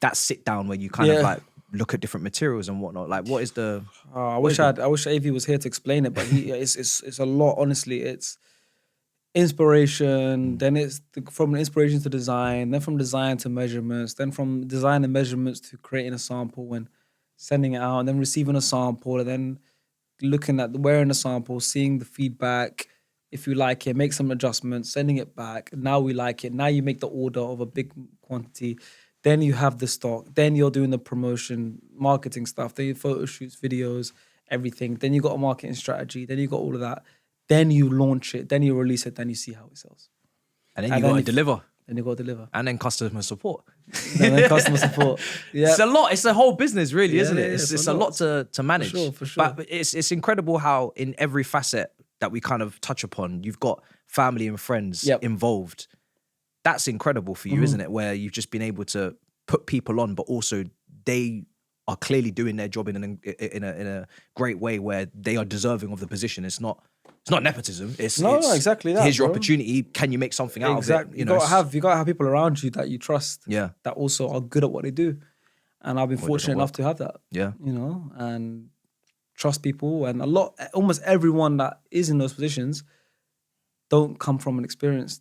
that sit down where you kind of like look at different materials and whatnot? Like, what is the? I wish AV was here to explain it, but it's a lot. Honestly, it's inspiration. Then it's from inspiration to design. Then from design to measurements. Then from design and measurements to creating a sample and sending it out, and then receiving a sample, and then looking at wearing the sample, seeing the feedback. If you like it, make some adjustments, sending it back. Now we like it. Now you make the order of a big quantity. Then you have the stock. Then you're doing the promotion, marketing stuff. Then you photo shoots, videos, everything. Then you got a marketing strategy. Then you got all of that. Then you launch it. Then you release it. Then you see how it sells. And then you got to deliver. Then you got to deliver. And then customer support. And then customer support. Yeah. It's a lot. It's a whole business, really, isn't it? Yeah, It's a lot to manage. For sure. But it's incredible how in every facet that we kind of touch upon, you've got family and friends involved. That's incredible for you, isn't it? Where you've just been able to put people on, but also they are clearly doing their job in a great way where they are deserving of the position. It's not nepotism. It's exactly that. Here's your bro. opportunity. Can you make something out of it? You gotta have people around you that you trust. Yeah. That also are good at what they do, and I've been fortunate enough to have that. Yeah. You know, and trust people, and almost everyone that is in those positions don't come from an experience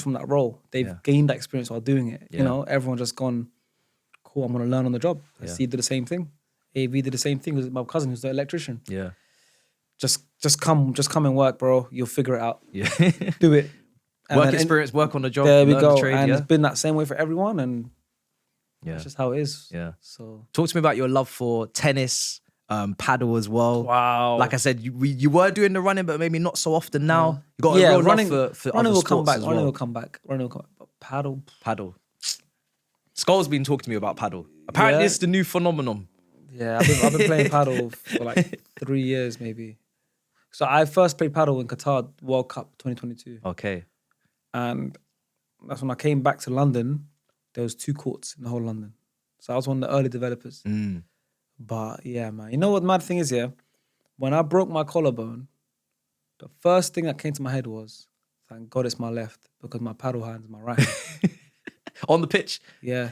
from that role. They've gained that experience while doing it. You know, everyone just gone, cool, I'm gonna learn on the job. See, did the same thing. AV did the same thing with my cousin who's the electrician. Yeah. Just come and work, bro. You'll figure it out. Yeah. Do it. Work experience, work on the job. There we learn go. The trade, and it's been that same way for everyone, and that's just how it is. Yeah. So talk to me about your love for tennis, paddle as well. Wow. Like I said, you were doing the running, but maybe not so often now. You got a real running, love for running other will come sports back. as Running well. will come back. Running will come back. But paddle. Skull's been talking to me about paddle. Apparently, it's the new phenomenon. Yeah, I've been playing paddle for like 3 years maybe. So I first played paddle in Qatar World Cup 2022. Okay. And that's when I came back to London. There was 2 courts in the whole of London. So I was one of the early developers. But yeah, man. You know what the mad thing is, yeah? When I broke my collarbone, the first thing that came to my head was, thank God it's my left, because my paddle hand is my right. On the pitch? Yeah.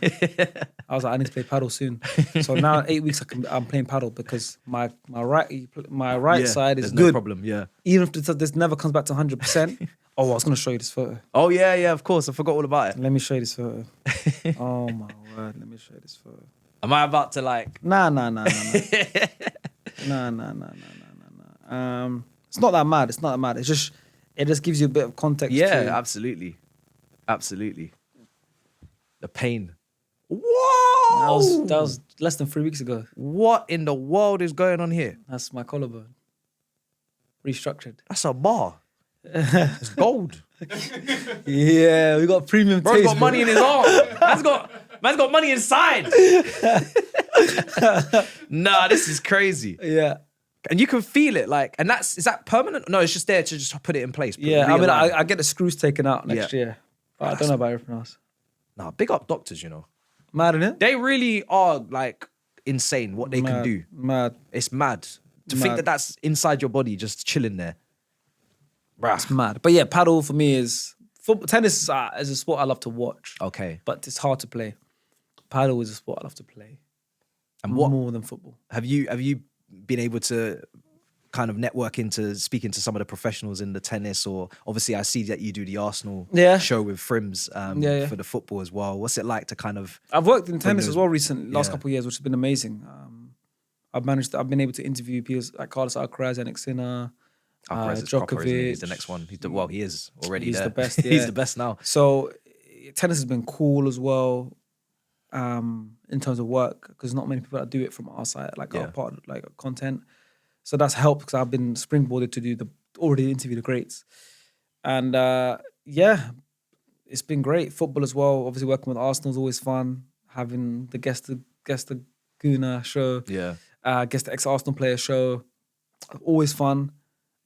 I was like, I need to play paddle soon. So now in 8 weeks, I'm playing paddle because my right side is good. No problem, yeah. Even if this never comes back to 100%. Oh, I was going to show you this photo. Oh, yeah, of course. I forgot all about it. Let me show you this photo. Oh, my word. Let me show you this photo. Am I about to like... Nah. Nah. It's not that mad. It just gives you a bit of context. Yeah, to... absolutely. The pain. Whoa! That was less than 3 weeks ago. What in the world is going on here? That's my collarbone. Restructured. That's a bar. It's gold. Yeah, we got premium Bro's taste. got money in his arm. Man's got money inside. Nah, this is crazy. Yeah. And you can feel it, like, and is that permanent? No, it's just there to just put it in place. Yeah, I mean, I get the screws taken out next year. But I don't know about everything else. Nah, big up doctors, you know. Mad, innit? They really are, like, insane what they can do. Mad. It's mad. To think that that's inside your body, just chilling there. It's mad. But yeah, paddle for me is... Tennis is a sport I love to watch. Okay. But it's hard to play. Paddle is a sport I love to play. And what more than football. have you been able to kind of network into speaking to some of the professionals in the tennis? Or obviously I see that you do the Arsenal show with Frims for the football as well. What's it like to kind of... I've worked in tennis as well recently, last couple of years, which has been amazing. I've been able to interview people like Carlos Alcaraz, Yannick Sinner, Djokovic. He's the next one. He is already He's there. the best. Yeah. He's the best now. So tennis has been cool as well in terms of work, because not many people that do it from our side, like our part, like content. So that's helped because I've been springboarded to already interview the greats. And it's been great. Football as well. Obviously working with Arsenal is always fun. Having the guest the Guna show. Yeah. Guest the ex-Arsenal player show. Always fun.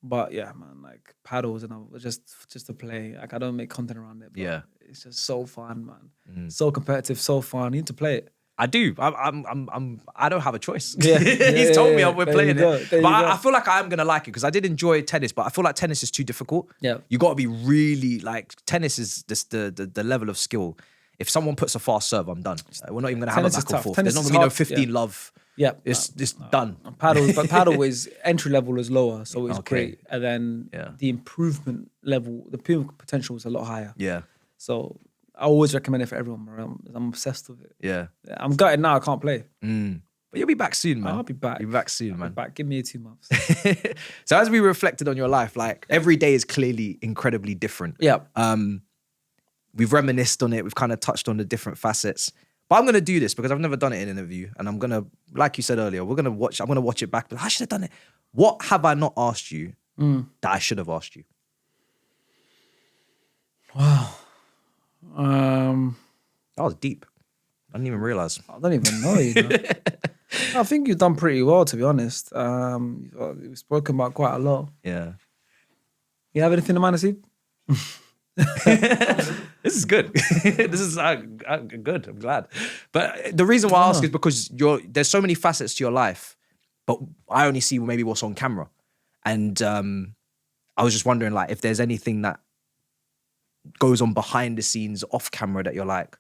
But yeah, man, like paddles and just to play. Like I don't make content around it. But it's just so fun, man. So competitive, so fun. You need to play it. I do. I don't have a choice. Yeah. He's told me we're playing it. But I feel like I'm gonna like it because I did enjoy tennis, but I feel like tennis is too difficult. Yeah. You got to be really like tennis is just the level of skill. If someone puts a fast serve, I'm done. We're not even gonna have a back and forth. There's not gonna be no 15 love. Yeah, it's done. Paddle is entry level is lower, so it's great, and then the improvement level, the potential is a lot higher. Yeah. So I always recommend it for everyone, bro. I'm obsessed with it. Yeah. I'm gutted now. I can't play. But you'll be back soon, man. I'll be back. You'll be back soon, man. Back. Give me 2 months. So as we reflected on your life, like every day is clearly incredibly different. Yeah. We've reminisced on it. We've kind of touched on the different facets. But I'm going to do this because I've never done it in an interview. And I'm going to, like you said earlier, I'm going to watch it back. But I should have done it. What have I not asked you that I should have asked you? Wow. That was deep. I didn't even realize. I don't even know, you know. I think you've done pretty well, to be honest. We've spoken about quite a lot. Yeah. You have anything in mind, Arsene? This is good. This is good. I'm glad. But the reason why I ask is because there's so many facets to your life, but I only see maybe what's on camera. And I was just wondering, like, if there's anything that goes on behind the scenes, off camera, that you're like,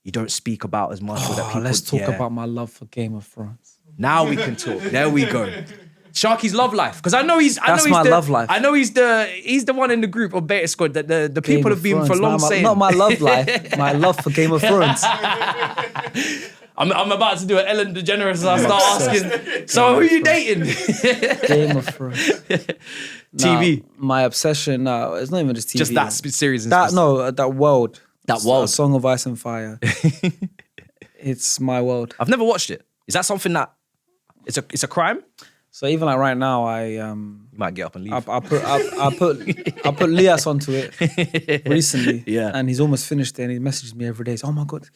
you don't speak about as much. Or that people, let's talk about my love for Game of Thrones. Now we can talk. There we go. Sharky's love life, because I know he's my love life. I know he's the one in the group of Beta Squad that the people have been for long saying. Not my love life, my love for Game of Thrones. I'm about to do an Ellen DeGeneres. I start asking. So who are you dating? Game of Thrones. TV. My obsession. No, it's not even just TV. Just that series. That world. That world. Song of Ice and Fire. It's my world. I've never watched it. Is that something that it's a crime? So even like right now, you might get up and leave. I put Lias onto it recently, and he's almost finished it. And he messages me every day. He's, oh my god!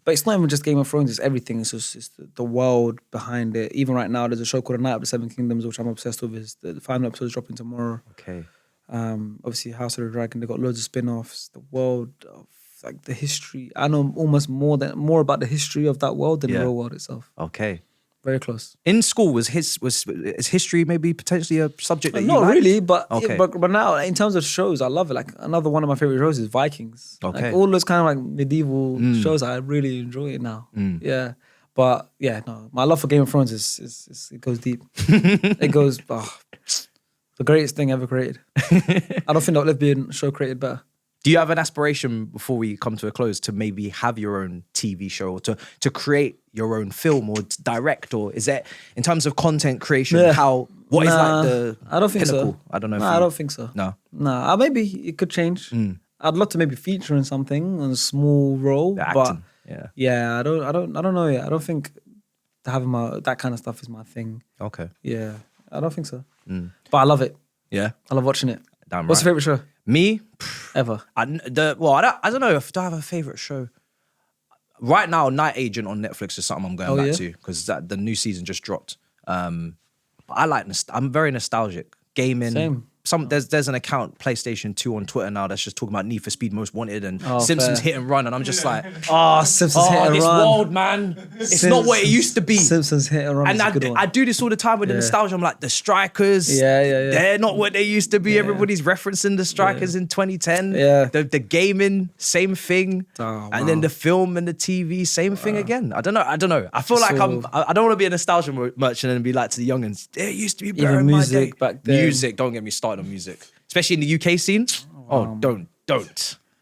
But it's not even just Game of Thrones; it's everything. It's the world behind it. Even right now, there's a show called A Night of the Seven Kingdoms, which I'm obsessed with. The final episode is dropping tomorrow. Okay. Obviously, House of the Dragon. They've got loads of spin-offs. The world of like the history. I know almost more about the history of that world than the real world itself. Okay. Very close. In school, is history maybe potentially a subject that you Not liked? really, but now in terms of shows, I love it. Like another one of my favorite shows is Vikings. Okay. Like all those kind of like medieval shows, I really enjoy it now. Yeah, but yeah, no, my love for Game of Thrones is it goes deep. It goes the greatest thing ever created. I don't think there'll ever be a show created better. Do you have an aspiration before we come to a close to maybe have your own TV show or to create your own film or direct, or is that in terms of content creation? What is like the I don't think pinnacle? so. I don't know. I don't think so. No. Maybe it could change. I'd love to maybe feature in something on a small role, acting. But I don't know yet. I don't think having that kind of stuff is my thing. Okay. Yeah, I don't think so. But I love it. Yeah, I love watching it. Damn right. What's your favorite show? Me? Ever? I don't know if I have a favorite show. Right now, Night Agent on Netflix is something I'm going back to because the new season just dropped. But I'm very nostalgic. Gaming, there's an account, PlayStation 2 on Twitter now that's just talking about Need for Speed Most Wanted and Oh, Simpsons fair. Hit and Run, and I'm just like, Simpsons Hit and this Run. world, man, it's not what it used to be. Simpsons Hit and Run And is a good one. I do this all the time with the nostalgia. I'm like, the strikers, Yeah. they're not what they used to be. Everybody's referencing the strikers in 2010. Yeah. The gaming, same thing. Oh, And then the film and the TV, same thing again. I don't know. I feel like I don't want to be a nostalgia merchant and be like to the youngins, it used to be better Even in my music day. back then. Music, don't get me started on music. Especially in the UK scene. Oh, don't.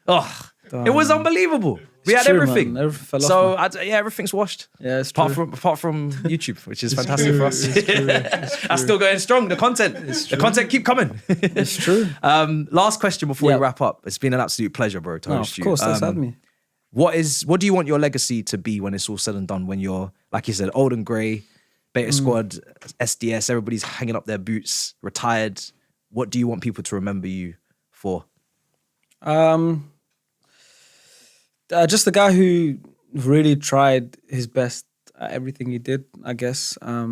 Oh, it was unbelievable. We had true, everything. man. Everything fell off, So everything's washed. Yeah, it's apart true. from YouTube, which is fantastic true, for us. it's true, it's That's still going strong. The content keep coming. It's true. Last question before we Yeah. wrap up. It's been an absolute pleasure, bro, to No, host of you. course, thanks for having me. What do you want your legacy to be when it's all said and done? When you're, like you said, old and grey, Beta Squad, SDS, everybody's hanging up their boots, retired. What do you want people to remember you for? Just the guy who really tried his best at everything he did, I guess. A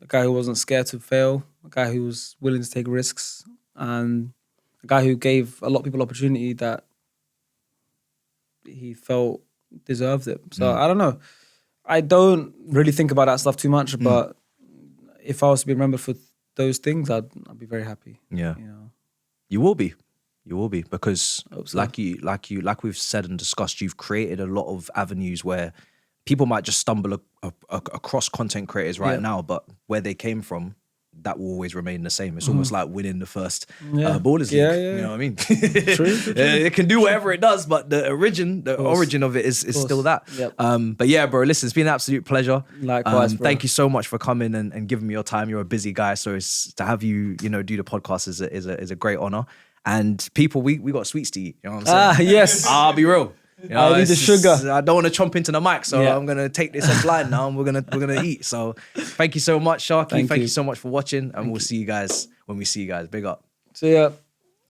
guy who wasn't scared to fail, a guy who was willing to take risks, and a guy who gave a lot of people opportunity that he felt deserved it. So I don't know. I don't really think about that stuff too much, but if I was to be remembered for those things, I'd be very happy. Yeah. You know? You will be. You will be, because Hope so. like we've said and discussed, you've created a lot of avenues where people might just stumble across content creators right now, but where they came from, that will always remain the same. It's almost like winning the first Ballers League. Yeah. You know what I mean? True. It can do whatever it does, but the origin of it is still that. Yep. But yeah, bro, listen, it's been an absolute pleasure. Likewise, bro. Thank you so much for coming and giving me your time. You're a busy guy, so to have you, do the podcast is a great honor. And people, we got sweets to eat. You know what I'm saying? Yes. I'll be real. You know, I need the sugar. I don't want to chomp into the mic, so Yeah. I'm gonna take this as blind now, and we're gonna eat. So, thank you so much, Sharky. Thank you you. so much for watching, and we'll see you guys when we see you guys. Big up. See ya.